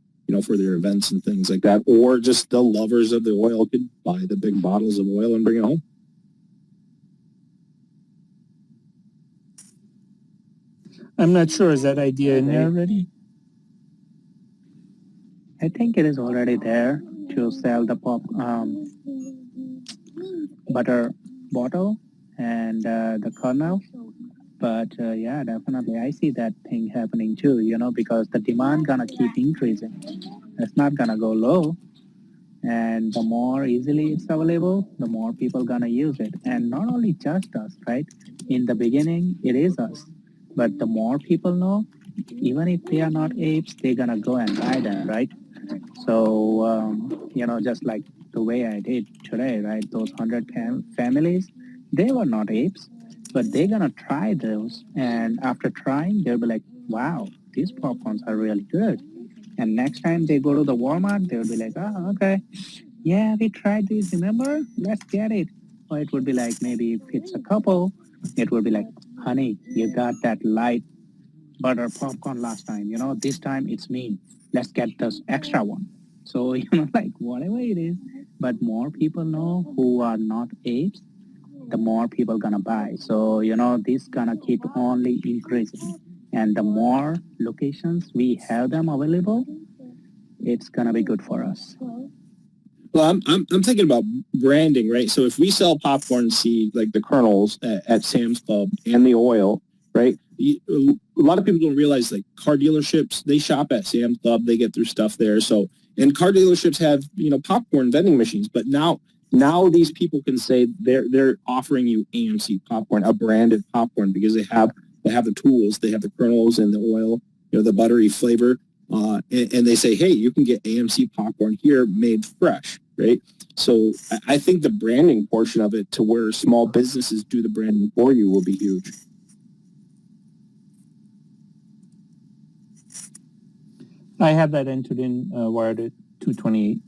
for their events and things like that, or just the lovers of the oil could buy the big bottles of oil and bring it home? I'm not sure. Is that idea in there already? I think it is already there to sell the butter bottle and the kernel. But yeah, definitely, I see that thing happening too, because the demand gonna keep increasing. It's not gonna go low. And the more easily it's available, the more people gonna use it. And not only just us, right? In the beginning, it is us. But the more people know, even if they are not apes, they're gonna go and buy them, right? So, just like the way I did today, right? Those 100 families, they were not apes, but they're gonna try those. And after trying, they'll be like, wow, these popcorns are really good. And next time they go to the Walmart, they'll be like, oh, okay. Yeah, we tried this, remember? Let's get it. Or it would be like, maybe if it's a couple, it would be like, honey, you got that light butter popcorn last time. This time it's me. Let's get this extra one. So, like whatever it is, but more people know who are not apes, the more people gonna buy. So, this gonna keep only increasing. And the more locations we have them available, it's gonna be good for us. Well, I'm thinking about branding, right? So if we sell popcorn seed, like the kernels at Sam's Club and the oil, right? A lot of people don't realize, like, car dealerships, they shop at Sam's Club, they get their stuff there. So, and car dealerships have, popcorn vending machines, but now these people can say they're offering you AMC popcorn, a branded popcorn, because they have the tools, they have the kernels and the oil, the buttery flavor. And they say, hey, you can get AMC popcorn here made fresh, right? So I think the branding portion of it, to where small businesses do the branding for you, will be huge. I have that entered in, wired at 228.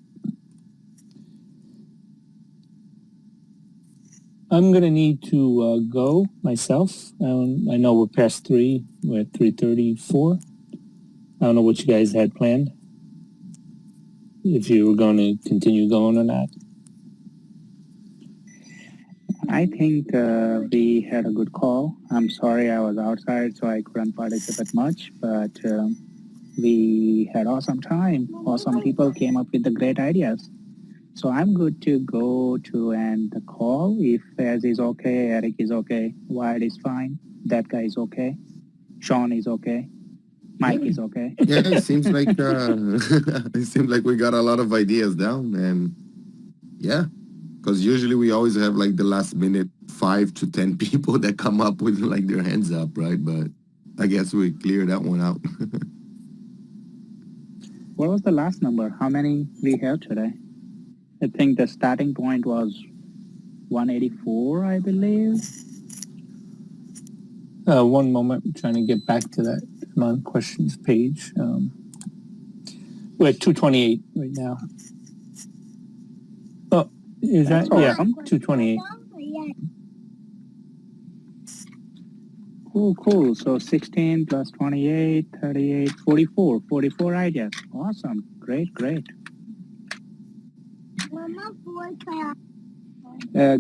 I'm going to need to go myself. I know we're past 3. We're at 3:34. I don't know what you guys had planned. If you were going to continue going or not. I think we had a good call. I'm sorry I was outside, so I couldn't participate much, but we had awesome time. Awesome people came up with the great ideas. So I'm good to go to end the call. If Faz is okay, Eric is okay, Wyatt is fine, that guy is okay, Sean is okay, Mike is okay. Yeah, it seems like we got a lot of ideas down, and yeah, because usually we always have like the last minute 5 to 10 people that come up with like their hands up, right? But I guess we cleared that one out. What was the last number? How many we have today? I think the starting point was 184, I believe. One moment, I'm trying to get back to that non-questions page. We're at 228 right now. Oh, is That's that? Yeah, awesome. 228. Cool. So 16 plus 28, 38, 44. 44 ideas. Awesome. Great.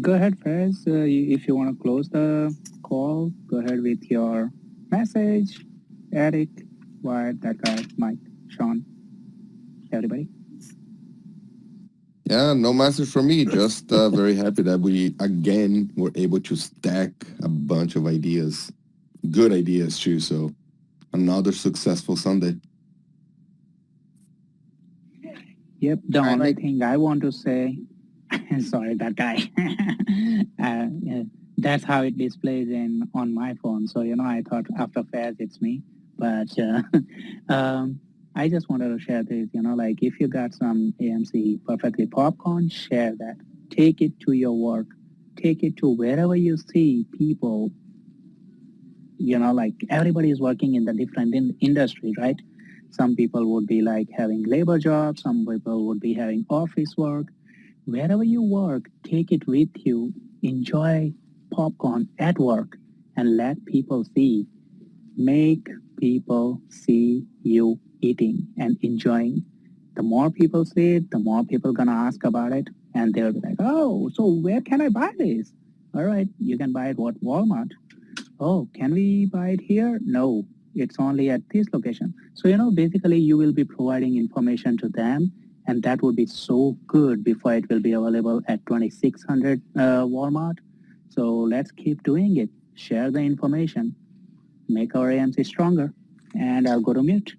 Go ahead, Fez. If you want to close the call, go ahead with your message. Eric, Wyatt, that guy, Mike, Sean, everybody. Yeah, no message from me. Just very happy that we again were able to stack a bunch of ideas, good ideas too. So another successful Sunday. Yep. The only thing I want to say, sorry, that guy. That's how it displays on my phone. So I thought after Faz it's me, but I just wanted to share this. Like, if you got some AMC perfectly popcorn, share that. Take it to your work. Take it to wherever you see people. Like, everybody is working in the different industry, right? Some people would be like having labor jobs. Some people would be having office work. Wherever you work, take it with you. Enjoy popcorn at work and let people see. Make people see you eating and enjoying. The more people see it, the more people gonna ask about it, and they'll be like, oh, so where can I buy this? All right, you can buy it at Walmart. Oh, can we buy it here? No, it's only at this location. So, basically you will be providing information to them, and that would be so good before it will be available at 2600 Walmart. So let's keep doing it. Share the information. Make our AMC stronger. And I'll go to mute.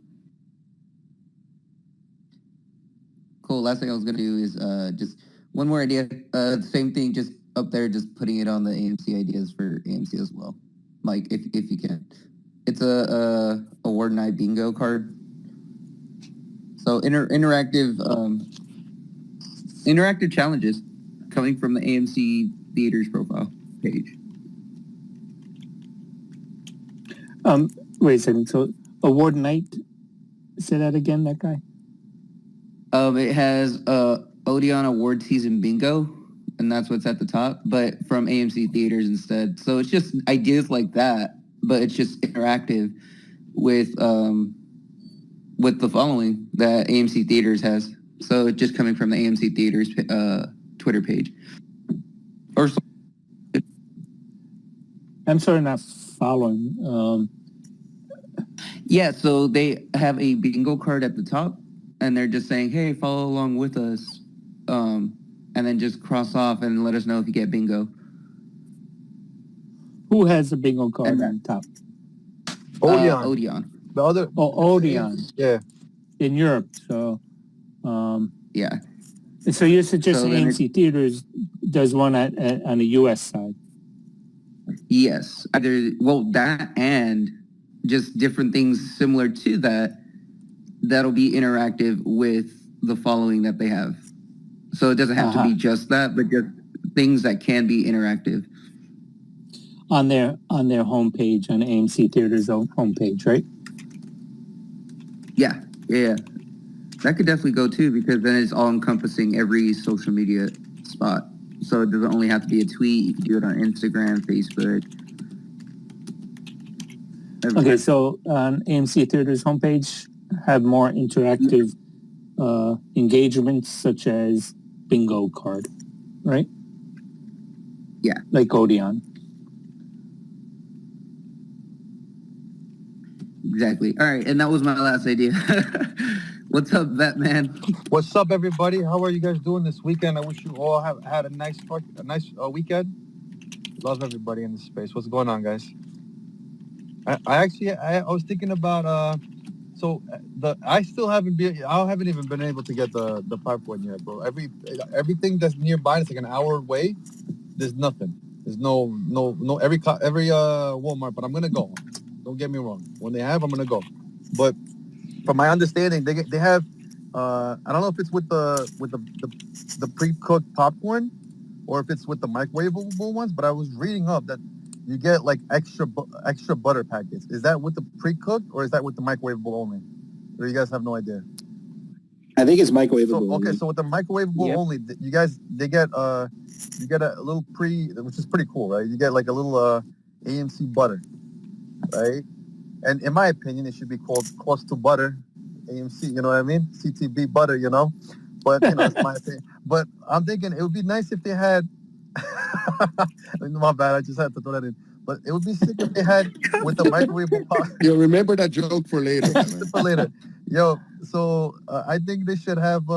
Cool. Last thing I was going to do is just one more idea. Same thing, just up there, just putting it on the AMC ideas for AMC as well. Mike, if you can. It's a award night bingo card. So interactive challenges coming from the AMC Theaters profile page. Wait a second. So award night. Say that again. That guy. It has Odeon Award Season Bingo, and that's what's at the top, but from AMC Theaters instead. So it's just ideas like that, but it's just interactive with the following that AMC Theaters has. So it's just coming from the AMC Theaters Twitter page. Or I'm sorry, not following. Yeah, so they have a bingo card at the top, and they're just saying, "Hey, follow along with us," and then just cross off and let us know if you get bingo. Who has the bingo card on top? Odeon. Odeon. The other. Odeon. Yeah. In Europe, so. Yeah. So you're suggesting So then AMC Theaters does one on the U.S. side? Yes, either that and just different things similar to that that'll be interactive with the following that they have. So it doesn't have to be just that, but just things that can be interactive on their homepage, on AMC Theaters' homepage, right? Yeah. That could definitely go too, because then it's all encompassing every social media spot. So it doesn't only have to be a tweet. You can do it on Instagram, Facebook. Okay, so on AMC Theaters' homepage, have more interactive engagements such as bingo card, right? Yeah. Like Odeon. Exactly. All right, and that was my last idea. What's up, Batman? What's up, everybody? How are you guys doing this weekend? I wish you all have had a nice weekend. Love everybody in the space. What's going on, guys? I was thinking about I haven't even been able to get the popcorn yet, bro. Everything that's nearby, it's like an hour away. There's nothing. There's no every Walmart, but I'm gonna go. Don't get me wrong. When they have, I'm gonna go. But from my understanding, they have. I don't know if it's with the pre-cooked popcorn, or if it's with the microwavable ones. But I was reading up that you get like extra butter packets. Is that with the pre-cooked, or is that with the microwavable only? Or you guys have no idea? I think it's microwavable. So with the microwavable only, you get a little which is pretty cool, right? You get like a little AMC butter, right? And in my opinion, it should be called close to butter, AMC. You know what I mean? CTB butter, you know. But that's my opinion. But I'm thinking it would be nice if they had. My bad, I just had to throw that in. But it would be sick if they had with the microwavable popcorn. Yo, remember that joke for later. For later. Yo, so I think they should have.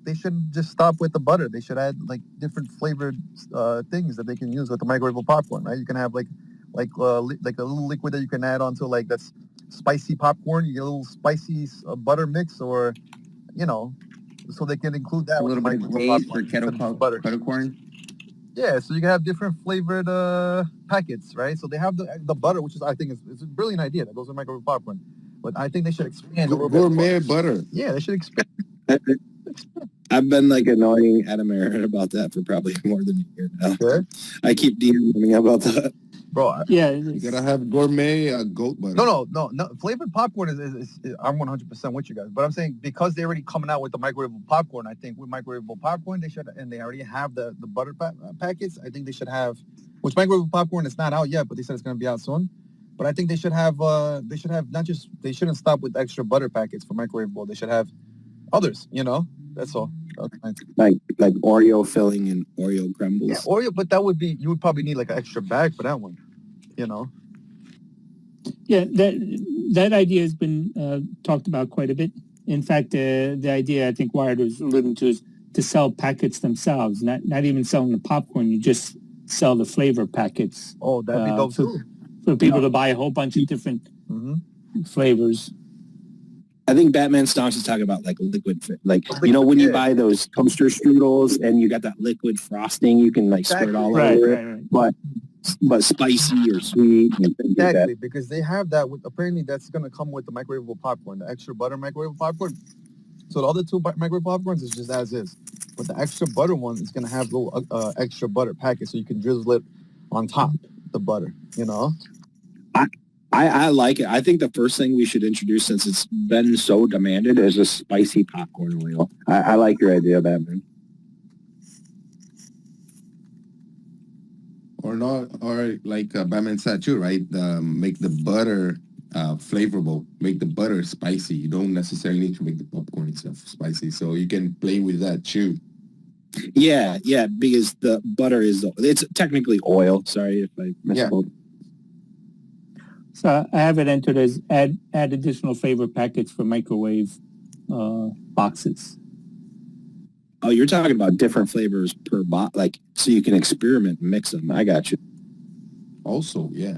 They shouldn't just stop with the butter. They should add like different flavored things that they can use with the microwavable popcorn. Right? You can have like a little liquid that you can add onto that's spicy popcorn. You get a little spicy butter mix, or so they can include that. A little bit of glaze for kettle corn. Yeah, so you can have different flavored packets, right? So they have the butter, which is I think is a brilliant idea that goes in microwave popcorn. But I think they should expand a little bit. Gourmet butter. Yeah, they should expand. I've been like annoying Adam Aaron about that for probably more than a year now. Sure. I keep DMing about that. Bro, yeah, you gotta have gourmet goat butter. No. Flavored popcorn is I'm 100% with you guys, but I'm saying because they're already coming out with the microwavable popcorn, I think with microwavable popcorn they should, and they already have the butter packets. I think they should have, which microwavable popcorn is not out yet, but they said it's going to be out soon. But I think they should have not just, they shouldn't stop with extra butter packets for microwavable. They should have others. That's all. Like Oreo filling and Oreo crumbles. Yeah, Oreo, but you would probably need like an extra bag for that one. Yeah, that idea has been talked about quite a bit. In fact, the idea I think Wired was alluding to is to sell packets themselves, not even selling the popcorn. You just sell the flavor packets. Oh, that'd be dope too. For people to buy a whole bunch of different flavors. I think Batman Stonks is talking about like liquid, when you buy those toaster strudels and you got that liquid frosting, you can like squirt all over it, but spicy or sweet. Exactly, because they have that with, apparently that's going to come with the microwavable popcorn, the extra butter microwavable popcorn. So the other two microwave popcorns is just as is, but the extra butter one is going to have little extra butter packets, so you can drizzle it on top the butter. I like it. I think the first thing we should introduce, since it's been so demanded, is a spicy popcorn oil. I like your idea, Batman. Or not, or like Batman said too, right? Make the butter flavorful. Make the butter spicy. You don't necessarily need to make the popcorn itself spicy, so you can play with that too. Yeah, yeah, because the butter it's technically oil. Sorry if I misspoke. So I have it entered as add additional flavor packets for microwave boxes. Oh, you're talking about different flavors per box, like so you can experiment and mix them. I got you. Also, yeah.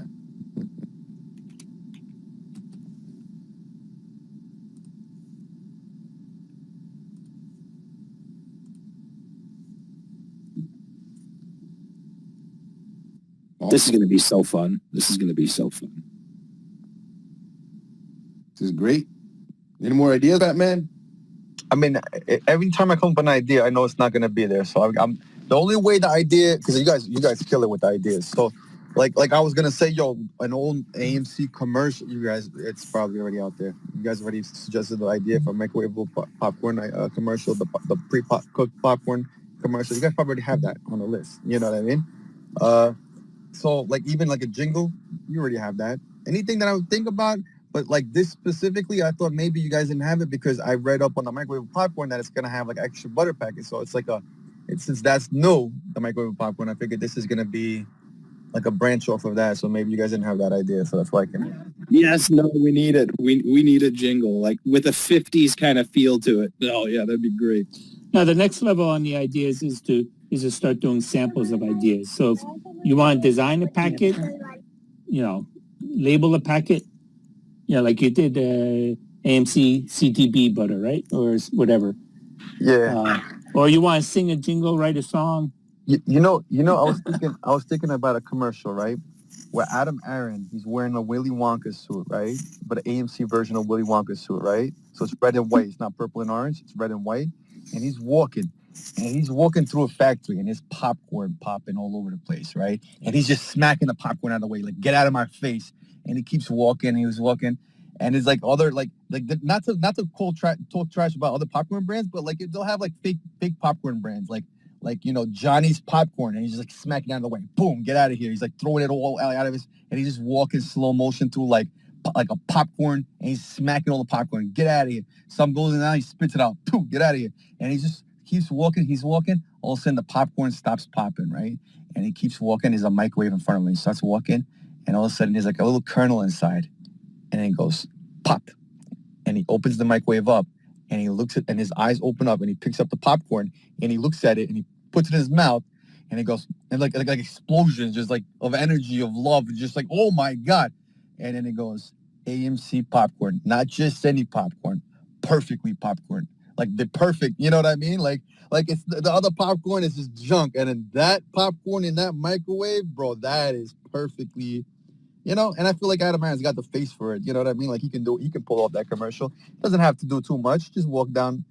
This is going to be so fun. This is going to be so fun. This is great. Any more ideas, Batman? I mean, every time I come up with an idea, I know it's not going to be there. So I'm the only way the idea, because you guys kill it with the ideas. So like I was going to say, yo, an old AMC commercial, you guys, it's probably already out there. You guys already suggested the idea for microwavable popcorn commercial, the pre-cooked popcorn commercial. You guys probably already have that on the list. You know what I mean? So like even like a jingle, you already have that. Anything that I would think about, but like this specifically, I thought maybe you guys didn't have it because I read up on the microwave popcorn that it's gonna have like extra butter packets. So it's like since that's new, the microwave popcorn, I figured this is gonna be like a branch off of that. So maybe you guys didn't have that idea, so that's why I came. Yes, no, we need it. We need a jingle like with a 50s kind of feel to it. Oh yeah, that'd be great. Now the next level on the ideas is to start doing samples of ideas. So if you want to design a packet, label a packet, like you did AMC CTB butter, right? Or whatever. Yeah. Or you want to sing a jingle, write a song. You know, I was thinking about a commercial, right? Where Adam Aaron, he's wearing a Willy Wonka suit, right? But an AMC version of Willy Wonka suit, right? So it's red and white. It's not purple and orange. It's red and white. And he's walking through a factory, and there's popcorn popping all over the place, right? And he's just smacking the popcorn out of the way, like, get out of my face. And he keeps walking, and he was walking. And it's like other, not to talk trash about other popcorn brands, but like they'll have like fake popcorn brands, like Johnny's popcorn, and he's just like smacking out of the way. Boom, get out of here. He's like throwing it all out of his, and he's just walking slow motion through like a popcorn, and he's smacking all the popcorn. Get out of here. Some goes in there, he spits it out. Poof, get out of here. And he just keeps walking. He's walking. All of a sudden, the popcorn stops popping, right? And he keeps walking. There's a microwave in front of him. He starts walking, and all of a sudden, there's like a little kernel inside, and then it goes pop, and he opens the microwave up, and he looks at, and his eyes open up, and he picks up the popcorn, and he looks at it, and he puts it in his mouth, and it goes, and like explosions, just like of energy, of love, just like, oh my God. And then it goes, AMC popcorn, not just any popcorn, perfectly popcorn, like the perfect, you know what I mean? Like it's the other popcorn is just junk, and then that popcorn in that microwave, bro, that is perfectly, and I feel like Adam Aaron's got the face for it, you know what I mean? Like he can pull off that commercial. Doesn't have to do too much, just walk down,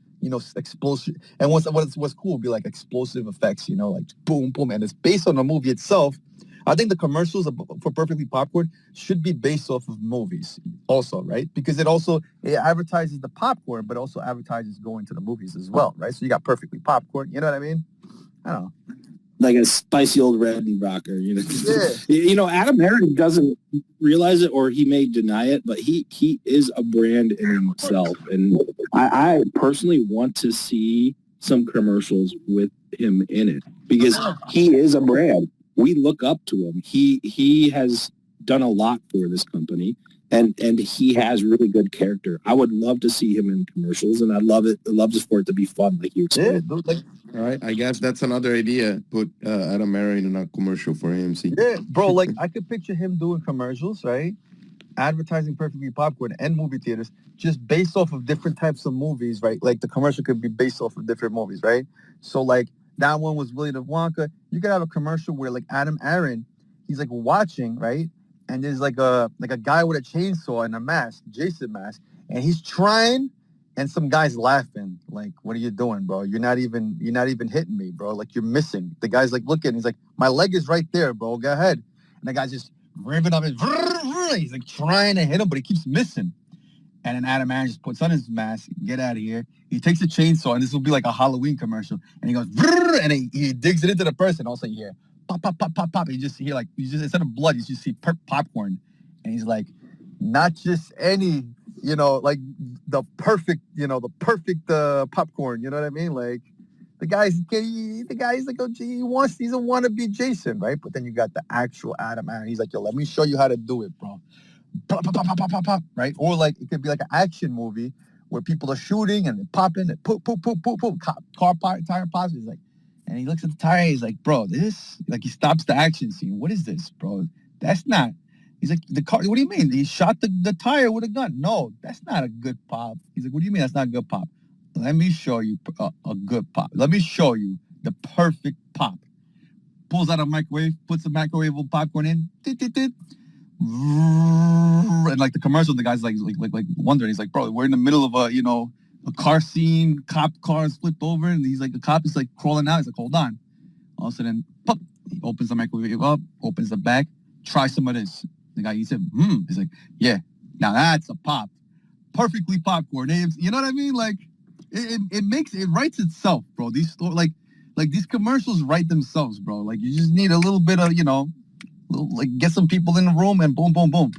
explosive. And what's cool would be like explosive effects, like boom, boom. And it's based on the movie itself. I think the commercials for Perfectly Popcorn should be based off of movies also, right? Because it advertises the popcorn, but also advertises going to the movies as well, right? So you got Perfectly Popcorn, you know what I mean? I don't know. Like a spicy old red rocker, Yeah. Adam Aaron doesn't realize it, or he may deny it, but he is a brand in himself. And I personally want to see some commercials with him in it because he is a brand. We look up to him. He has done a lot for this company, and he has really good character. I would love to see him in commercials, and I'd love for it to be fun, like you said. Yeah, all right, I guess that's another idea. Put Adam Aaron in a commercial for AMC. Yeah, bro, like I could picture him doing commercials, right? Advertising Perfectly Popcorn and movie theaters just based off of different types of movies, right? Like the commercial could be based off of different movies, right? So like that one was Willy Wonka. You could have a commercial where like Adam Aaron, he's like watching, right? And there's like a guy with a chainsaw and a mask, Jason mask, and he's trying, and some guy's laughing, like, what are you doing, bro? You're not even hitting me, bro. Like you're missing. The guy's like looking, he's like, my leg is right there, bro. Go ahead. And the guy's just revving up his, he's like trying to hit him, but he keeps missing. And then Adam Aaron just puts on his mask, get out of here. He takes a chainsaw, and this will be like a Halloween commercial. And he goes, and he digs it into the person. Also, you hear, pop, pop, pop, pop, pop. You just hear like, you just, instead of blood, you just see popcorn. And he's like, not just any, like the perfect popcorn. You know what I mean? Like the guy's like, oh, gee, he's a wannabe Jason, right? But then you got the actual Adam Aaron. He's like, yo, let me show you how to do it, bro. Pop, pop, pop, pop, pop, pop, pop, right? Or like it could be like an action movie where people are shooting and they're popping, and poop, poop, poop, poop, poop, tire pops. He's like, and he looks at the tire. He's like, bro, this, like, he stops the action scene. What is this, bro? That's not. He's like, the car. What do you mean? He shot the tire with a gun. No, that's not a good pop. He's like, what do you mean that's not a good pop? Let me show you a good pop. Let me show you the perfect pop. Pulls out a microwave, puts a microwavable popcorn in, and like the commercial, the guy's like wondering. He's like, bro, we're in the middle of a car scene. Cop cars flipped over, and he's like, the cop is like crawling out. He's like, hold on. All of a sudden, pop, he opens the microwave up, opens the bag, try some of this. The guy eats it. He's like, yeah, now that's a pop, perfectly popcorn. You know what I mean? Like, it writes itself, bro. These like these commercials write themselves, bro. Like, you just need a little bit of, like, get some people in the room and boom, boom, boom.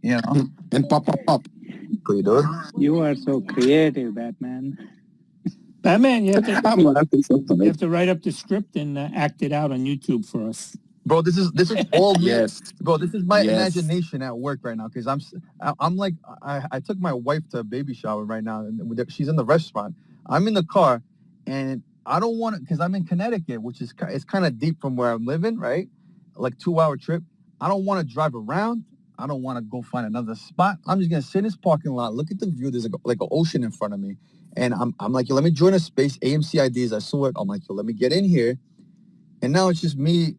And pop, pop, pop. You are so creative, Batman. Batman, you have to write up the script and act it out on YouTube for us. Bro, this is all me. Yes. Bro, this is my imagination at work right now, because I'm like, I took my wife to a baby shower right now, and she's in the restaurant. I'm in the car, and I don't want to, because I'm in Connecticut, which is, it's kind of deep from where I'm living, right? Like 2-hour trip. I don't want to drive around. I don't want to go find another spot. I'm just gonna sit in this parking lot, look at the view. There's like an ocean in front of me, and I'm like, yo, let me join a space. AMC Ideas. I saw it. I'm like, yo, let me get in here, and now it's just me,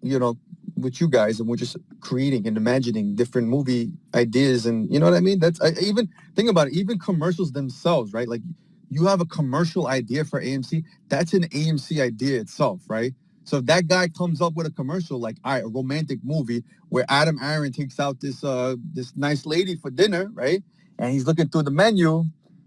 with you guys, and we're just creating and imagining different movie ideas, and you know what I mean? Even think about it. Even commercials themselves, right? Like, you have a commercial idea for AMC. That's an AMC idea itself, right? So if that guy comes up with a commercial, like, all right, a romantic movie where Adam Aaron takes out this nice lady for dinner, right? And he's looking through the menu,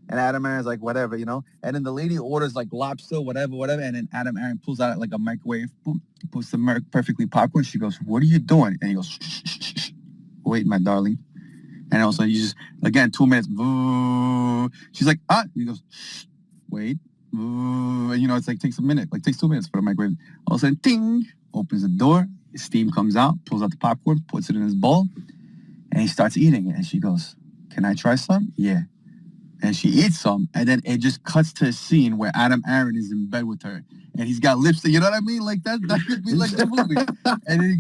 and Adam Aaron's like, whatever, and then the lady orders like lobster, whatever, and then Adam Aaron pulls out like a microwave, boom, puts the perfectly popcorn. She goes, what are you doing? And he goes, shh, shh, shh, shh. Wait, my darling. And also, you just, again, 2 minutes. She's like, ah. He goes, shh, wait. And, it's like, takes a minute, like takes 2 minutes for the microwave. All of a sudden, ting, opens the door. Steam comes out, pulls out the popcorn, puts it in his bowl, and he starts eating it. And she goes, can I try some? Yeah. And she eats some, and then it just cuts to a scene where Adam Aaron is in bed with her, and he's got lipstick. You know what I mean? Like, that could be like the movie. And then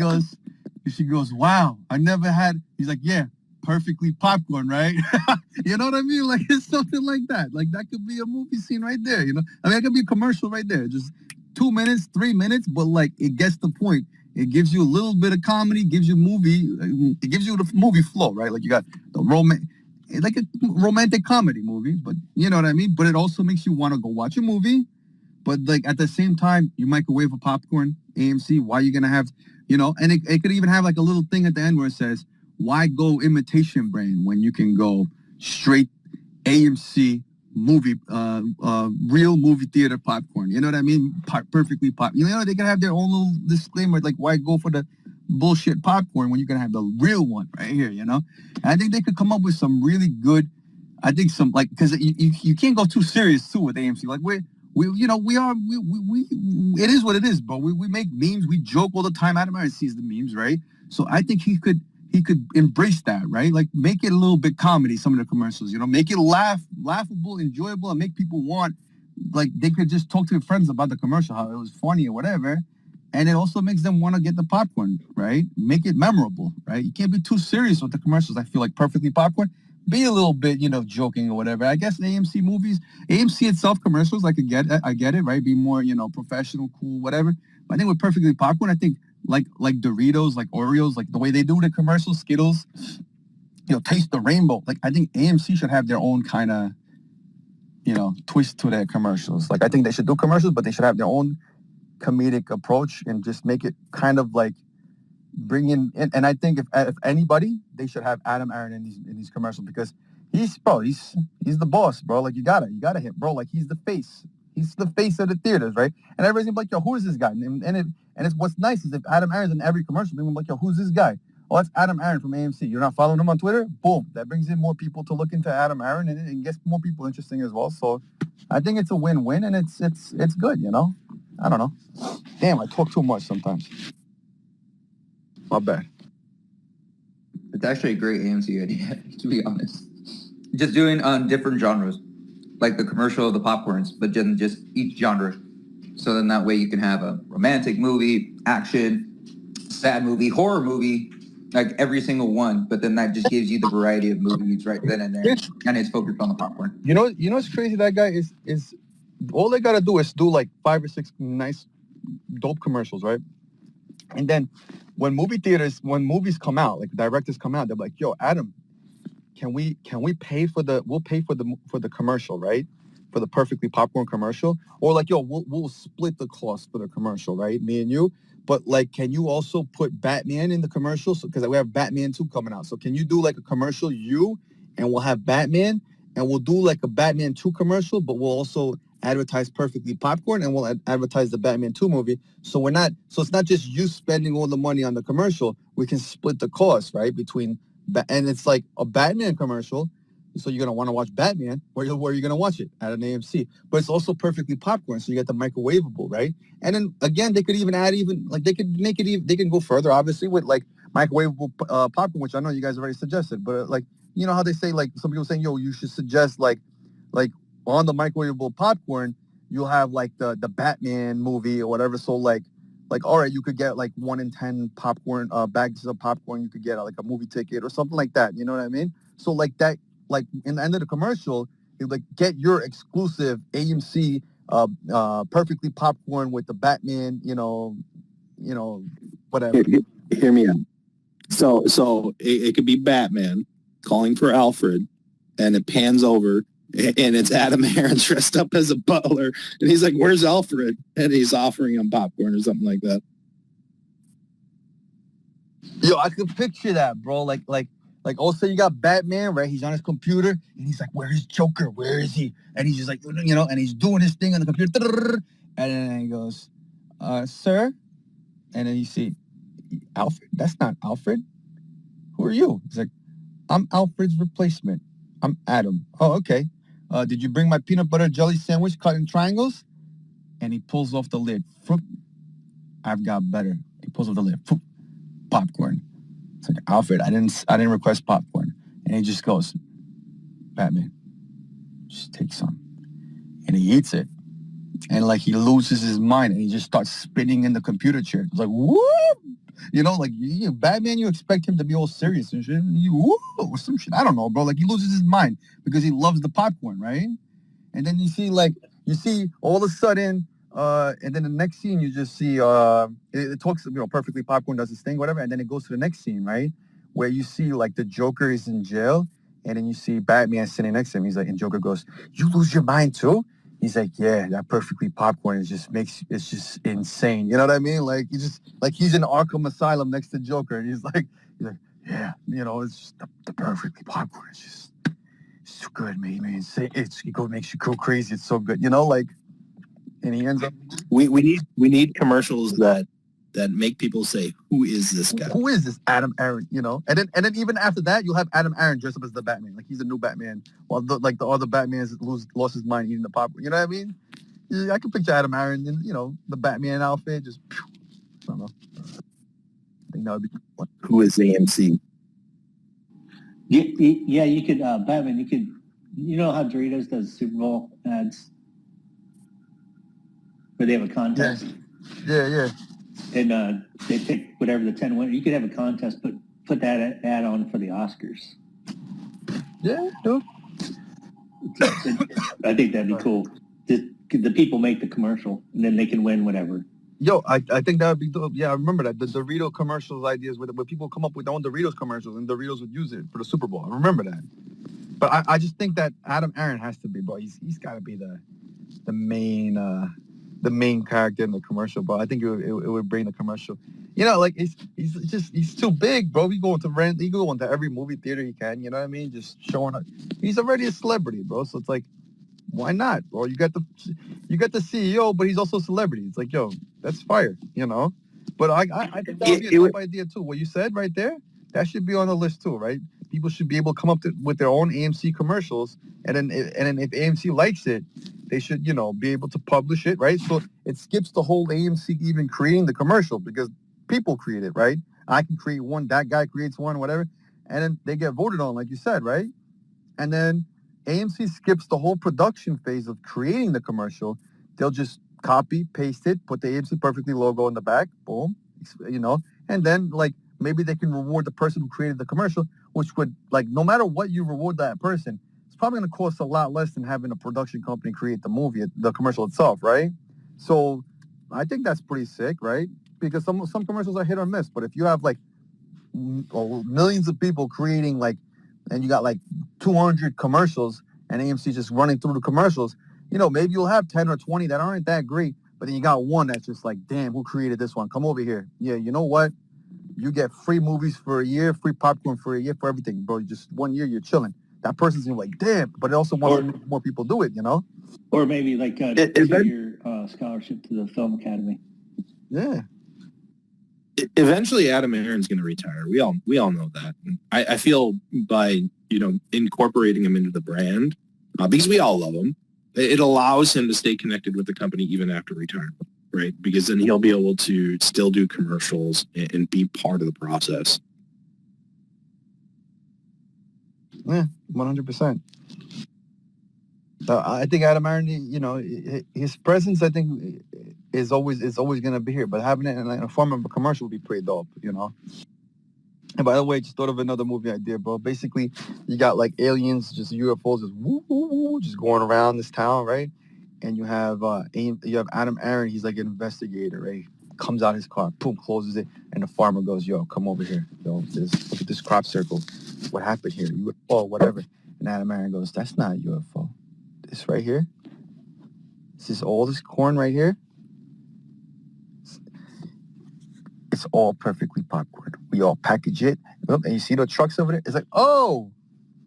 she goes, wow, I never had. He's like, yeah, perfectly popcorn, right? You know what I mean? Like, it's something like that. Like, that could be a movie scene right there. I mean, it could be a commercial right there. Just 2 minutes, 3 minutes, but like, it gets the point. It gives you a little bit of comedy, gives you it gives you the movie flow, right? Like, you got the romance. Like a romantic comedy movie, but you know what I mean? But it also makes you want to go watch a movie. But like, at the same time, you microwave a popcorn, AMC, why are you going to have, and it could even have like a little thing at the end where it says, why go imitation brand when you can go straight AMC movie, real movie theater popcorn? You know what I mean? Perfectly pop. They can have their own little disclaimer, like, why go for the bullshit popcorn when you can have the real one right here, And I think they could come up with some really good, I think some, like, because you can't go too serious too with AMC. Like, we it is what it is, bro. We make memes, we joke all the time. Adam Aaron sees the memes, right? So I think he could embrace that, right? Like, make it a little bit comedy, some of the commercials, make it laughable, enjoyable, and make people want, like, they could just talk to their friends about the commercial, how it was funny or whatever. And it also makes them want to get the popcorn, right? Make it memorable, right? You can't be too serious with the commercials. I feel like perfectly popcorn. Be a little bit, joking or whatever. I guess AMC movies, AMC itself commercials, I get it, right? Be more, professional, cool, whatever. But I think with perfectly popcorn, I think like Doritos, like Oreos, like the way they do the commercials, Skittles, taste the rainbow. Like, I think AMC should have their own kind of, twist to their commercials. Like, I think they should do commercials, but they should have their own comedic approach and just make it kind of like bring in. And I think if anybody, they should have Adam Aaron in these commercials, because he's the boss, bro. Like, you gotta hit, bro. Like, he's the face. He's the face of the theaters, right? And everybody's gonna be like, yo, who is this guy? And it's what's nice is if Adam Aaron's in every commercial, people are like, yo, who's this guy? Oh, that's Adam Aaron from AMC. You're not following him on Twitter? Boom. That brings in more people to look into Adam Aaron and gets more people interesting as well. So I think it's a win-win and it's good, you know? I don't know. Damn, I talk too much sometimes. My bad. It's actually a great AMC idea, to be honest. Just doing different genres, like the commercial of the popcorns, but then just each genre. So then that way you can have a romantic movie, action, sad movie, horror movie, like every single one. But then that just gives you the variety of movies right then and there, and it's focused on the popcorn. You know what's crazy? That guy is all they gotta do is do like 5 or 6 nice, dope commercials, right? And then when movies come out, like directors come out, they're like, "Yo, Adam, can we pay for the commercial, right? For the perfectly popcorn commercial, or like, yo, we'll split the cost for the commercial, right? Me and you, but like, can you also put Batman in the commercial? So because we have Batman 2 coming out, so can you do like a commercial and we'll have Batman, and we'll do like a Batman 2 commercial, but we'll also advertise perfectly popcorn and we'll advertise the Batman 2 movie. So it's not just you spending all the money on the commercial. We can split the cost, right? And it's like a Batman commercial. So you're going to want to watch Batman. Where are you going to watch it? At an AMC. But it's also perfectly popcorn. So you get the microwavable, right? And then again, they could even add they could make it even, they can go further, obviously, with like microwavable popcorn, which I know you guys already suggested. But like, you know how they say, like some people saying, yo, you should suggest like on the microwavable popcorn, you'll have like the Batman movie or whatever. So like, all right, you could get like 1 in 10 popcorn bags of popcorn. You could get like a movie ticket or something like that. You know what I mean? So like that, like in the end of the commercial, you like get your exclusive AMC perfectly popcorn with the Batman. Whatever. Hear me out. So it could be Batman calling for Alfred, and it pans over, and it's Adam Aaron dressed up as a butler, and he's like, "Where's Alfred?" And he's offering him popcorn or something like that. Yo, I could picture that, bro. Like also you got Batman, right? He's on his computer, and he's like, "Where is Joker? Where is he?" And he's just like, and he's doing his thing on the computer, and then he goes, "Sir," and then you see Alfred. That's not Alfred. Who are you? He's like, "I'm Alfred's replacement. I'm Adam." Oh, okay. Did you bring my peanut butter jelly sandwich cut in triangles? And he pulls off the lid. I've got better. He pulls off the lid. Popcorn. It's like, Alfred, I didn't request popcorn. And he just goes, Batman, just take some. And he eats it. And like he loses his mind and he just starts spinning in the computer chair. It's like, whoop! Like Batman, you expect him to be all serious and shit. Or some shit. I don't know, bro. Like he loses his mind because he loves the popcorn, right? And then you see all of a sudden, and then the next scene you just see it talks, perfectly popcorn does its thing, whatever, and then it goes to the next scene, right? Where you see like the Joker is in jail, and then you see Batman sitting next to him. He's like, and Joker goes, "You lose your mind too?" He's like, "Yeah, that perfectly popcorn it's just insane." You know what I mean? Like he's in Arkham Asylum next to Joker, and he's like, "Yeah, it's just the perfectly popcorn. It's just so good, man. It makes you go crazy. It's so good." And he ends up. We need commercials that make people say, "Who is this guy? Who is this Adam Aaron?" And then even after that, you'll have Adam Aaron dressed up as the Batman, like he's a new Batman, while the other Batmans lost his mind eating the popcorn. You know what I mean? Yeah, I can picture Adam Aaron in the Batman outfit. Just I don't know. I think that would be. Who is AMC? Yeah, you could Batman. You could, how Doritos does Super Bowl ads, where they have a contest. Yeah. And they pick whatever the 10 winners. You could have a contest, put that ad on for the Oscars. Yeah, dude. I think that'd be cool. The people make the commercial, and then they can win whatever. Yo, I think that would be dope. Yeah, I remember that. The Dorito commercials ideas where people come up with their own Doritos commercials, and Doritos would use it for the Super Bowl. I remember that. But I just think that Adam Aaron has to be, bro. He's got to be the main character in the commercial, bro. I think it would bring the commercial. He's too big, bro. He go into every movie theater he can. You know what I mean? Just showing up. He's already a celebrity, bro. So it's like, Why not, bro? You got the CEO, but he's also a celebrity. It's like, yo, that's fire, you know. But I think that would be a dope idea too. What you said right there, that should be on the list too, right? People should be able to come up with their own AMC commercials, and then if AMC likes it, they should, you know, be able to publish it, right? So it skips the whole AMC even creating the commercial because people create it, right? I can create one, that guy creates one, whatever, and then they get voted on, like you said, right? And then AMC skips the whole production phase of creating the commercial. They'll just copy, paste it, put the AMC Perfectly logo in the back, boom, you know, and then like maybe they can reward the person who created the commercial, which would, like, no matter what you reward that person, it's probably going to cost a lot less than having a production company create the movie, the commercial itself, right? So I think that's pretty sick, right? Because some commercials are hit or miss, but if you have like millions of people creating, like, and you got like 200 commercials and AMC just running through the commercials, you know, maybe you'll have 10 or 20 that aren't that great, but then you got one that's just like, damn, who created this one? Come over here. Yeah, you know what? You get free movies for a year, free popcorn for a year, for everything, bro. Just 1 year, you're chilling. That person's gonna be like, damn, but it also wants to make more people do it, you know? Or maybe like a 2-year scholarship to the Film Academy. Yeah. Eventually, Adam Aaron's going to retire. We all know that. I feel by incorporating him into the brand, because we all love him, it allows him to stay connected with the company even after retirement, right? Because then he'll be able to still do commercials and be part of the process. Yeah, 100%. I think Adam Aaron, you know, his presence, I think, is always going to be here. But having it in a form of a commercial would be pretty dope, you know. And by the way, just thought of another movie idea, bro. Basically, you got like aliens, just UFOs, just woo, woo, woo, just going around this town, right? And you have Adam Aaron. He's like an investigator, right? Comes out his car, boom, closes it, and the farmer goes, "Yo, come over here. Yo, look at this crop circle. What happened here? UFO, whatever." And Adam Aaron goes, "That's not a UFO. This right here. This is all this corn right here. It's all perfectly popcorn. We all package it, and you see the trucks over there. It's like, oh."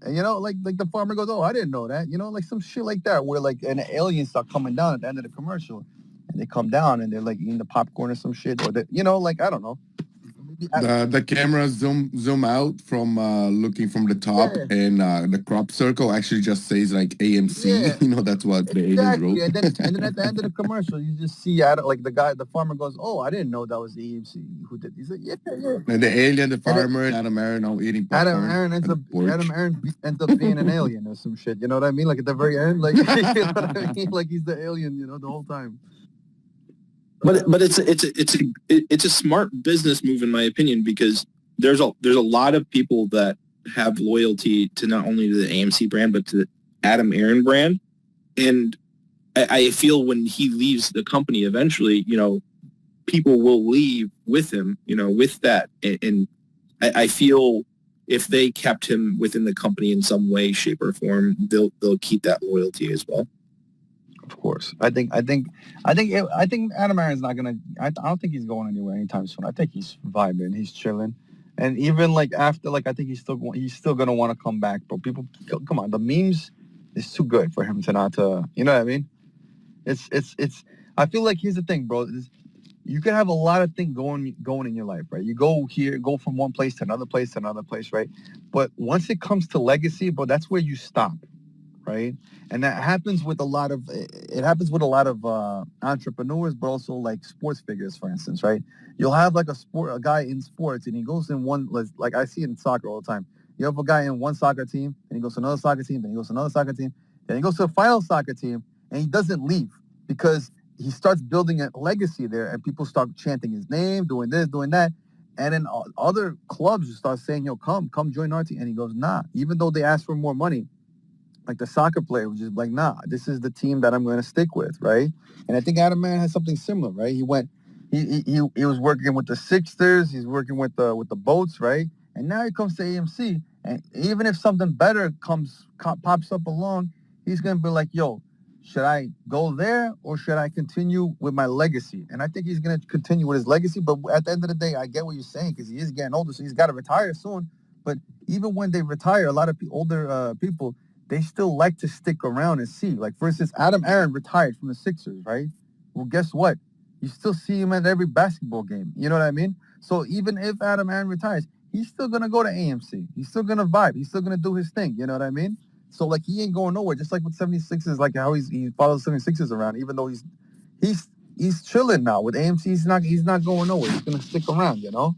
And, you know, like the farmer goes, "Oh, I didn't know that." You know, like some shit like that, where like an alien start coming down at the end of the commercial, and they come down and they're like eating the popcorn or some shit, or you know, like, I don't know. The camera zoom out from looking from the top, and the crop circle actually just says like AMC. Yeah. You know, that's what the aliens wrote. And then at the end of the commercial, you just see like the farmer goes, "Oh, I didn't know that was AMC who did." He's like, "Yeah." And the alien, the farmer, and Adam Aaron all eating popcorn. Adam Aaron ends up being an alien or some shit. You know what I mean? Like at the very end, like, you know what I mean? Like he's the alien, you know, the whole time. But it's a smart business move, in my opinion, because there's a lot of people that have loyalty to not only to the AMC brand but to the Adam Aaron brand, and I feel when he leaves the company eventually, you know, people will leave with him, you know, with that, and I feel if they kept him within the company in some way, shape, or form, they'll keep that loyalty as well. Of course, I think Adam Aaron's not gonna. I don't think he's going anywhere anytime soon. I think he's vibing, he's chilling, and even like after, like, I think he's still gonna want to come back. But people, come on, the memes is too good for him to not to. You know what I mean? It's. I feel like here's the thing, bro. You can have a lot of things going in your life, right? You go from one place to another place, right? But once it comes to legacy, bro, that's where you stop. Right, and that happens with a lot of entrepreneurs, but also like sports figures, for instance. Right, you'll have like a guy in sports, and he goes in one, like I see it in soccer all the time. You have a guy in one soccer team, and he goes to another soccer team, then he goes to another soccer team, then he goes to a final soccer team, and he doesn't leave because he starts building a legacy there, and people start chanting his name, doing this, doing that. And then other clubs start saying, "Yo, come join our team," and he goes, "Nah," even though they ask for more money. Like the soccer player was just like, "Nah, this is the team that I'm going to stick with," right? And I think Adam Aaron has something similar, right? He was working with the Sixers, he's working with the boats, right? And now he comes to AMC, and even if something better pops up along, he's going to be like, "Yo, should I go there or should I continue with my legacy?" And I think he's going to continue with his legacy. But at the end of the day, I get what you're saying, because he is getting older, so he's got to retire soon. But even when they retire, a lot of older people, they still like to stick around and see. Like, for instance, Adam Aaron retired from the Sixers, right? Well, guess what? You still see him at every basketball game. You know what I mean? So even if Adam Aaron retires, he's still going to go to AMC. He's still going to vibe. He's still going to do his thing. You know what I mean? So, like, he ain't going nowhere. Just like with 76ers, like how he follows 76ers around, even though he's chilling now. With AMC, he's not going nowhere. He's going to stick around, you know?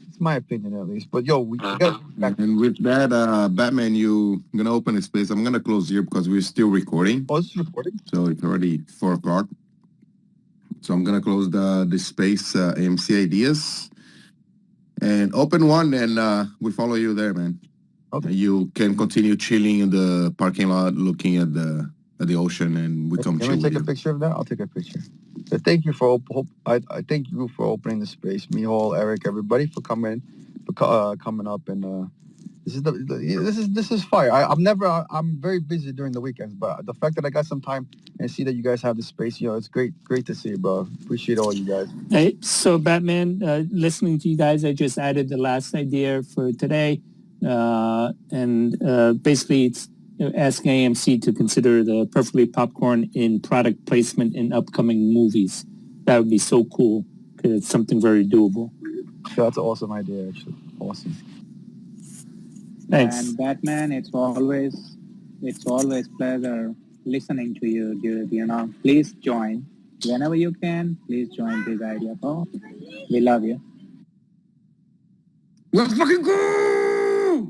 It's my opinion, at least. But, yo, we got back. And with that, Batman, you gonna open a space. I'm gonna close here because we're still recording. Oh, it's recording? So it's already 4 o'clock. So I'm gonna close the space AMC ideas and open one, and we follow you there, man. Okay. You can continue chilling in the parking lot, looking at the ocean, and we come chill with you. Can I take a picture of that? I'll take a picture. So thank you for I thank you for opening the space, Mihal, Eric, everybody for coming up, and this is fire. I'm very busy during the weekends, but the fact that I got some time and see that you guys have the space, it's great to see, bro. Appreciate all you guys. Hey, so Batman, listening to you guys, I just added the last idea for today, and basically it's asking AMC to consider the Perfectly Popcorn in product placement in upcoming movies. That would be so cool because it's something very doable. Yeah, that's an awesome idea, actually. Awesome. Thanks. And Batman, it's always pleasure listening to you, dude. Please join whenever you can. Please join this idea, bro. We love you. Let's fucking go!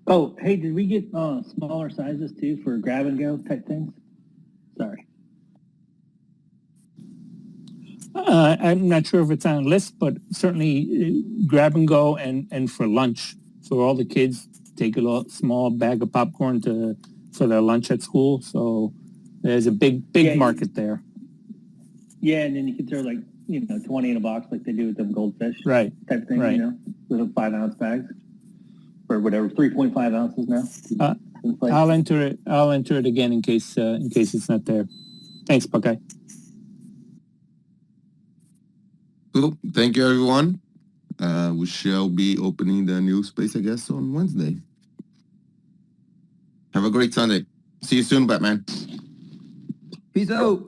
Oh, hey, did we get smaller sizes too for grab and go type things? Sorry. I'm not sure if it's on a list, but certainly grab and go and for lunch. For all the kids, take a small bag of popcorn for their lunch at school. So there's a big market there. Yeah, and then you can throw 20 in a box like they do with them goldfish. Right. Type thing, right. Little 5-ounce bags. Or whatever, 3.5 ounces now. I'll enter it again in case it's not there. Thanks, Buckeye. Cool. Thank you, everyone. We shall be opening the new space, I guess, on Wednesday. Have a great Sunday. See you soon, Batman. Peace out.